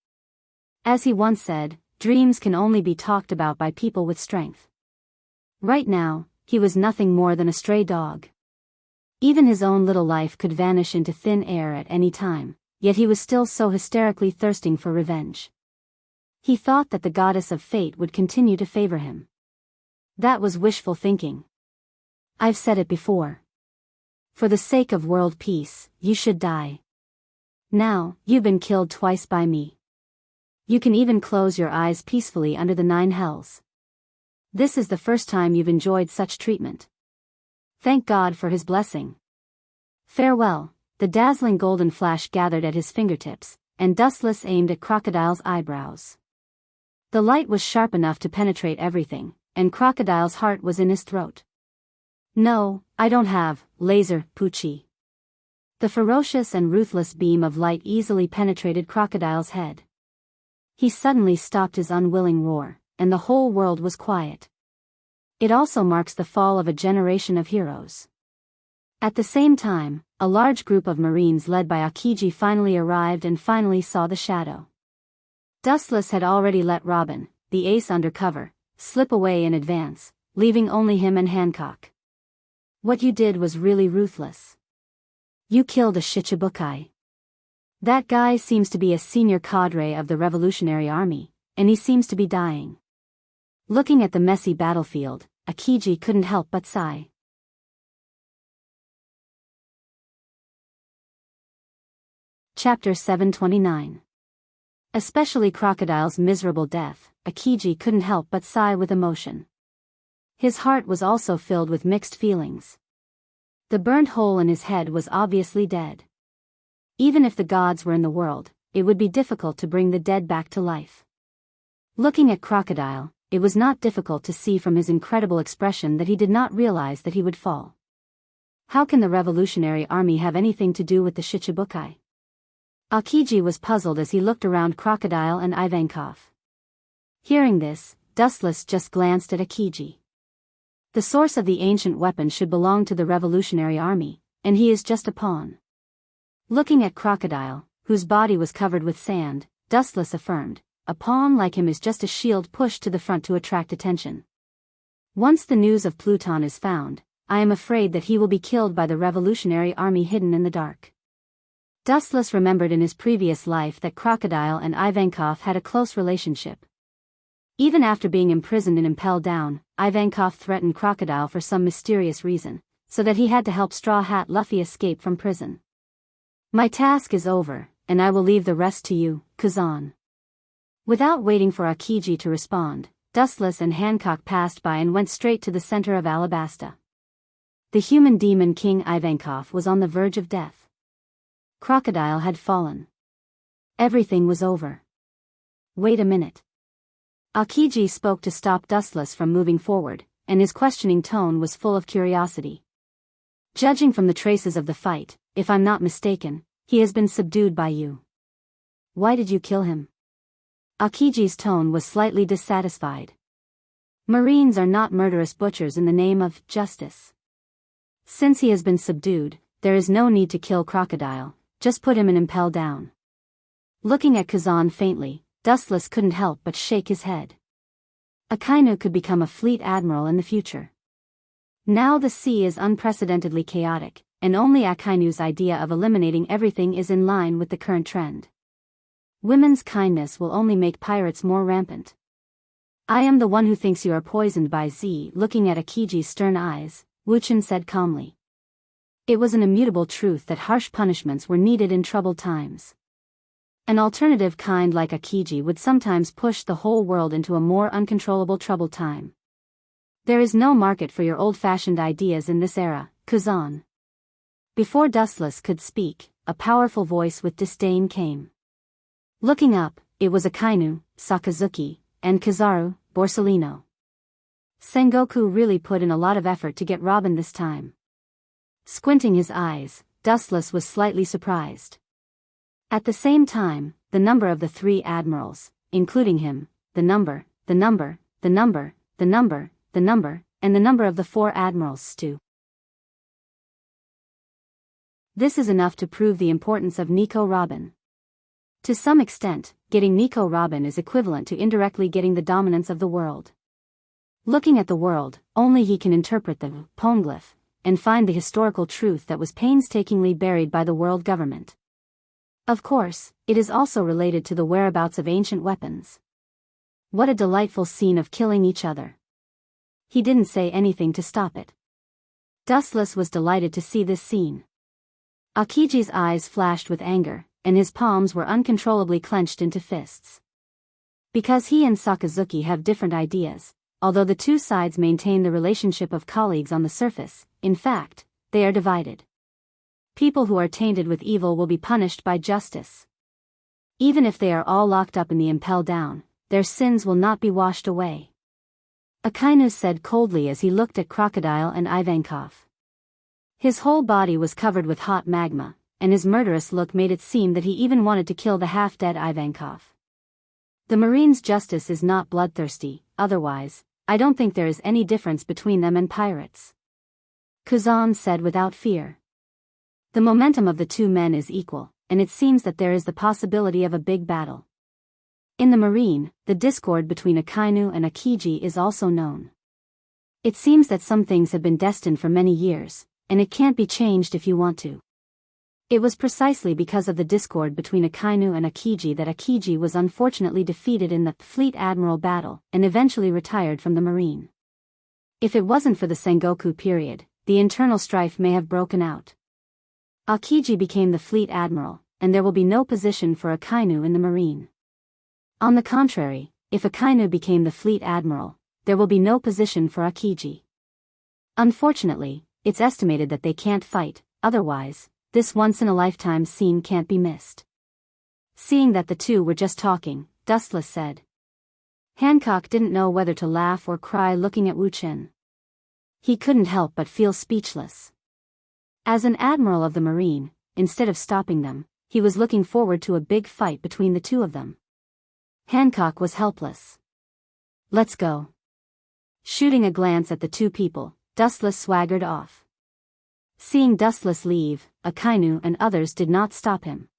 As he once said, dreams can only be talked about by people with strength. Right now, he was nothing more than a stray dog. Even his own little life could vanish into thin air at any time, yet he was still so hysterically thirsting for revenge. He thought that the goddess of fate would continue to favor him. That was wishful thinking. I've said it before. For the sake of world peace, you should die. Now, you've been killed twice by me. You can even close your eyes peacefully under the 9 hells. This is the first time you've enjoyed such treatment. Thank God for his blessing. Farewell. The dazzling golden flash gathered at his fingertips, and Dustless aimed at Crocodile's eyebrows. The light was sharp enough to penetrate everything, and Crocodile's heart was in his throat. No, I don't have laser, Poochie. The ferocious and ruthless beam of light easily penetrated Crocodile's head. He suddenly stopped his unwilling roar, and the whole world was quiet. It also marks the fall of a generation of heroes. At the same time, a large group of Marines led by Akiji finally arrived and finally saw the shadow. Dustless had already let Robin, the ace undercover, slip away in advance, leaving only him and Hancock. What you did was really ruthless. You killed a Shichibukai. That guy seems to be a senior cadre of the Revolutionary Army, and he seems to be dying. Looking at the messy battlefield, Akiji couldn't help but sigh. Chapter 729. Especially Crocodile's miserable death, Akiji couldn't help but sigh with emotion. His heart was also filled with mixed feelings. The burnt hole in his head was obviously dead. Even if the gods were in the world, it would be difficult to bring the dead back to life. Looking at Crocodile, it was not difficult to see from his incredible expression that he did not realize that he would fall. How can the Revolutionary Army have anything to do with the Shichibukai? Akiji was puzzled as he looked around Crocodile and Ivankov. Hearing this, Dustless just glanced at Akiji. The source of the ancient weapon should belong to the Revolutionary Army, and he is just a pawn. Looking at Crocodile, whose body was covered with sand, Dustless affirmed, a pawn like him is just a shield pushed to the front to attract attention. Once the news of Pluton is found, I am afraid that he will be killed by the revolutionary army hidden in the dark. Dustless remembered in his previous life that Crocodile and Ivankov had a close relationship. Even after being imprisoned and impelled down, Ivankov threatened Crocodile for some mysterious reason, so that he had to help Straw Hat Luffy escape from prison. My task is over, and I will leave the rest to you, Kazan. Without waiting for Akiji to respond, Dustless and Hancock passed by and went straight to the center of Alabasta. The human demon King Ivankov was on the verge of death. Crocodile had fallen. Everything was over. Wait a minute. Akiji spoke to stop Dustless from moving forward, and his questioning tone was full of curiosity. Judging from the traces of the fight, if I'm not mistaken, he has been subdued by you. Why did you kill him? Akiji's tone was slightly dissatisfied. Marines are not murderous butchers in the name of justice. Since he has been subdued, there is no need to kill Crocodile, just put him and impel down. Looking at Kazan faintly, Dustless couldn't help but shake his head. Akainu could become a fleet admiral in the future. Now the sea is unprecedentedly chaotic, and only Akainu's idea of eliminating everything is in line with the current trend. Women's kindness will only make pirates more rampant. I am the one who thinks you are poisoned by Z. Looking at Akiji's stern eyes, Wuchen said calmly. It was an immutable truth that harsh punishments were needed in troubled times. An alternative kind like Akiji would sometimes push the whole world into a more uncontrollable troubled time. There is no market for your old-fashioned ideas in this era, Kazan. Before Dustless could speak, a powerful voice with disdain came. Looking up, it was Akainu, Sakazuki, and Kizaru, Borsellino. Sengoku really put in a lot of effort to get Robin this time. Squinting his eyes, Dustless was slightly surprised. At the same time, the number of the three admirals, including him, the number, and the number of the four admirals stew. This is enough to prove the importance of Nico Robin. To some extent, getting Nico Robin is equivalent to indirectly getting the dominance of the world. Looking at the world, only he can interpret the poneglyph, and find the historical truth that was painstakingly buried by the world government. Of course, it is also related to the whereabouts of ancient weapons. What a delightful scene of killing each other. He didn't say anything to stop it. Dustless was delighted to see this scene. Akiji's eyes flashed with anger, and his palms were uncontrollably clenched into fists. Because he and Sakazuki have different ideas, although the two sides maintain the relationship of colleagues on the surface, in fact, they are divided. People who are tainted with evil will be punished by justice. Even if they are all locked up in the impel down, their sins will not be washed away. Akainu said coldly as he looked at Crocodile and Ivankov. His whole body was covered with hot magma, and his murderous look made it seem that he even wanted to kill the half-dead Ivankov. The Marine's justice is not bloodthirsty, otherwise, I don't think there is any difference between them and pirates. Kazan said without fear. The momentum of the two men is equal, and it seems that there is the possibility of a big battle. In the Marine, the discord between Akainu and Akiji is also known. It seems that some things have been destined for many years, and it can't be changed if you want to. It was precisely because of the discord between Akainu and Akiji that Akiji was unfortunately defeated in the Fleet Admiral battle and eventually retired from the Marine. If it wasn't for the Sengoku period, the internal strife may have broken out. Akiji became the Fleet Admiral, and there will be no position for Akainu in the Marine. On the contrary, if Akainu became the Fleet Admiral, there will be no position for Akiji. Unfortunately, it's estimated that they can't fight, otherwise, this once-in-a-lifetime scene can't be missed. Seeing that the two were just talking, Dustless said. Hancock didn't know whether to laugh or cry looking at Wu Chen. He couldn't help but feel speechless. As an admiral of the Marine, instead of stopping them, he was looking forward to a big fight between the two of them. Hancock was helpless. Let's go. Shooting a glance at the two people, Dustless swaggered off. Seeing Dustless leave, Akainu and others did not stop him.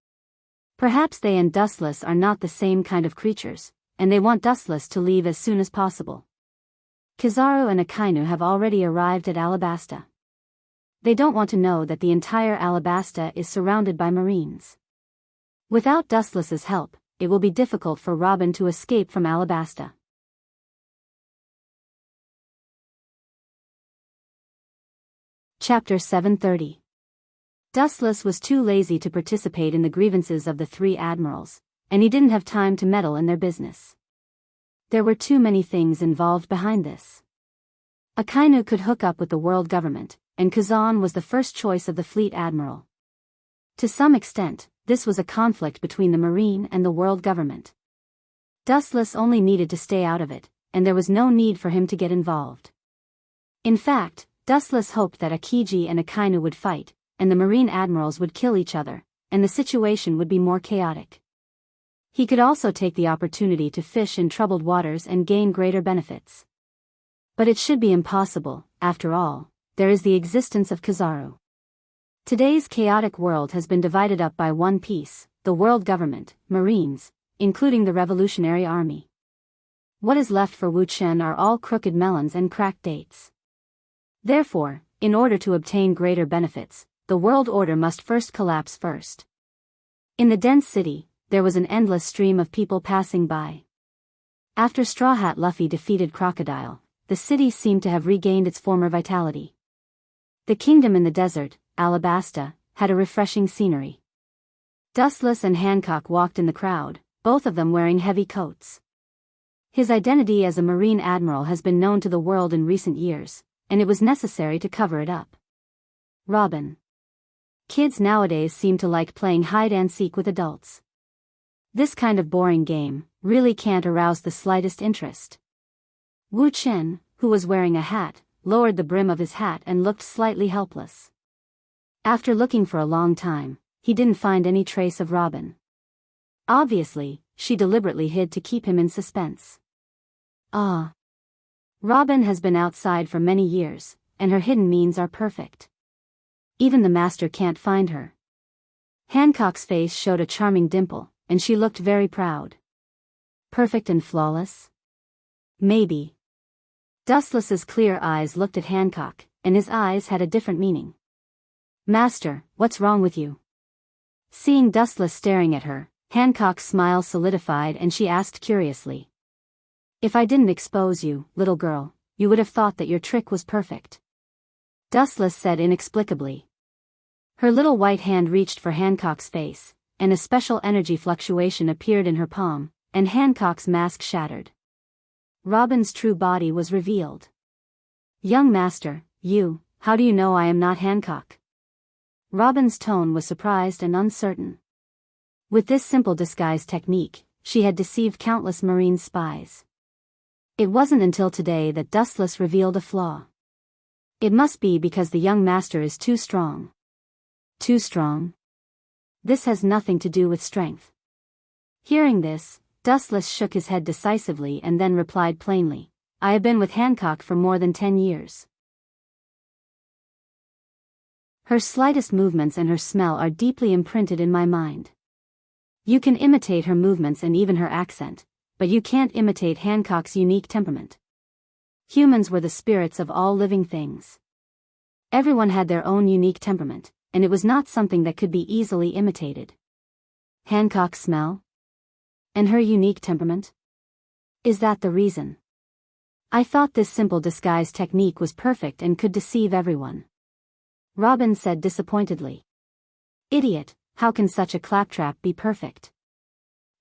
Perhaps they and Dustless are not the same kind of creatures, and they want Dustless to leave as soon as possible. Kizaru and Akainu have already arrived at Alabasta. They don't want to know that the entire Alabasta is surrounded by Marines. Without Dustless's help, it will be difficult for Robin to escape from Alabasta. Chapter 730. Dustless was too lazy to participate in the grievances of the three admirals, and he didn't have time to meddle in their business. There were too many things involved behind this. Akainu could hook up with the world government, and Kazan was the first choice of the fleet admiral. To some extent, this was a conflict between the Marine and the world government. Dustless only needed to stay out of it, and there was no need for him to get involved. In fact, Dustless hoped that Akiji and Akainu would fight, and the Marine admirals would kill each other, and the situation would be more chaotic. He could also take the opportunity to fish in troubled waters and gain greater benefits. But it should be impossible, after all, there is the existence of Kizaru. Today's chaotic world has been divided up by one piece, the world government, Marines, including the Revolutionary Army. What is left for Wu Chen are all crooked melons and cracked dates. Therefore, in order to obtain greater benefits, the world order must first collapse first. In the dense city, there was an endless stream of people passing by. After Straw Hat Luffy defeated Crocodile, the city seemed to have regained its former vitality. The kingdom in the desert, Alabasta, had a refreshing scenery. Dustless and Hancock walked in the crowd, both of them wearing heavy coats. His identity as a Marine admiral has been known to the world in recent years, and it was necessary to cover it up. Robin. Kids nowadays seem to like playing hide-and-seek with adults. This kind of boring game really can't arouse the slightest interest. Wu Chen, who was wearing a hat, lowered the brim of his hat and looked slightly helpless. After looking for a long time, he didn't find any trace of Robin. Obviously, she deliberately hid to keep him in suspense. Robin has been outside for many years, and her hidden means are perfect. Even the master can't find her. Hancock's face showed a charming dimple, and she looked very proud. Perfect and flawless? Maybe. Dustless's clear eyes looked at Hancock, and his eyes had a different meaning. Master, what's wrong with you? Seeing Dustless staring at her, Hancock's smile solidified and she asked curiously. If I didn't expose you, little girl, you would have thought that your trick was perfect. Dustless said inexplicably. Her little white hand reached for Hancock's face, and a special energy fluctuation appeared in her palm, and Hancock's mask shattered. Robin's true body was revealed. Young master, how do you know I am not Hancock? Robin's tone was surprised and uncertain. With this simple disguise technique, she had deceived countless Marine spies. It wasn't until today that Dustless revealed a flaw. It must be because the young master is too strong. Too strong? This has nothing to do with strength. Hearing this, Dustless shook his head decisively and then replied plainly, I have been with Hancock for more than 10 years. Her slightest movements and her smell are deeply imprinted in my mind. You can imitate her movements and even her accent, but you can't imitate Hancock's unique temperament. Humans were the spirits of all living things. Everyone had their own unique temperament, and it was not something that could be easily imitated. Hancock's smell? And her unique temperament? Is that the reason? I thought this simple disguise technique was perfect and could deceive everyone. Robin said disappointedly. Idiot, how can such a claptrap be perfect?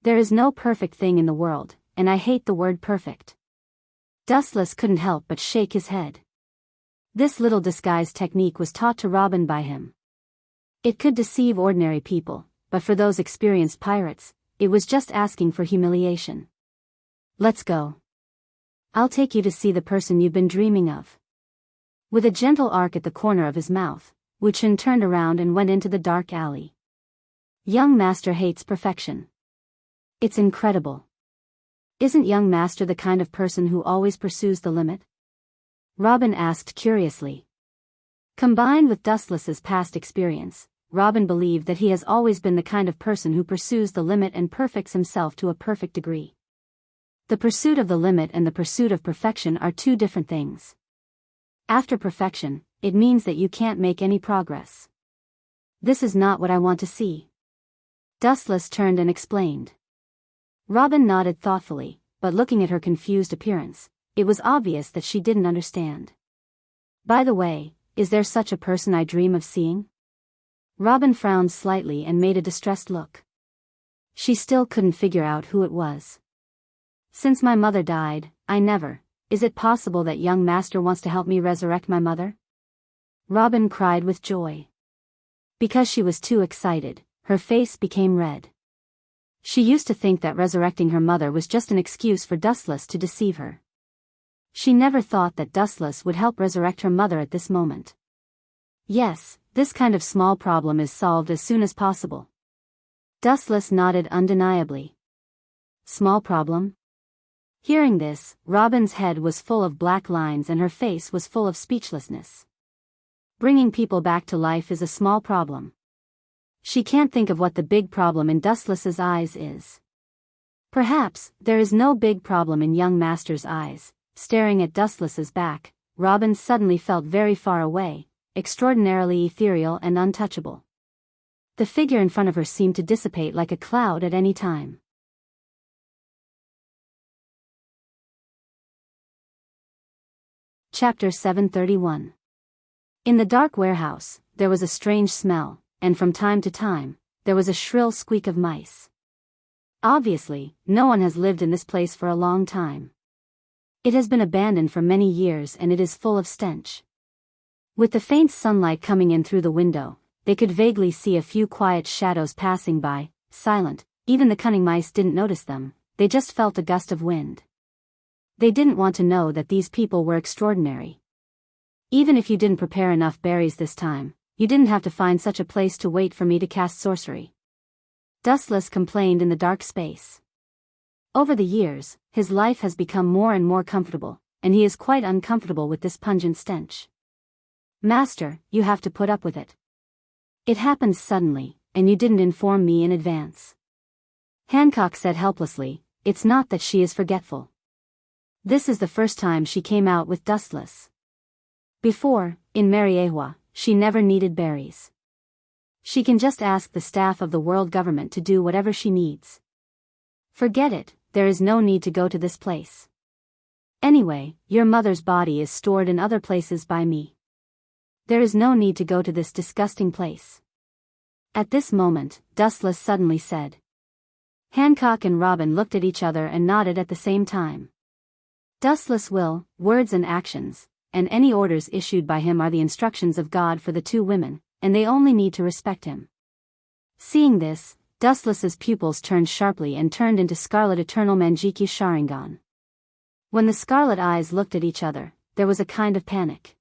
There is no perfect thing in the world, and I hate the word perfect. Dustless couldn't help but shake his head. This little disguise technique was taught to Robin by him. It could deceive ordinary people, but for those experienced pirates, it was just asking for humiliation. Let's go. I'll take you to see the person you've been dreaming of. With a gentle arc at the corner of his mouth, Wu Chen turned around and went into the dark alley. Young master hates perfection. It's incredible. Isn't young master the kind of person who always pursues the limit? Robin asked curiously. Combined with Dustless's past experience, Robin believed that he has always been the kind of person who pursues the limit and perfects himself to a perfect degree. The pursuit of the limit and the pursuit of perfection are two different things. After perfection, it means that you can't make any progress. This is not what I want to see. Dustless turned and explained. Robin nodded thoughtfully, but looking at her confused appearance, it was obvious that she didn't understand. By the way, is there such a person I dream of seeing? Robin frowned slightly and made a distressed look. She still couldn't figure out who it was. Since my mother died, is it possible that young master wants to help me resurrect my mother? Robin cried with joy. Because she was too excited, her face became red. She used to think that resurrecting her mother was just an excuse for Dustless to deceive her. She never thought that Dustless would help resurrect her mother at this moment. Yes, this kind of small problem is solved as soon as possible. Dustless nodded undeniably. Small problem? Hearing this, Robin's head was full of black lines and her face was full of speechlessness. Bringing people back to life is a small problem. She can't think of what the big problem in Dustless's eyes is. Perhaps, there is no big problem in young master's eyes. Staring at Dustless's back, Robin suddenly felt very far away, extraordinarily ethereal and untouchable. The figure in front of her seemed to dissipate like a cloud at any time. Chapter 731. In the dark warehouse, there was a strange smell, and from time to time, there was a shrill squeak of mice. Obviously, no one has lived in this place for a long time. It has been abandoned for many years and it is full of stench. With the faint sunlight coming in through the window, they could vaguely see a few quiet shadows passing by, silent. Even the cunning mice didn't notice them, they just felt a gust of wind. They didn't want to know that these people were extraordinary. Even if you didn't prepare enough berries this time, you didn't have to find such a place to wait for me to cast sorcery. Dustless complained in the dark space. Over the years, his life has become more and more comfortable, and he is quite uncomfortable with this pungent stench. Master, you have to put up with it. It happened suddenly, and you didn't inform me in advance. Hancock said helplessly, it's not that she is forgetful. This is the first time she came out with Dustless. Before, in Mariewa, she never needed berries. She can just ask the staff of the world government to do whatever she needs. Forget it, there is no need to go to this place. Anyway, your mother's body is stored in other places by me. There is no need to go to this disgusting place. At this moment, Dustless suddenly said. Hancock and Robin looked at each other and nodded at the same time. Dustless will, words and actions, and any orders issued by him are the instructions of God for the two women, and they only need to respect him. Seeing this, Dustless's pupils turned sharply and turned into scarlet eternal Manjiki Sharingan. When the scarlet eyes looked at each other, there was a kind of panic.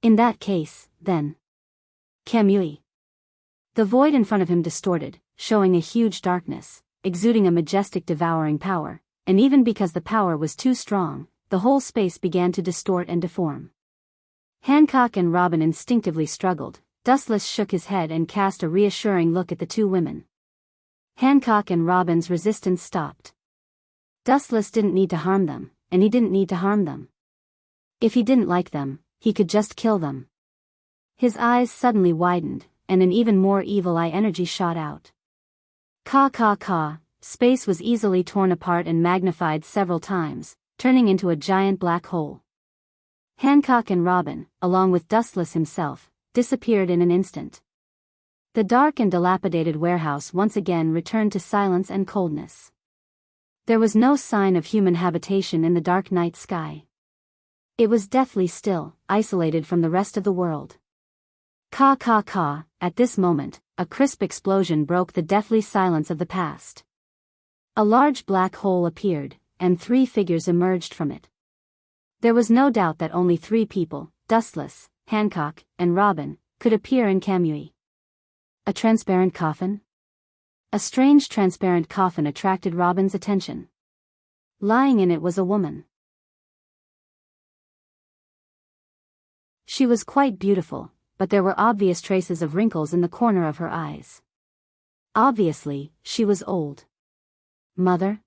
In that case, then. Kamui. The void in front of him distorted, showing a huge darkness, exuding a majestic devouring power, and even because the power was too strong, the whole space began to distort and deform. Hancock and Robin instinctively struggled. Dustless shook his head and cast a reassuring look at the two women. Hancock and Robin's resistance stopped. Dustless didn't need to harm them, and he didn't need to harm them. If he didn't like them, he could just kill them. His eyes suddenly widened, and an even more evil eye energy shot out. Ka. Space was easily torn apart and magnified several times, turning into a giant black hole. Hancock and Robin, along with Dustless himself, disappeared in an instant. The dark and dilapidated warehouse once again returned to silence and coldness. There was no sign of human habitation in the dark night sky. It was deathly still, isolated from the rest of the world. Ka. At this moment, a crisp explosion broke the deathly silence of the past. A large black hole appeared, and 3 figures emerged from it. There was no doubt that only 3 people, Dustless, Hancock, and Robin, could appear in Kamui. A transparent coffin? A strange transparent coffin attracted Robin's attention. Lying in it was a woman. She was quite beautiful, but there were obvious traces of wrinkles in the corner of her eyes. Obviously, she was old. "Mother?"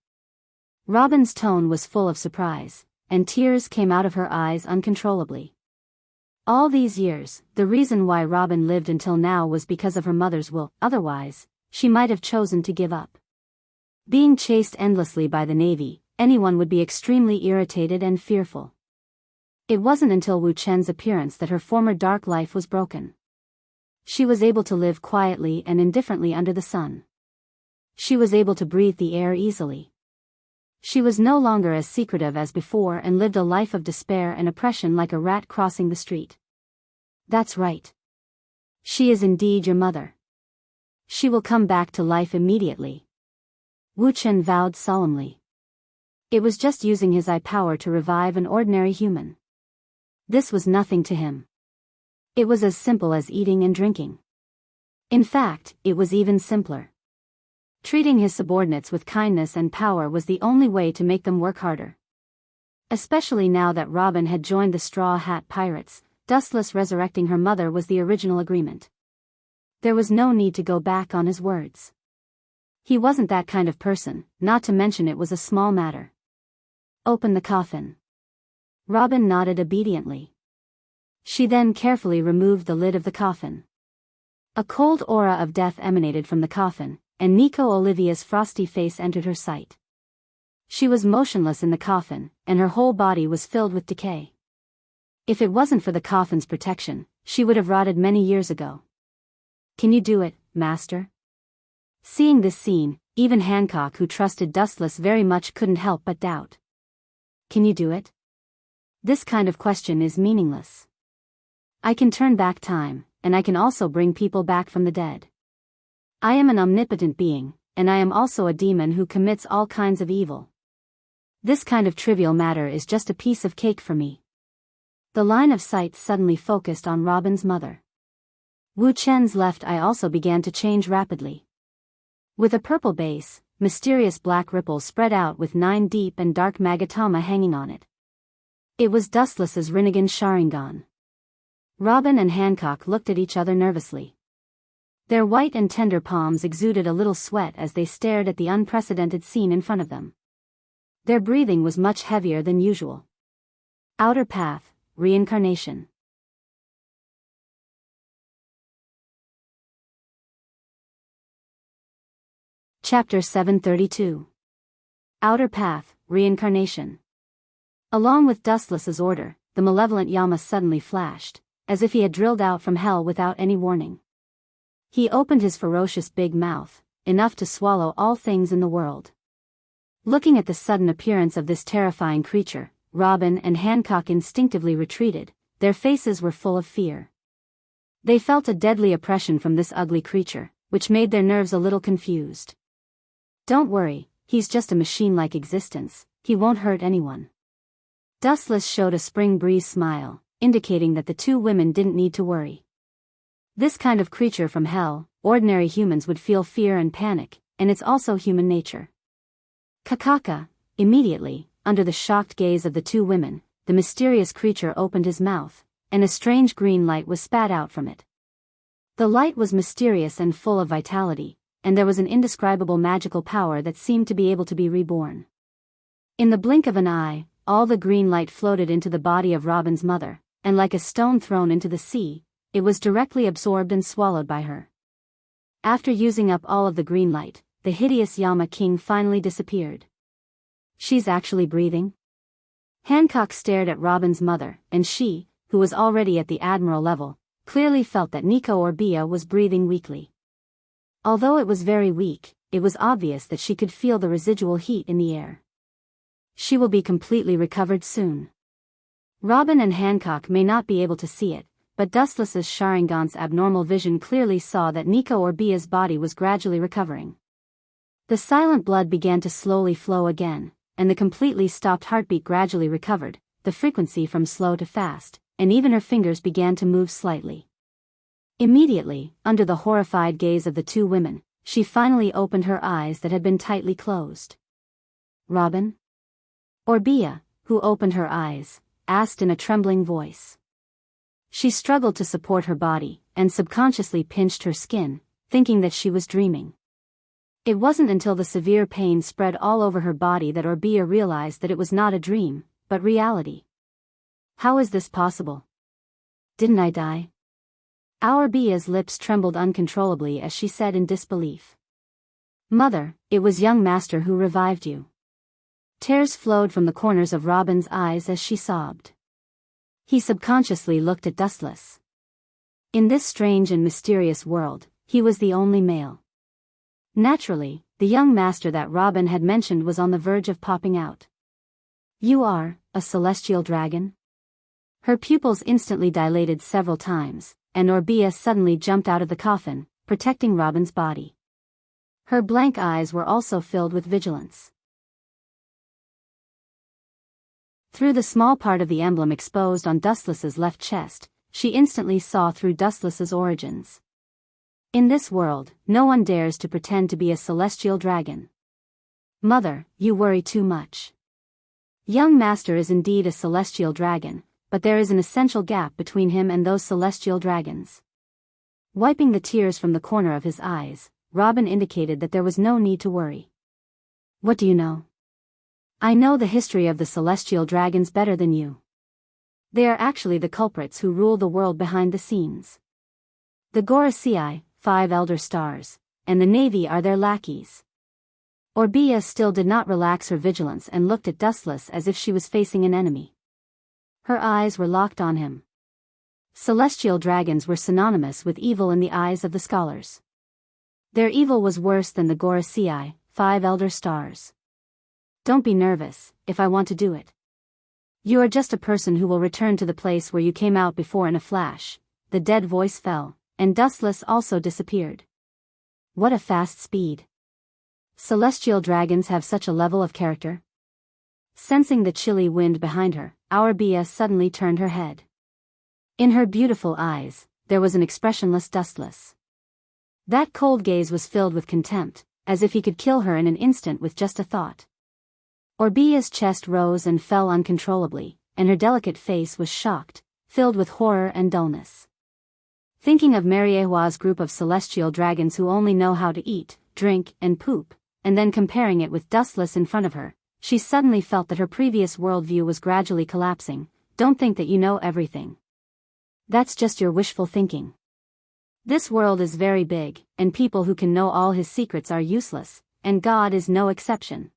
Robin's tone was full of surprise, and tears came out of her eyes uncontrollably. All these years, the reason why Robin lived until now was because of her mother's will, otherwise, she might have chosen to give up. Being chased endlessly by the Navy, anyone would be extremely irritated and fearful. It wasn't until Wu Chen's appearance that her former dark life was broken. She was able to live quietly and indifferently under the sun. She was able to breathe the air easily. She was no longer as secretive as before and lived a life of despair and oppression like a rat crossing the street. "That's right. She is indeed your mother. She will come back to life immediately," Wu Chen vowed solemnly. It was just using his eye power to revive an ordinary human. This was nothing to him. It was as simple as eating and drinking. In fact, it was even simpler. Treating his subordinates with kindness and power was the only way to make them work harder. Especially now that Robin had joined the Straw Hat Pirates, Dustless resurrecting her mother was the original agreement. There was no need to go back on his words. He wasn't that kind of person, not to mention it was a small matter. "Open the coffin." Robin nodded obediently. She then carefully removed the lid of the coffin. A cold aura of death emanated from the coffin, and Nico Olivia's frosty face entered her sight. She was motionless in the coffin, and her whole body was filled with decay. If it wasn't for the coffin's protection, she would have rotted many years ago. "Can you do it, Master?" Seeing this scene, even Hancock, who trusted Dustless very much, couldn't help but doubt. "Can you do it?" This kind of question is meaningless. "I can turn back time, and I can also bring people back from the dead. I am an omnipotent being, and I am also a demon who commits all kinds of evil. This kind of trivial matter is just a piece of cake for me." The line of sight suddenly focused on Robin's mother. Wu Chen's left eye also began to change rapidly. With a purple base, mysterious black ripples spread out with 9 deep and dark magatama hanging on it. It was Dustless's Rinnegan Sharingan. Robin and Hancock looked at each other nervously. Their white and tender palms exuded a little sweat as they stared at the unprecedented scene in front of them. Their breathing was much heavier than usual. Outer Path, Reincarnation. Chapter 732. Outer Path, Reincarnation. Along with Dustless's order, the malevolent Yama suddenly flashed, as if he had drilled out from hell without any warning. He opened his ferocious big mouth, enough to swallow all things in the world. Looking at the sudden appearance of this terrifying creature, Robin and Hancock instinctively retreated, their faces were full of fear. They felt a deadly oppression from this ugly creature, which made their nerves a little confused. "Don't worry, he's just a machine-like existence, he won't hurt anyone." Dustless showed a spring breeze smile, indicating that the two women didn't need to worry. This kind of creature from hell, ordinary humans would feel fear and panic, and it's also human nature. Kakaka, immediately, under the shocked gaze of the two women, the mysterious creature opened his mouth, and a strange green light was spat out from it. The light was mysterious and full of vitality, and there was an indescribable magical power that seemed to be able to be reborn. In the blink of an eye, all the green light floated into the body of Robin's mother, and like a stone thrown into the sea, it was directly absorbed and swallowed by her. After using up all of the green light, the hideous Yama King finally disappeared. "She's actually breathing?" Hancock stared at Robin's mother, and she, who was already at the admiral level, clearly felt that Nico Orbia was breathing weakly. Although it was very weak, it was obvious that she could feel the residual heat in the air. She will be completely recovered soon. Robin and Hancock may not be able to see it, but Dustless's Sharingan's abnormal vision clearly saw that Nico Orbia's body was gradually recovering. The silent blood began to slowly flow again, and the completely stopped heartbeat gradually recovered, the frequency from slow to fast, and even her fingers began to move slightly. Immediately, under the horrified gaze of the two women, she finally opened her eyes that had been tightly closed. "Robin?" Orbia, who opened her eyes, asked in a trembling voice. She struggled to support her body, and subconsciously pinched her skin, thinking that she was dreaming. It wasn't until the severe pain spread all over her body that Orbia realized that it was not a dream, but reality. How is this possible? Didn't I die? Orbia's lips trembled uncontrollably as she said in disbelief. Mother, it was young master who revived you. Tears flowed from the corners of Robin's eyes as she sobbed. He subconsciously looked at Dustless. In this strange and mysterious world, he was the only male. Naturally, the young master that Robin had mentioned was on the verge of popping out. You are a celestial dragon? Her pupils instantly dilated several times, and Orbia suddenly jumped out of the coffin, protecting Robin's body. Her blank eyes were also filled with vigilance. Through the small part of the emblem exposed on Dustless's left chest, she instantly saw through Dustless's origins. In this world, no one dares to pretend to be a celestial dragon. Mother, you worry too much. Young master is indeed a celestial dragon, but there is an essential gap between him and those celestial dragons. Wiping the tears from the corner of his eyes, Robin indicated that there was no need to worry. What do you know? I know the history of the celestial dragons better than you. They are actually the culprits who rule the world behind the scenes. The Gorasei, 5 elder stars, and the Navy are their lackeys. Orbia still did not relax her vigilance and looked at Dustless as if she was facing an enemy. Her eyes were locked on him. Celestial dragons were synonymous with evil in the eyes of the scholars. Their evil was worse than the Gorasei, 5 elder stars. Don't be nervous, if I want to do it. You are just a person who will return to the place where you came out before in a flash. The dead voice fell, and Dustless also disappeared. What a fast speed. Celestial dragons have such a level of character. Sensing the chilly wind behind her, Orbia suddenly turned her head. In her beautiful eyes, there was an expressionless Dustless. That cold gaze was filled with contempt, as if he could kill her in an instant with just a thought. Orbia's chest rose and fell uncontrollably, and her delicate face was shocked, filled with horror and dullness. Thinking of Mariehua's group of celestial dragons who only know how to eat, drink, and poop, and then comparing it with Dustless in front of her, she suddenly felt that her previous worldview was gradually collapsing. Don't think that you know everything. That's just your wishful thinking. This world is very big, and people who can know all his secrets are useless, and God is no exception.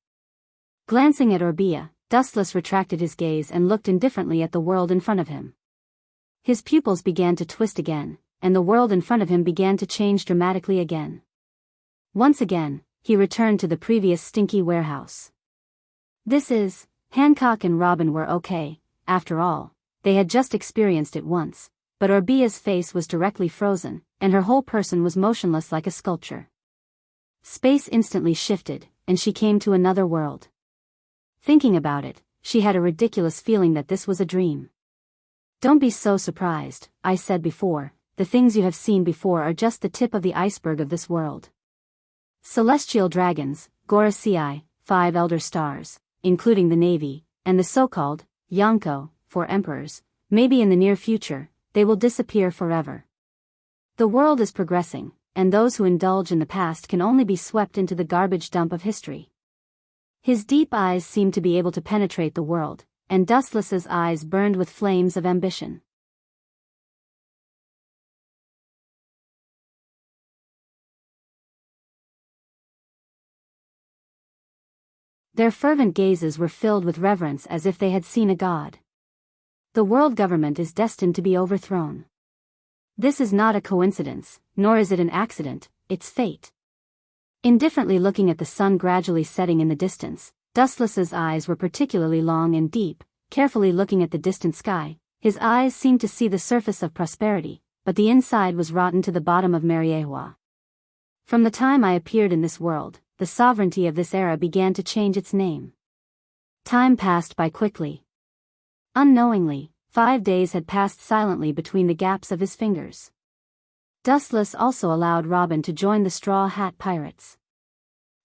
Glancing at Orbia, Dustless retracted his gaze and looked indifferently at the world in front of him. His pupils began to twist again, and the world in front of him began to change dramatically again. Once again, he returned to the previous stinky warehouse. Hancock and Robin were okay, after all, they had just experienced it once, but Orbia's face was directly frozen, and her whole person was motionless like a sculpture. Space instantly shifted, and she came to another world. Thinking about it, she had a ridiculous feeling that this was a dream. Don't be so surprised, I said before, the things you have seen before are just the tip of the iceberg of this world. Celestial dragons, Gorasei, 5 elder stars, including the Navy, and the so-called Yonko, 4 emperors, maybe in the near future, they will disappear forever. The world is progressing, and those who indulge in the past can only be swept into the garbage dump of history. His deep eyes seemed to be able to penetrate the world, and Dustless's eyes burned with flames of ambition. Their fervent gazes were filled with reverence as if they had seen a god. The world government is destined to be overthrown. This is not a coincidence, nor is it an accident, it's fate. Indifferently looking at the sun gradually setting in the distance, Dustless's eyes were particularly long and deep. Carefully looking at the distant sky, his eyes seemed to see the surface of prosperity, but the inside was rotten to the bottom of Mariehua. From the time I appeared in this world, the sovereignty of this era began to change its name. Time passed by quickly. Unknowingly, 5 days had passed silently between the gaps of his fingers. Dustless also allowed Robin to join the Straw Hat Pirates.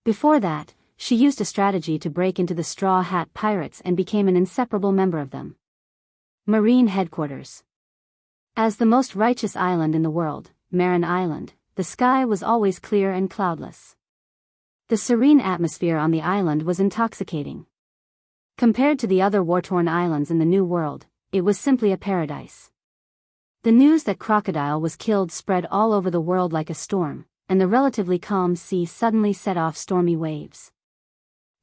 Before that, she used a strategy to break into the Straw Hat Pirates and became an inseparable member of them. Marine Headquarters. As the most righteous island in the world, Marin Island, the sky was always clear and cloudless. The serene atmosphere on the island was intoxicating. Compared to the other war-torn islands in the New World, it was simply a paradise. The news that Crocodile was killed spread all over the world like a storm, and the relatively calm sea suddenly set off stormy waves.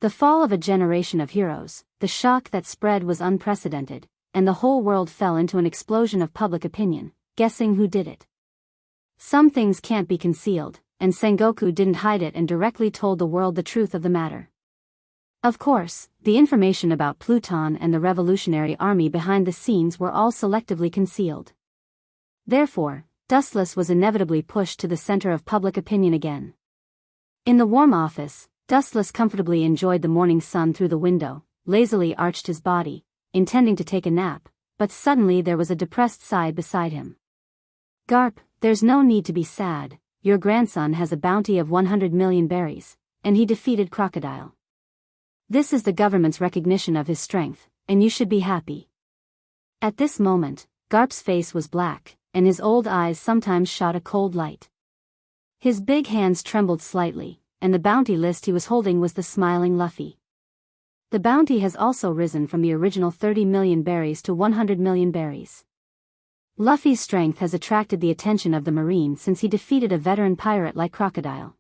The fall of a generation of heroes, the shock that spread was unprecedented, and the whole world fell into an explosion of public opinion, guessing who did it. Some things can't be concealed, and Sengoku didn't hide it and directly told the world the truth of the matter. Of course, the information about Pluton and the Revolutionary Army behind the scenes were all selectively concealed. Therefore, Dustless was inevitably pushed to the center of public opinion again. In the warm office, Dustless comfortably enjoyed the morning sun through the window, lazily arched his body, intending to take a nap, but suddenly there was a depressed sigh beside him. "Garp, there's no need to be sad. Your grandson has a bounty of 100 million berries, and he defeated Crocodile. This is the government's recognition of his strength, and you should be happy." At this moment, Garp's face was black, and his old eyes sometimes shot a cold light. His big hands trembled slightly, and the bounty list he was holding was the smiling Luffy. The bounty has also risen from the original 30 million berries to 100 million berries. Luffy's strength has attracted the attention of the Marine since he defeated a veteran pirate like Crocodile.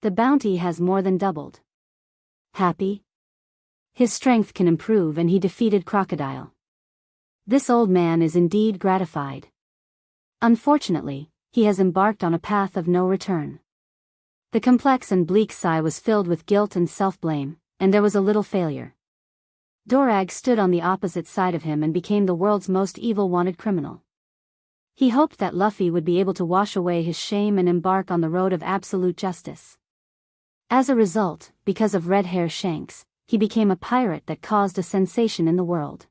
The bounty has more than doubled. Happy? His strength can improve and he defeated Crocodile. This old man is indeed gratified. Unfortunately, he has embarked on a path of no return. The complex and bleak sigh was filled with guilt and self-blame, and there was a little failure. Dorag stood on the opposite side of him and became the world's most evil-wanted criminal. He hoped that Luffy would be able to wash away his shame and embark on the road of absolute justice. As a result, because of Red Hair Shanks, he became a pirate that caused a sensation in the world.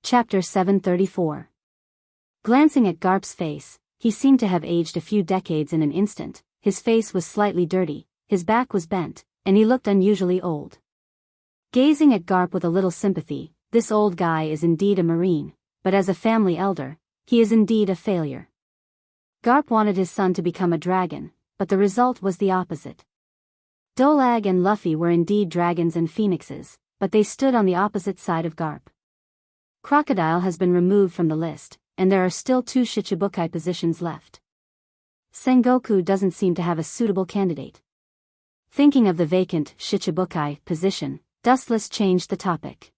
Chapter 734. Glancing at Garp's face, he seemed to have aged a few decades in an instant. His face was slightly dirty, his back was bent, and he looked unusually old. Gazing at Garp with a little sympathy, this old guy is indeed a Marine, but as a family elder, he is indeed a failure. Garp wanted his son to become a dragon, but the result was the opposite. Dolag and Luffy were indeed dragons and phoenixes, but they stood on the opposite side of Garp. Crocodile has been removed from the list, and there are still 2 Shichibukai positions left. Sengoku doesn't seem to have a suitable candidate. Thinking of the vacant Shichibukai position, Dustless changed the topic.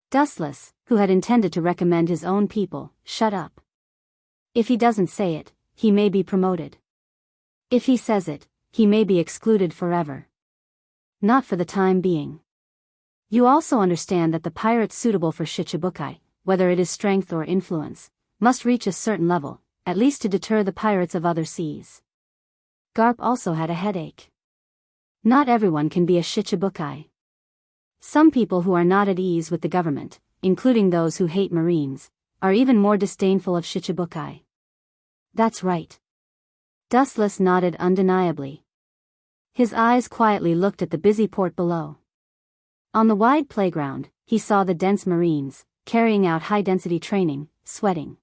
Dustless, who had intended to recommend his own people, shut up. If he doesn't say it, he may be promoted. If he says it, he may be excluded forever. Not for the time being. You also understand that the pirate suitable for Shichibukai, whether it is strength or influence, must reach a certain level, at least to deter the pirates of other seas. Garp also had a headache. Not everyone can be a Shichibukai. Some people who are not at ease with the government, including those who hate Marines, are even more disdainful of Shichibukai. That's right. Dustless nodded undeniably. His eyes quietly looked at the busy port below. On the wide playground, he saw the dense Marines, carrying out high-density training, sweating.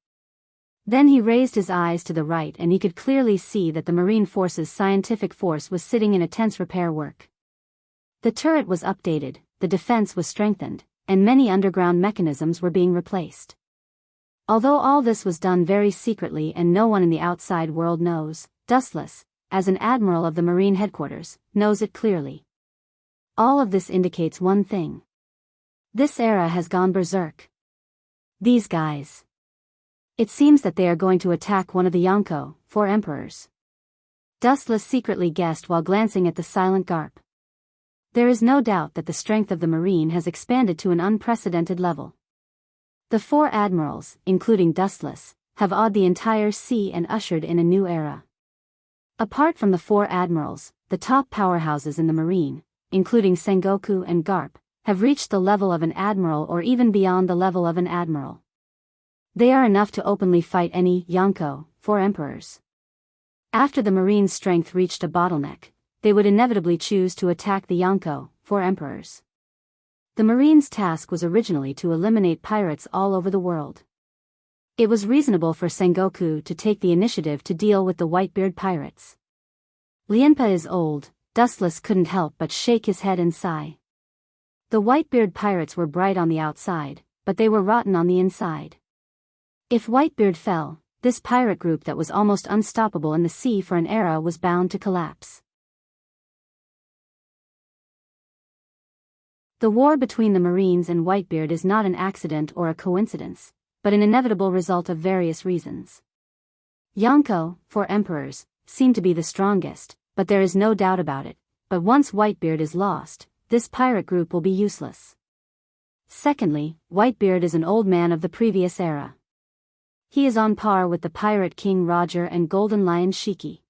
Then he raised his eyes to the right and he could clearly see that the Marine Force's scientific force was sitting in intense repair work. The turret was updated, the defense was strengthened, and many underground mechanisms were being replaced. Although all this was done very secretly and no one in the outside world knows, Dustless, as an admiral of the Marine headquarters, knows it clearly. All of this indicates one thing. This era has gone berserk. These guys. It seems that they are going to attack one of the Yonko, 4 emperors. Dustless secretly guessed while glancing at the silent Garp. There is no doubt that the strength of the Marine has expanded to an unprecedented level. The 4 admirals, including Dustless, have awed the entire sea and ushered in a new era. Apart from the 4 admirals, the top powerhouses in the Marine, including Sengoku and Garp, have reached the level of an admiral or even beyond the level of an admiral. They are enough to openly fight any Yonko, 4 emperors. After the Marine's strength reached a bottleneck, they would inevitably choose to attack the Yonko, 4 emperors. The Marine's task was originally to eliminate pirates all over the world. It was reasonable for Sengoku to take the initiative to deal with the Whitebeard pirates. Lienpa is old, Dustless couldn't help but shake his head and sigh. The Whitebeard pirates were bright on the outside, but they were rotten on the inside. If Whitebeard fell, this pirate group that was almost unstoppable in the sea for an era was bound to collapse. The war between the Marines and Whitebeard is not an accident or a coincidence, but an inevitable result of various reasons. Yonko, for emperors, seem to be the strongest, but there is no doubt about it, but once Whitebeard is lost, this pirate group will be useless. Secondly, Whitebeard is an old man of the previous era. He is on par with the Pirate King Roger and Golden Lion Shiki.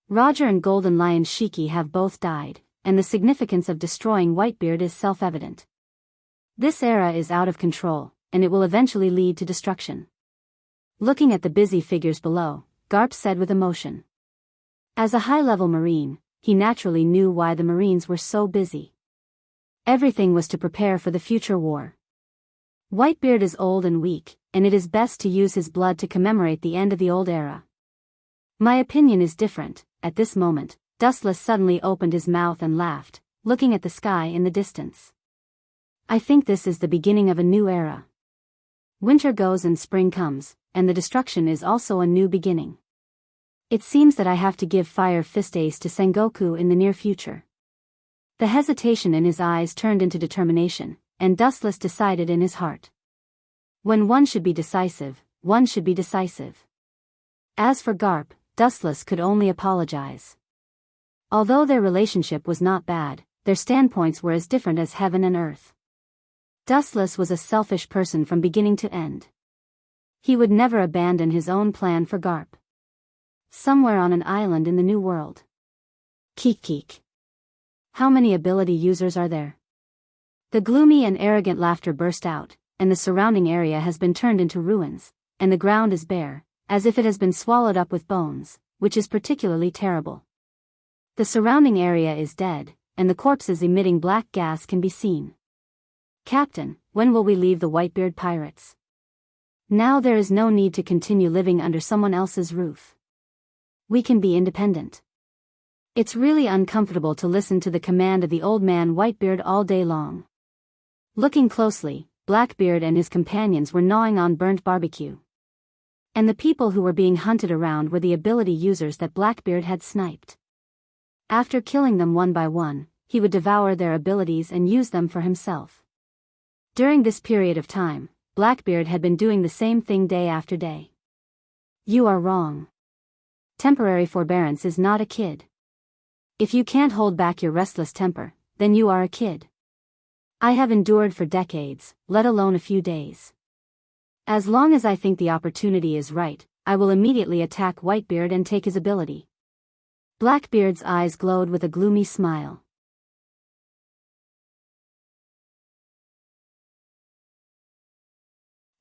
Roger and Golden Lion Shiki have both died, and the significance of destroying Whitebeard is self-evident. This era is out of control, and it will eventually lead to destruction. Looking at the busy figures below, Garp said with emotion. As a high-level Marine, he naturally knew why the Marines were so busy. Everything was to prepare for the future war. Whitebeard is old and weak, and it is best to use his blood to commemorate the end of the old era. My opinion is different. At this moment, Dustless suddenly opened his mouth and laughed, looking at the sky in the distance. I think this is the beginning of a new era. Winter goes and spring comes, and the destruction is also a new beginning. It seems that I have to give Fire Fist Ace to Sengoku in the near future. The hesitation in his eyes turned into determination, and Dustless decided in his heart. When one should be decisive, one should be decisive. As for Garp, Dustless could only apologize. Although their relationship was not bad, their standpoints were as different as heaven and earth. Dustless was a selfish person from beginning to end. He would never abandon his own plan for Garp. Somewhere on an island in the New World. Keek. How many ability users are there? The gloomy and arrogant laughter burst out, and the surrounding area has been turned into ruins, and the ground is bare, as if it has been swallowed up with bones, which is particularly terrible. The surrounding area is dead, and the corpses emitting black gas can be seen. Captain, when will we leave the Whitebeard pirates? Now there is no need to continue living under someone else's roof. We can be independent. It's really uncomfortable to listen to the command of the old man Whitebeard all day long. Looking closely, Blackbeard and his companions were gnawing on burnt barbecue. And the people who were being hunted around were the ability users that Blackbeard had sniped. After killing them one by one, he would devour their abilities and use them for himself. During this period of time, Blackbeard had been doing the same thing day after day. You are wrong. Temporary forbearance is not a kid. If you can't hold back your restless temper, then you are a kid. I have endured for decades, let alone a few days. As long as I think the opportunity is right, I will immediately attack Whitebeard and take his ability. Blackbeard's eyes glowed with a gloomy smile.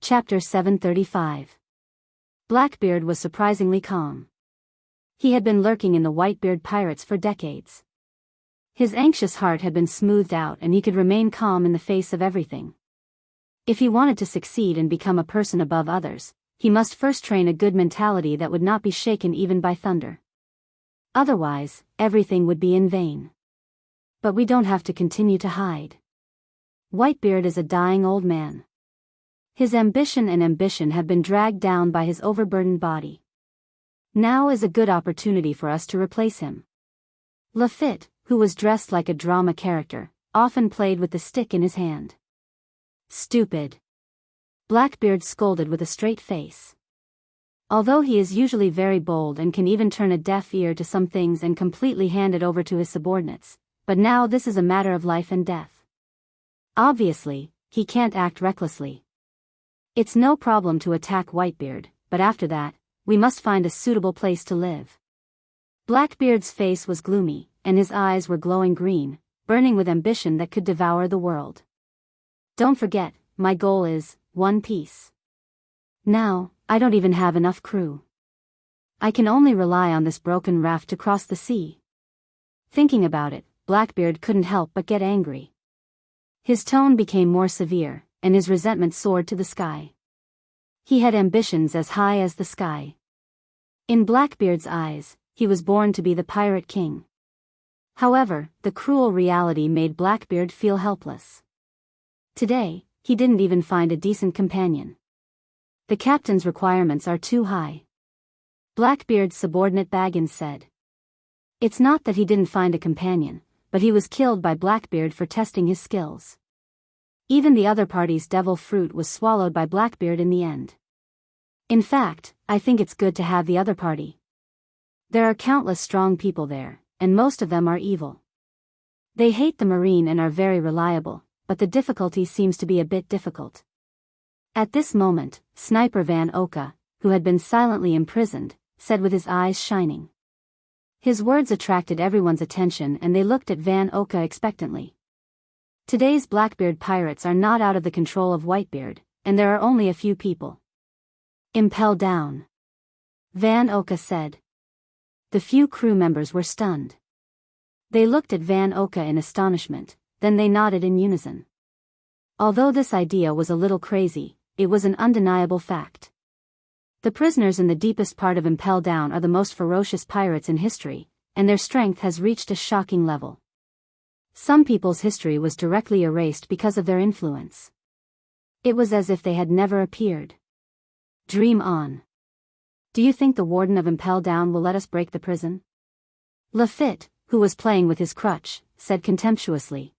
Chapter 735. Blackbeard was surprisingly calm. He had been lurking in the Whitebeard pirates for decades. His anxious heart had been smoothed out and he could remain calm in the face of everything. If he wanted to succeed and become a person above others, he must first train a good mentality that would not be shaken even by thunder. Otherwise, everything would be in vain. But we don't have to continue to hide. Whitebeard is a dying old man. His ambition have been dragged down by his overburdened body. Now is a good opportunity for us to replace him. Lafitte, who was dressed like a drama character, often played with the stick in his hand. Stupid. Blackbeard scolded with a straight face. Although he is usually very bold and can even turn a deaf ear to some things and completely hand it over to his subordinates, but now this is a matter of life and death. Obviously, he can't act recklessly. It's no problem to attack Whitebeard, but after that, we must find a suitable place to live. Blackbeard's face was gloomy, and his eyes were glowing green, burning with ambition that could devour the world. Don't forget, my goal is One Piece. Now, I don't even have enough crew. I can only rely on this broken raft to cross the sea. Thinking about it, Blackbeard couldn't help but get angry. His tone became more severe, and his resentment soared to the sky. He had ambitions as high as the sky. In Blackbeard's eyes, he was born to be the pirate king. However, the cruel reality made Blackbeard feel helpless. Today, he didn't even find a decent companion. The captain's requirements are too high. Blackbeard's subordinate Baggins said. It's not that he didn't find a companion, but he was killed by Blackbeard for testing his skills. Even the other party's devil fruit was swallowed by Blackbeard in the end. In fact, I think it's good to have the other party. There are countless strong people there, and most of them are evil. They hate the Marine and are very reliable, but the difficulty seems to be a bit difficult. At this moment, Sniper Van Oka, who had been silently imprisoned, said with his eyes shining. His words attracted everyone's attention and they looked at Van Oka expectantly. Today's Blackbeard pirates are not out of the control of Whitebeard, and there are only a few people. Impel down, Van Oka said. The few crew members were stunned. They looked at Van Oka in astonishment, then they nodded in unison. Although this idea was a little crazy, it was an undeniable fact. The prisoners in the deepest part of Impel Down are the most ferocious pirates in history, and their strength has reached a shocking level. Some people's history was directly erased because of their influence. It was as if they had never appeared. Dream on. Do you think the warden of Impel Down will let us break the prison? Lafitte, who was playing with his crutch, said contemptuously.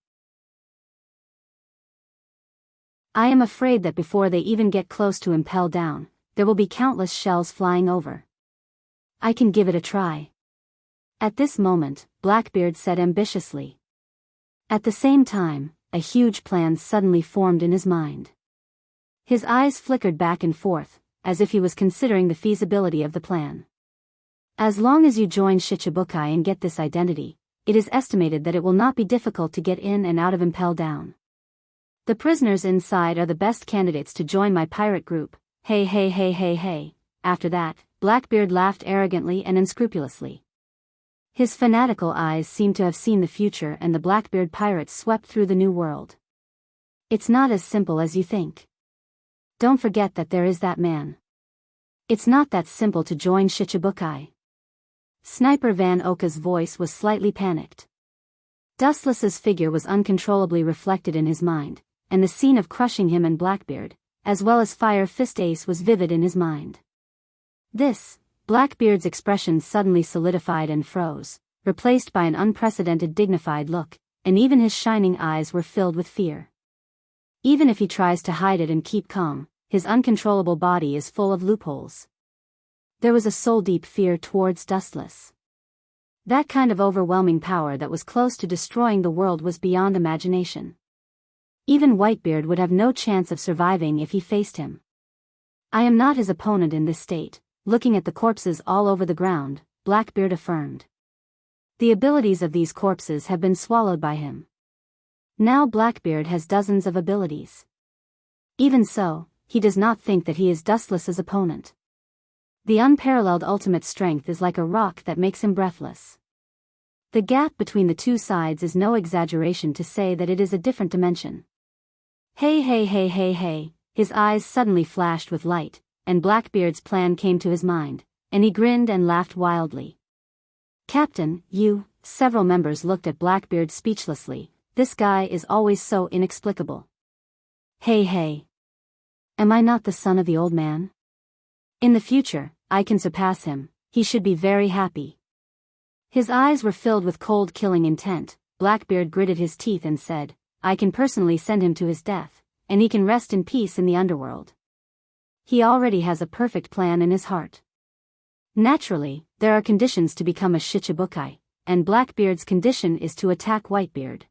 I am afraid that before they even get close to Impel Down, there will be countless shells flying over. I can give it a try. At this moment, Blackbeard said ambitiously. At the same time, a huge plan suddenly formed in his mind. His eyes flickered back and forth, as if he was considering the feasibility of the plan. As long as you join Shichibukai and get this identity, it is estimated that it will not be difficult to get in and out of Impel Down. The prisoners inside are the best candidates to join my pirate group. Hey hey hey hey hey. After that, Blackbeard laughed arrogantly and unscrupulously. His fanatical eyes seemed to have seen the future and the Blackbeard pirates swept through the new world. It's not as simple as you think. Don't forget that there is that man. It's not that simple to join Shichibukai. Sniper Van Oka's voice was slightly panicked. Dustless's figure was uncontrollably reflected in his mind, and the scene of crushing him and Blackbeard, as well as Fire Fist Ace, was vivid in his mind. Blackbeard's expression suddenly solidified and froze, replaced by an unprecedented dignified look, and even his shining eyes were filled with fear. Even if he tries to hide it and keep calm, his uncontrollable body is full of loopholes. There was a soul-deep fear towards Dustless. That kind of overwhelming power that was close to destroying the world was beyond imagination. Even Whitebeard would have no chance of surviving if he faced him. I am not his opponent in this state, looking at the corpses all over the ground, Blackbeard affirmed. The abilities of these corpses have been swallowed by him. Now Blackbeard has dozens of abilities. Even so, he does not think that he is Dustless's opponent. The unparalleled ultimate strength is like a rock that makes him breathless. The gap between the two sides is no exaggeration to say that it is a different dimension. Hey hey hey hey hey, his eyes suddenly flashed with light, and Blackbeard's plan came to his mind, and he grinned and laughed wildly. Captain, several members looked at Blackbeard speechlessly. This guy is always so inexplicable. Hey hey. Am I not the son of the old man? In the future, I can surpass him, he should be very happy. His eyes were filled with cold killing intent. Blackbeard gritted his teeth and said, I can personally send him to his death, and he can rest in peace in the underworld. He already has a perfect plan in his heart. Naturally, there are conditions to become a Shichibukai, and Blackbeard's condition is to attack Whitebeard.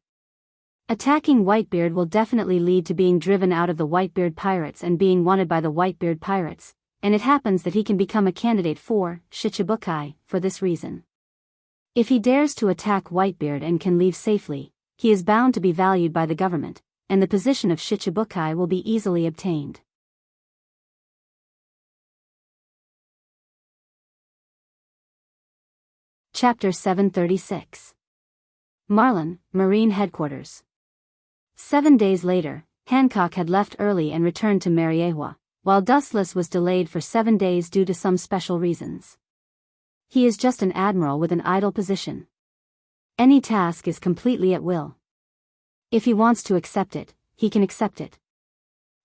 Attacking Whitebeard will definitely lead to being driven out of the Whitebeard pirates and being wanted by the Whitebeard pirates, and it happens that he can become a candidate for Shichibukai for this reason. If he dares to attack Whitebeard and can leave safely, he is bound to be valued by the government, and the position of Shichibukai will be easily obtained. Chapter 736. Marlin, Marine Headquarters. 7 days later, Hancock had left early and returned to Mariewa, while Dustless was delayed for 7 days due to some special reasons. He is just an admiral with an idle position. Any task is completely at will. If he wants to accept it, he can accept it.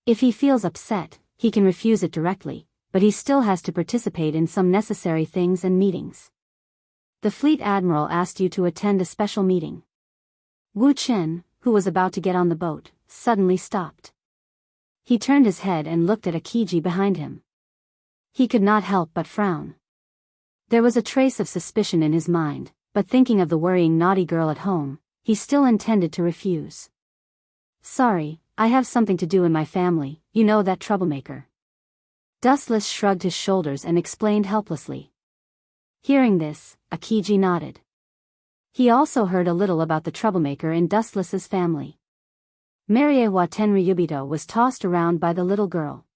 If he feels upset, he can refuse it directly, but he still has to participate in some necessary things and meetings. The fleet admiral asked you to attend a special meeting. Wu Chen, who was about to get on the boat, suddenly stopped. He turned his head and looked at Akiji behind him. He could not help but frown. There was a trace of suspicion in his mind, but thinking of the worrying naughty girl at home, he still intended to refuse. Sorry, I have something to do in my family, you know that troublemaker. Dustless shrugged his shoulders and explained helplessly. Hearing this, Akiji nodded. He also heard a little about the troublemaker in Dustless's family. Mariewa Tenryubito was tossed around by the little girl.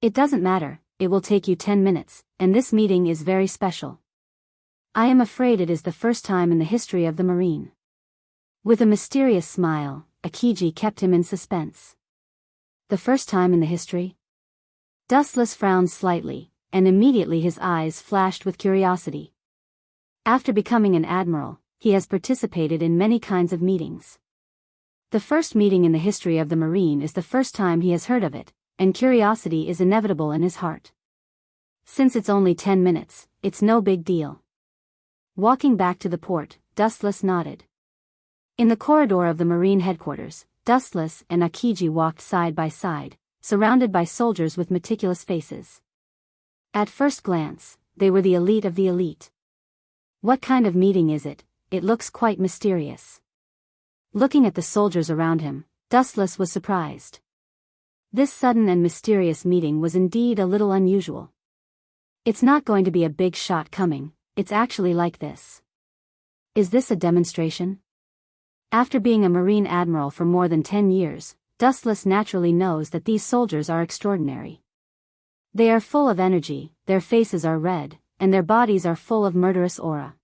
It doesn't matter, it will take you 10 minutes, and this meeting is very special. I am afraid it is the first time in the history of the Marine. With a mysterious smile, Akiji kept him in suspense. The first time in the history? Dustless frowned slightly, and immediately his eyes flashed with curiosity. After becoming an admiral, he has participated in many kinds of meetings. The first meeting in the history of the Marine is the first time he has heard of it, and curiosity is inevitable in his heart. Since it's only 10 minutes, it's no big deal. Walking back to the port, Dustless nodded. In the corridor of the Marine headquarters, Dustless and Akiji walked side by side, surrounded by soldiers with meticulous faces. At first glance, they were the elite of the elite. What kind of meeting is it? It looks quite mysterious. Looking at the soldiers around him, Dustless was surprised. This sudden and mysterious meeting was indeed a little unusual. It's not going to be a big shot coming, it's actually like this. Is this a demonstration? After being a Marine admiral for more than 10 years, Dustless naturally knows that these soldiers are extraordinary. They are full of energy, their faces are red, and their bodies are full of murderous aura.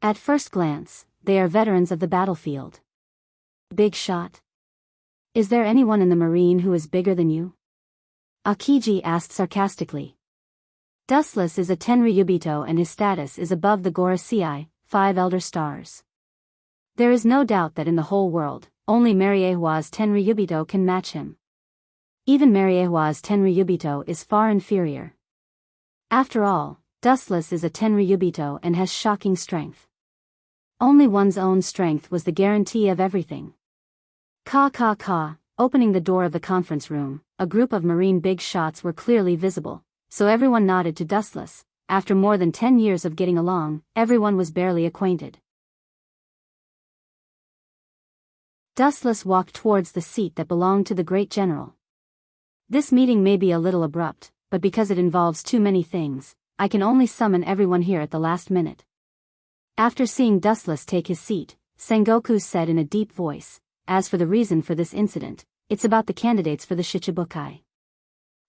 At first glance, they are veterans of the battlefield. Big shot? Is there anyone in the Marine who is bigger than you? Akiji asked sarcastically. Dustless is a Tenryubito and his status is above the Gorosei, 5 elder stars. There is no doubt that in the whole world, only Mariewa's Tenryubito can match him. Even Mariewa's Tenryubito is far inferior. After all, Dustless is a Tenryubito and has shocking strength. Only one's own strength was the guarantee of everything. Opening the door of the conference room, a group of Marine big shots were clearly visible, so everyone nodded to Dustless. After more than 10 years of getting along, everyone was barely acquainted. Dustless walked towards the seat that belonged to the great general. This meeting may be a little abrupt, but because it involves too many things, I can only summon everyone here at the last minute. After seeing Dustless take his seat, Sengoku said in a deep voice, as for the reason for this incident, it's about the candidates for the Shichibukai.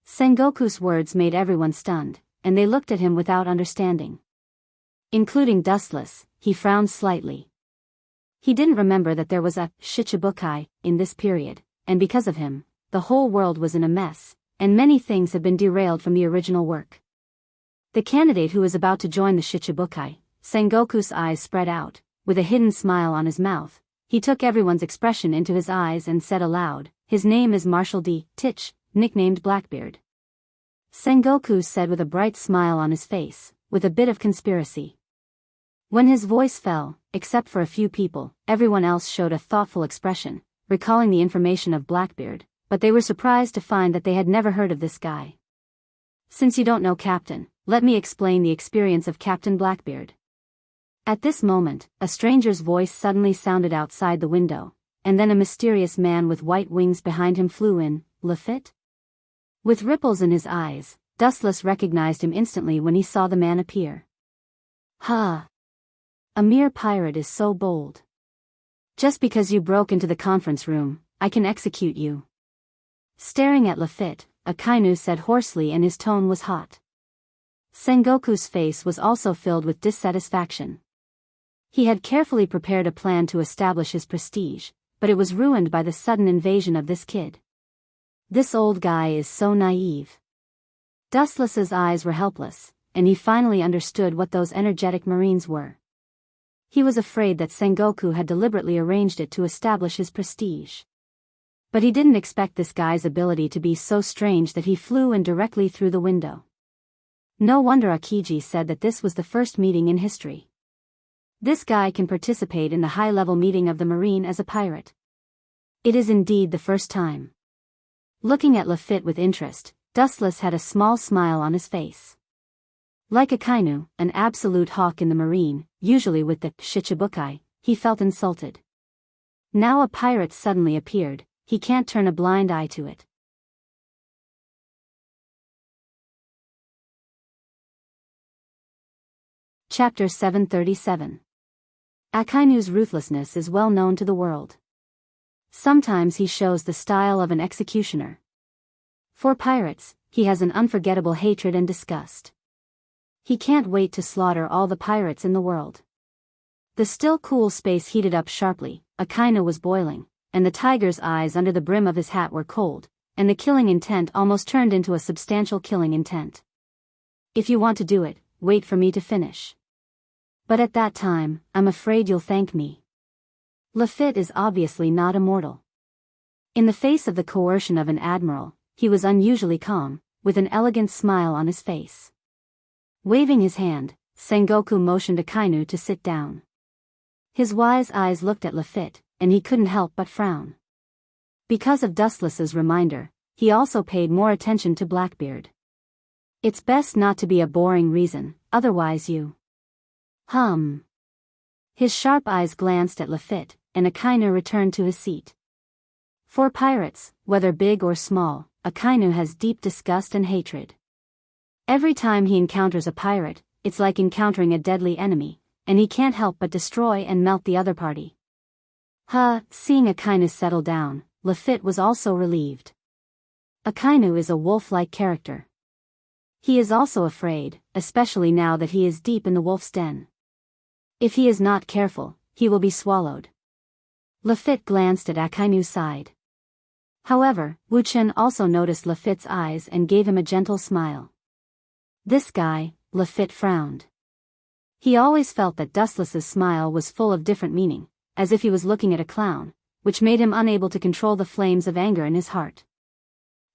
Sengoku's words made everyone stunned, and they looked at him without understanding. Including Dustless, he frowned slightly. He didn't remember that there was a Shichibukai in this period, and because of him, the whole world was in a mess, and many things had been derailed from the original work. The candidate who is about to join the Shichibukai, Sengoku's eyes spread out, with a hidden smile on his mouth. He took everyone's expression into his eyes and said aloud, his name is Marshal D. Titch, nicknamed Blackbeard. Sengoku said with a bright smile on his face, with a bit of conspiracy. When his voice fell, except for a few people, everyone else showed a thoughtful expression, recalling the information of Blackbeard, but they were surprised to find that they had never heard of this guy. Since you don't know Captain, let me explain the experience of Captain Blackbeard. At this moment, a stranger's voice suddenly sounded outside the window, and then a mysterious man with white wings behind him flew in. Lafitte? With ripples in his eyes, Dustless recognized him instantly when he saw the man appear. Ha! A mere pirate is so bold. Just because you broke into the conference room, I can execute you. Staring at Lafitte, Akainu said hoarsely and his tone was hot. Sengoku's face was also filled with dissatisfaction. He had carefully prepared a plan to establish his prestige, but it was ruined by the sudden invasion of this kid. This old guy is so naive. Dustless's eyes were helpless, and he finally understood what those energetic marines were. He was afraid that Sengoku had deliberately arranged it to establish his prestige. But he didn't expect this guy's ability to be so strange that he flew in directly through the window. No wonder Akiji said that this was the first meeting in history. This guy can participate in the high-level meeting of the Marine as a pirate. It is indeed the first time. Looking at Lafitte with interest, Dustless had a small smile on his face. Like Akainu, an absolute hawk in the Marine, usually with the shichibukai, he felt insulted. Now a pirate suddenly appeared, he can't turn a blind eye to it. Chapter 737. Akainu's ruthlessness is well known to the world. Sometimes he shows the style of an executioner. For pirates, he has an unforgettable hatred and disgust. He can't wait to slaughter all the pirates in the world. The still cool space heated up sharply, Akainu was boiling, and the tiger's eyes under the brim of his hat were cold, and the killing intent almost turned into a substantial killing intent. If you want to do it, wait for me to finish. But at that time, I'm afraid you'll thank me. Lafitte is obviously not immortal. In the face of the coercion of an admiral, he was unusually calm, with an elegant smile on his face. Waving his hand, Sengoku motioned Akainu to sit down. His wise eyes looked at Lafitte, and he couldn't help but frown. Because of Dustless's reminder, he also paid more attention to Blackbeard. It's best not to be a boring reason, otherwise you... His sharp eyes glanced at Lafitte, and Akainu returned to his seat. For pirates, whether big or small, Akainu has deep disgust and hatred. Every time he encounters a pirate, it's like encountering a deadly enemy, and he can't help but destroy and melt the other party. Seeing Akainu settle down, Lafitte was also relieved. Akainu is a wolf-like character. He is also afraid, especially now that he is deep in the wolf's den. If he is not careful, he will be swallowed. Lafitte glanced at Akainu's side. However, Wu Chen also noticed Lafitte's eyes and gave him a gentle smile. This guy, Lafitte frowned. He always felt that Dustless's smile was full of different meaning, as if he was looking at a clown, which made him unable to control the flames of anger in his heart.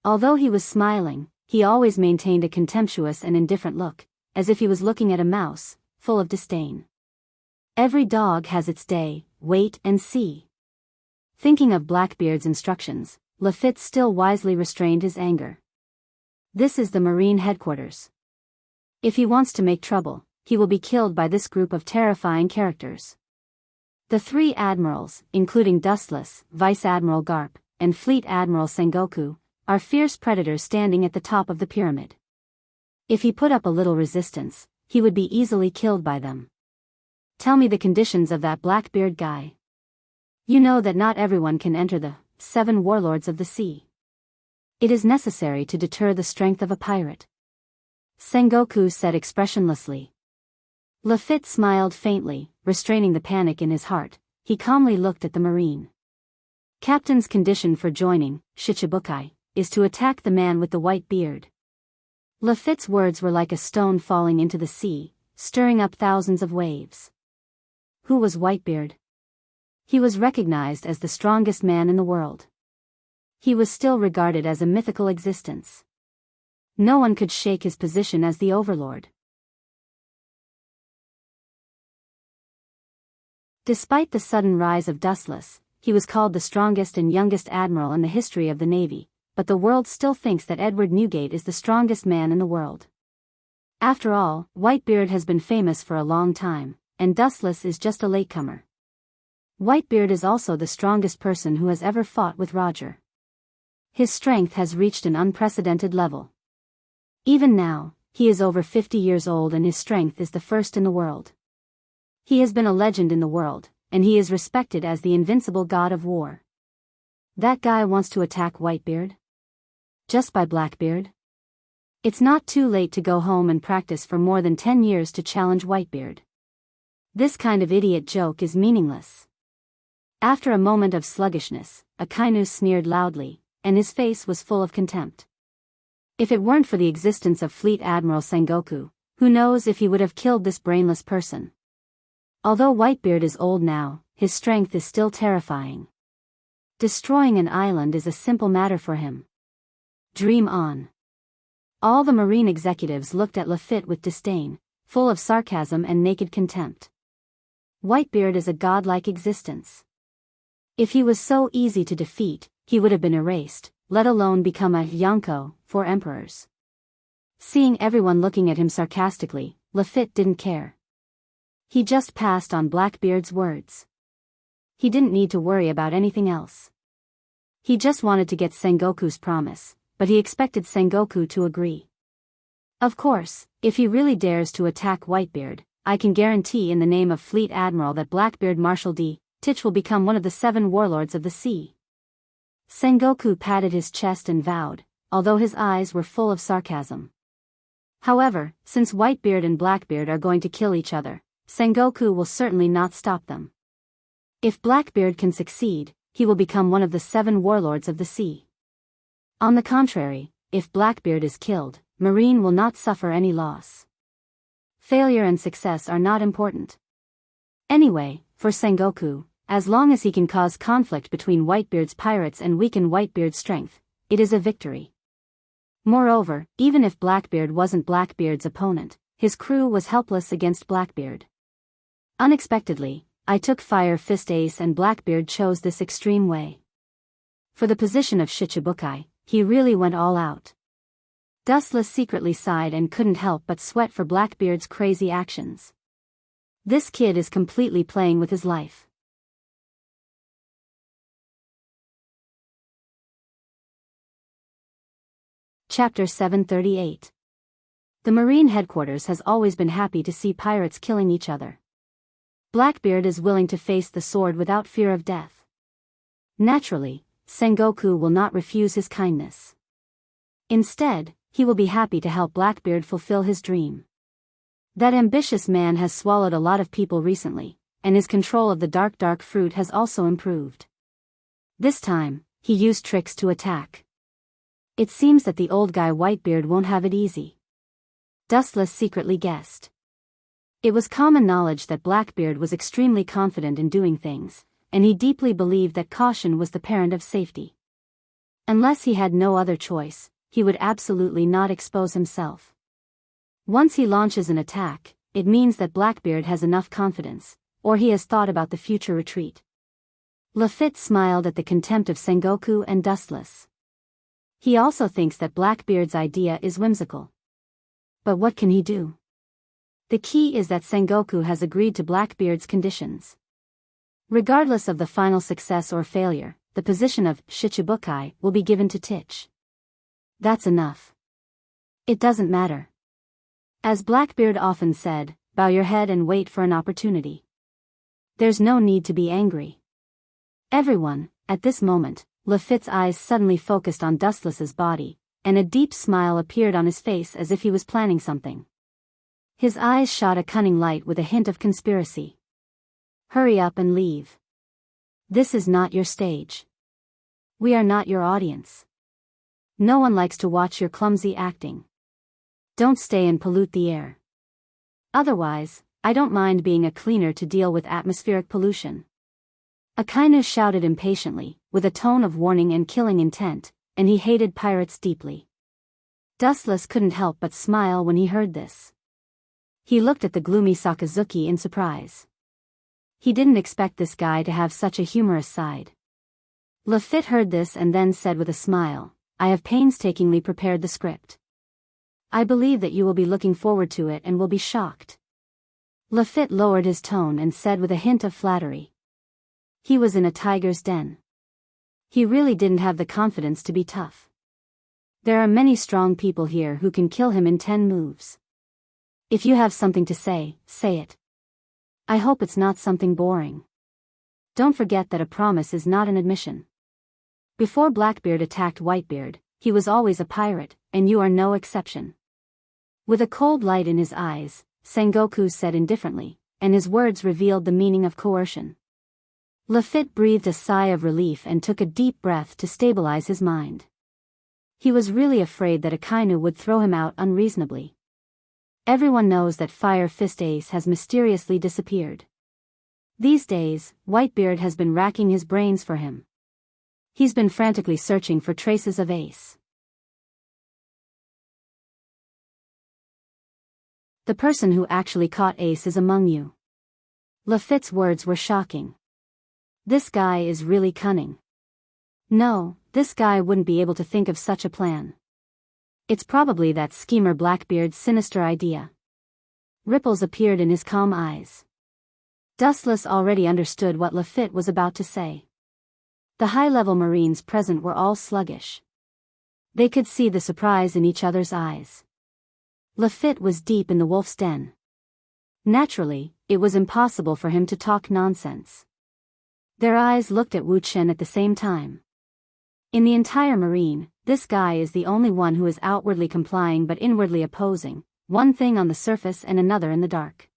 Although he was smiling, he always maintained a contemptuous and indifferent look, as if he was looking at a mouse, full of disdain. Every dog has its day, wait and see. Thinking of Blackbeard's instructions, Lafitte still wisely restrained his anger. This is the Marine headquarters. If he wants to make trouble, he will be killed by this group of terrifying characters. The three admirals, including Dustless, Vice Admiral Garp, and Fleet Admiral Sengoku, are fierce predators standing at the top of the pyramid. If he put up a little resistance, he would be easily killed by them. Tell me the conditions of that Blackbeard guy. You know that not everyone can enter the 7 warlords of the sea. It is necessary to deter the strength of a pirate. Sengoku said expressionlessly. Lafitte smiled faintly, restraining the panic in his heart. He calmly looked at the Marine. Captain's condition for joining, Shichibukai, is to attack the man with the white beard. Lafitte's words were like a stone falling into the sea, stirring up thousands of waves. Who was Whitebeard? He was recognized as the strongest man in the world. He was still regarded as a mythical existence. No one could shake his position as the overlord. Despite the sudden rise of Dustless, he was called the strongest and youngest admiral in the history of the Navy, but the world still thinks that Edward Newgate is the strongest man in the world. After all, Whitebeard has been famous for a long time, and Dustless is just a latecomer. Whitebeard is also the strongest person who has ever fought with Roger. His strength has reached an unprecedented level. Even now, he is over 50 years old and his strength is the first in the world. He has been a legend in the world, and he is respected as the invincible god of war. That guy wants to attack Whitebeard? Just by Blackbeard? It's not too late to go home and practice for more than 10 years to challenge Whitebeard. This kind of idiot joke is meaningless. After a moment of sluggishness, Akainu sneered loudly, and his face was full of contempt. If it weren't for the existence of Fleet Admiral Sengoku, who knows if he would have killed this brainless person. Although Whitebeard is old now, his strength is still terrifying. Destroying an island is a simple matter for him. Dream on. All the marine executives looked at Lafitte with disdain, full of sarcasm and naked contempt. Whitebeard is a godlike existence. If he was so easy to defeat, he would have been erased, let alone become a Yonko for emperors. Seeing everyone looking at him sarcastically, Lafitte didn't care. He just passed on Blackbeard's words. He didn't need to worry about anything else. He just wanted to get Sengoku's promise, but he expected Sengoku to agree. Of course, if he really dares to attack Whitebeard, I can guarantee in the name of Fleet Admiral that Blackbeard Marshal D. Titch will become one of the 7 warlords of the sea. Sengoku patted his chest and vowed, although his eyes were full of sarcasm. However, since Whitebeard and Blackbeard are going to kill each other, Sengoku will certainly not stop them. If Blackbeard can succeed, he will become one of the 7 warlords of the sea. On the contrary, if Blackbeard is killed, Marine will not suffer any loss. Failure and success are not important. Anyway, for Sengoku, as long as he can cause conflict between Whitebeard's pirates and weaken Whitebeard's strength, it is a victory. Moreover, even if Blackbeard wasn't Blackbeard's opponent, his crew was helpless against Blackbeard. Unexpectedly, I took Fire Fist Ace and Blackbeard chose this extreme way. For the position of Shichibukai, he really went all out. Dustless secretly sighed and couldn't help but sweat for Blackbeard's crazy actions. This kid is completely playing with his life. Chapter 738. The Marine headquarters has always been happy to see pirates killing each other. Blackbeard is willing to face the sword without fear of death. Naturally, Sengoku will not refuse his kindness. Instead, he will be happy to help Blackbeard fulfill his dream. That ambitious man has swallowed a lot of people recently, and his control of the dark fruit has also improved. This time, he used tricks to attack. It seems that the old guy Whitebeard won't have it easy. Dustless secretly guessed. It was common knowledge that Blackbeard was extremely confident in doing things, and he deeply believed that caution was the parent of safety. Unless he had no other choice, he would absolutely not expose himself. Once he launches an attack, it means that Blackbeard has enough confidence, or he has thought about the future retreat. Lafitte smiled at the contempt of Sengoku and Dustless. He also thinks that Blackbeard's idea is whimsical. But what can he do? The key is that Sengoku has agreed to Blackbeard's conditions. Regardless of the final success or failure, the position of Shichibukai will be given to Titch. That's enough. It doesn't matter. As Blackbeard often said, bow your head and wait for an opportunity. There's no need to be angry. Everyone, at this moment, Lafitte's eyes suddenly focused on Dustless's body, and a deep smile appeared on his face as if he was planning something. His eyes shot a cunning light with a hint of conspiracy. Hurry up and leave. This is not your stage. We are not your audience. No one likes to watch your clumsy acting. Don't stay and pollute the air. Otherwise, I don't mind being a cleaner to deal with atmospheric pollution. Akainu shouted impatiently, with a tone of warning and killing intent, and he hated pirates deeply. Dustless couldn't help but smile when he heard this. He looked at the gloomy Sakazuki in surprise. He didn't expect this guy to have such a humorous side. Lafitte heard this and then said with a smile, I have painstakingly prepared the script. I believe that you will be looking forward to it and will be shocked. Lafitte lowered his tone and said with a hint of flattery. He was in a tiger's den. He really didn't have the confidence to be tough. There are many strong people here who can kill him in 10 moves. If you have something to say, say it. I hope it's not something boring. Don't forget that a promise is not an admission. Before Blackbeard attacked Whitebeard, he was always a pirate, and you are no exception. With a cold light in his eyes, Sengoku said indifferently, and his words revealed the meaning of coercion. Lafitte breathed a sigh of relief and took a deep breath to stabilize his mind. He was really afraid that Akainu would throw him out unreasonably. Everyone knows that Fire Fist Ace has mysteriously disappeared. These days, Whitebeard has been racking his brains for him. He's been frantically searching for traces of Ace. The person who actually caught Ace is among you. Lafitte's words were shocking. This guy is really cunning. No, this guy wouldn't be able to think of such a plan. It's probably that schemer Blackbeard's sinister idea. Ripples appeared in his calm eyes. Dustless already understood what Lafitte was about to say. The high-level Marines present were all sluggish. They could see the surprise in each other's eyes. Lafitte was deep in the wolf's den. Naturally, it was impossible for him to talk nonsense. Their eyes looked at Wu Chen at the same time. In the entire Marine, this guy is the only one who is outwardly complying but inwardly opposing, one thing on the surface and another in the dark.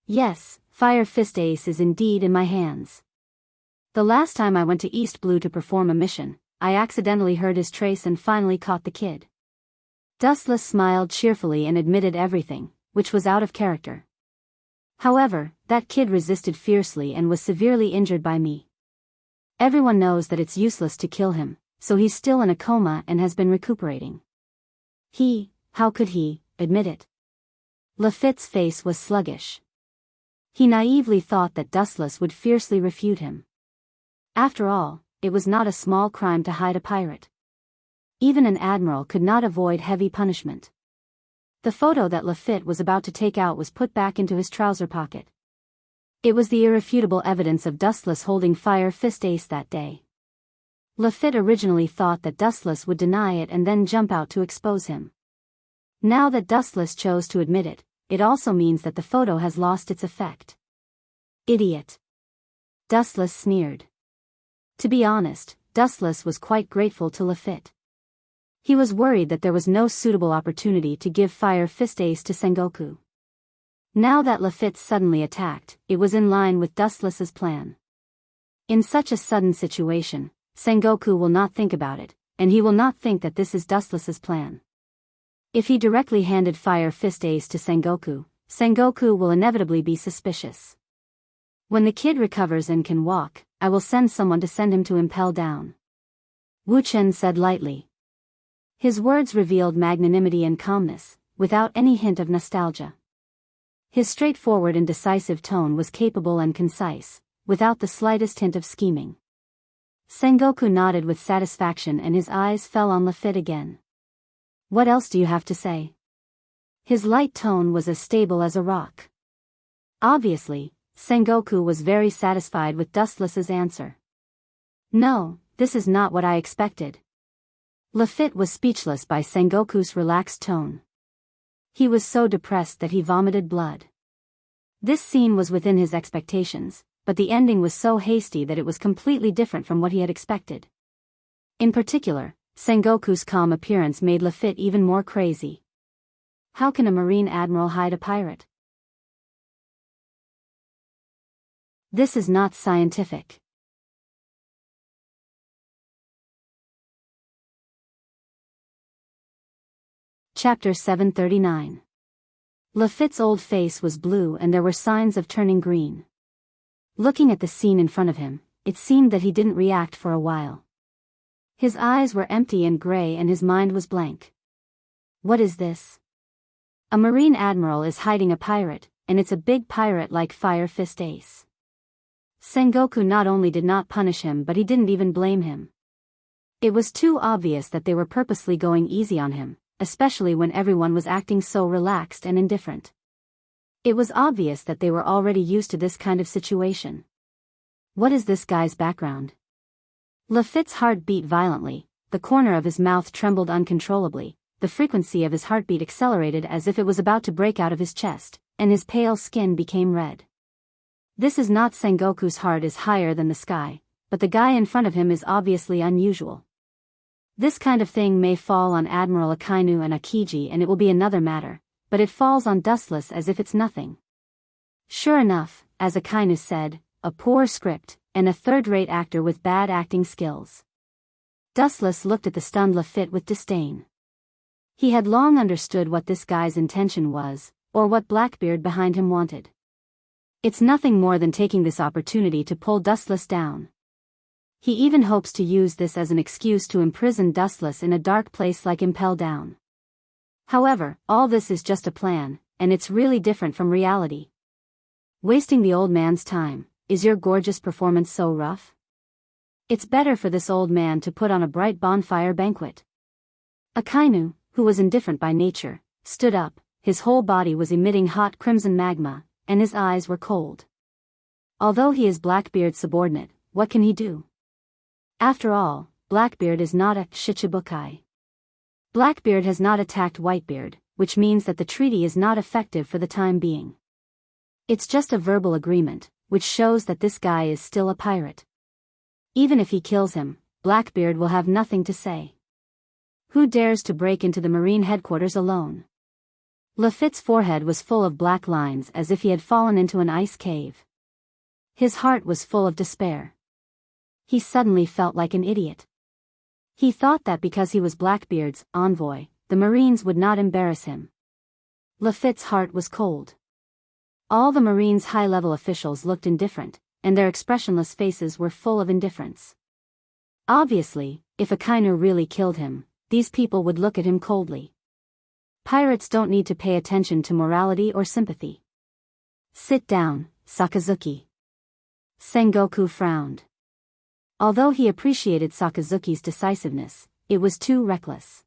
Yes, Fire Fist Ace is indeed in my hands. The last time I went to East Blue to perform a mission, I accidentally heard his trace and finally caught the kid. Dustless smiled cheerfully and admitted everything, which was out of character. However, that kid resisted fiercely and was severely injured by me. Everyone knows that it's useless to kill him, so he's still in a coma and has been recuperating. How could he, admit it? Lafitte's face was sluggish. He naively thought that Dustless would fiercely refute him. After all, it was not a small crime to hide a pirate. Even an admiral could not avoid heavy punishment. The photo that Lafitte was about to take out was put back into his trouser pocket. It was the irrefutable evidence of Dustless holding Fire Fist Ace that day. Lafitte originally thought that Dustless would deny it and then jump out to expose him. Now that Dustless chose to admit it, it also means that the photo has lost its effect. Idiot. Dustless sneered. To be honest, Dustless was quite grateful to Lafitte. He was worried that there was no suitable opportunity to give Fire Fist Ace to Sengoku. Now that Lafitte suddenly attacked, it was in line with Dustless's plan. In such a sudden situation, Sengoku will not think about it, and he will not think that this is Dustless's plan. If he directly handed Fire Fist Ace to Sengoku, Sengoku will inevitably be suspicious. When the kid recovers and can walk, I will send someone to send him to impel down. Wu Chen said lightly. His words revealed magnanimity and calmness, without any hint of nostalgia. His straightforward and decisive tone was capable and concise, without the slightest hint of scheming. Sengoku nodded with satisfaction and his eyes fell on Lafitte again. What else do you have to say? His light tone was as stable as a rock. Obviously, Sengoku was very satisfied with Dustless's answer. No, this is not what I expected. Lafitte was speechless by Sengoku's relaxed tone. He was so depressed that he vomited blood. This scene was within his expectations, but the ending was so hasty that it was completely different from what he had expected. In particular, Sengoku's calm appearance made Lafitte even more crazy. How can a Marine admiral hide a pirate? This is not scientific. Chapter 739. Lafitte's old face was blue and there were signs of turning green. Looking at the scene in front of him, it seemed that he didn't react for a while. His eyes were empty and gray and his mind was blank. What is this? A Marine admiral is hiding a pirate, and it's a big pirate like Fire Fist Ace. Sengoku not only did not punish him but he didn't even blame him. It was too obvious that they were purposely going easy on him, especially when everyone was acting so relaxed and indifferent. It was obvious that they were already used to this kind of situation. What is this guy's background? Lafitte's heart beat violently, the corner of his mouth trembled uncontrollably, the frequency of his heartbeat accelerated as if it was about to break out of his chest, and his pale skin became red. This is not Sengoku's heart is higher than the sky, but the guy in front of him is obviously unusual. This kind of thing may fall on Admiral Akainu and Akiji and it will be another matter, but it falls on Dustless as if it's nothing. Sure enough, as Akainu said, a poor script, and a third-rate actor with bad acting skills. Dustless looked at the stunned Lafitte with disdain. He had long understood what this guy's intention was, or what Blackbeard behind him wanted. It's nothing more than taking this opportunity to pull Dustless down. He even hopes to use this as an excuse to imprison Dustless in a dark place like Impel Down. However, all this is just a plan, and it's really different from reality. Wasting the old man's time. Is your gorgeous performance so rough? It's better for this old man to put on a bright bonfire banquet. Akainu, who was indifferent by nature, stood up. His whole body was emitting hot crimson magma, and his eyes were cold. Although he is Blackbeard's subordinate, what can he do? After all, Blackbeard is not a Shichibukai. Blackbeard has not attacked Whitebeard, which means that the treaty is not effective for the time being. It's just a verbal agreement, which shows that this guy is still a pirate. Even if he kills him, Blackbeard will have nothing to say. Who dares to break into the Marine headquarters alone? Lafitte's forehead was full of black lines as if he had fallen into an ice cave. His heart was full of despair. He suddenly felt like an idiot. He thought that because he was Blackbeard's envoy, the Marines would not embarrass him. Lafitte's heart was cold. All the Marines' high-level officials looked indifferent, and their expressionless faces were full of indifference. Obviously, if Akainu really killed him, these people would look at him coldly. Pirates don't need to pay attention to morality or sympathy. Sit down, Sakazuki. Sengoku frowned. Although he appreciated Sakazuki's decisiveness, it was too reckless.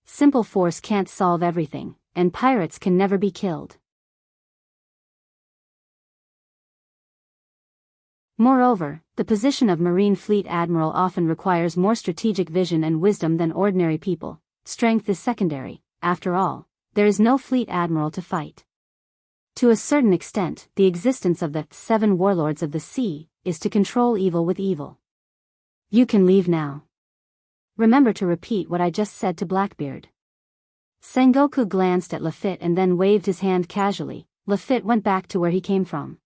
Simple force can't solve everything, and pirates can never be killed. Moreover, the position of Marine Fleet Admiral often requires more strategic vision and wisdom than ordinary people. Strength is secondary. After all, there is no fleet admiral to fight. To a certain extent, the existence of the 7 warlords of the sea is to control evil with evil. You can leave now. Remember to repeat what I just said to Blackbeard. Sengoku glanced at Lafitte and then waved his hand casually. Lafitte went back to where he came from.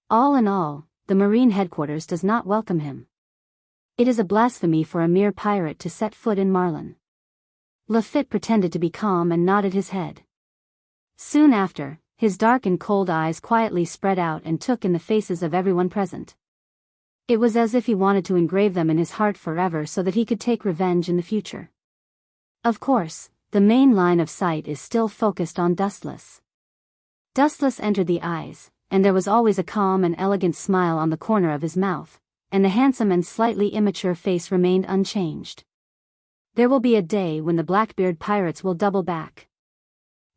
All in all, the Marine headquarters does not welcome him. It is a blasphemy for a mere pirate to set foot in Marlin. Lafitte pretended to be calm and nodded his head. Soon after, his dark and cold eyes quietly spread out and took in the faces of everyone present. It was as if he wanted to engrave them in his heart forever so that he could take revenge in the future. Of course, the main line of sight is still focused on Dustless. Dustless entered the eyes, and there was always a calm and elegant smile on the corner of his mouth, and the handsome and slightly immature face remained unchanged. There will be a day when the Blackbeard pirates will double back.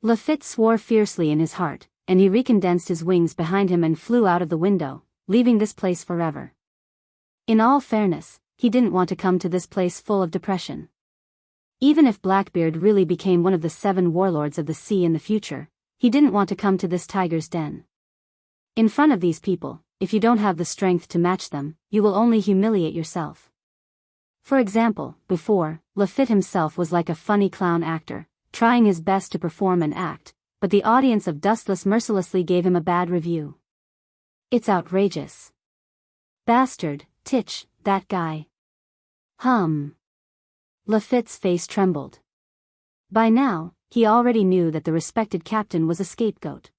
Lafitte swore fiercely in his heart, and he recondensed his wings behind him and flew out of the window, leaving this place forever. In all fairness, he didn't want to come to this place full of depression. Even if Blackbeard really became one of the 7 warlords of the sea in the future, he didn't want to come to this tiger's den. In front of these people, if you don't have the strength to match them, you will only humiliate yourself. For example, before, Lafitte himself was like a funny clown actor, trying his best to perform and act, but the audience of Dustless mercilessly gave him a bad review. It's outrageous. Bastard, Titch, that guy. Lafitte's face trembled. By now, he already knew that the respected captain was a scapegoat.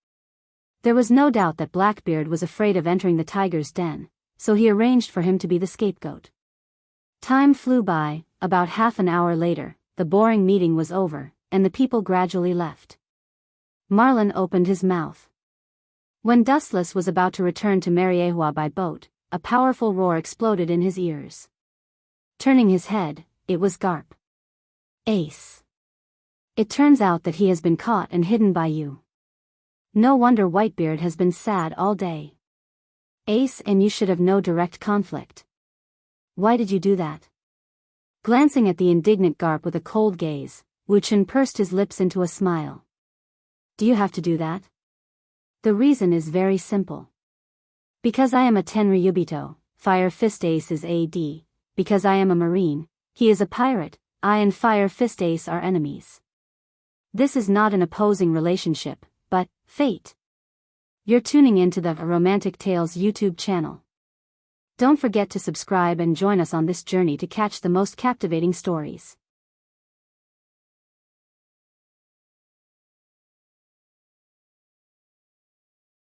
There was no doubt that Blackbeard was afraid of entering the tiger's den, so he arranged for him to be the scapegoat. Time flew by. About half an hour later, the boring meeting was over, and the people gradually left. Marlin opened his mouth. When Dustless was about to return to Mariehua by boat, a powerful roar exploded in his ears. Turning his head, it was Garp. Ace. It turns out that he has been caught and hidden by you. No wonder Whitebeard has been sad all day. Ace and you should have no direct conflict. Why did you do that? Glancing at the indignant Garp with a cold gaze, Wuchen pursed his lips into a smile. Do you have to do that? The reason is very simple. Because I am a Tenryubito, Fire Fist Ace is AD, because I am a Marine, he is a pirate, I and Fire Fist Ace are enemies. This is not an opposing relationship, but fate. You're tuning into the Romantic Tales YouTube channel. Don't forget to subscribe and join us on this journey to catch the most captivating stories.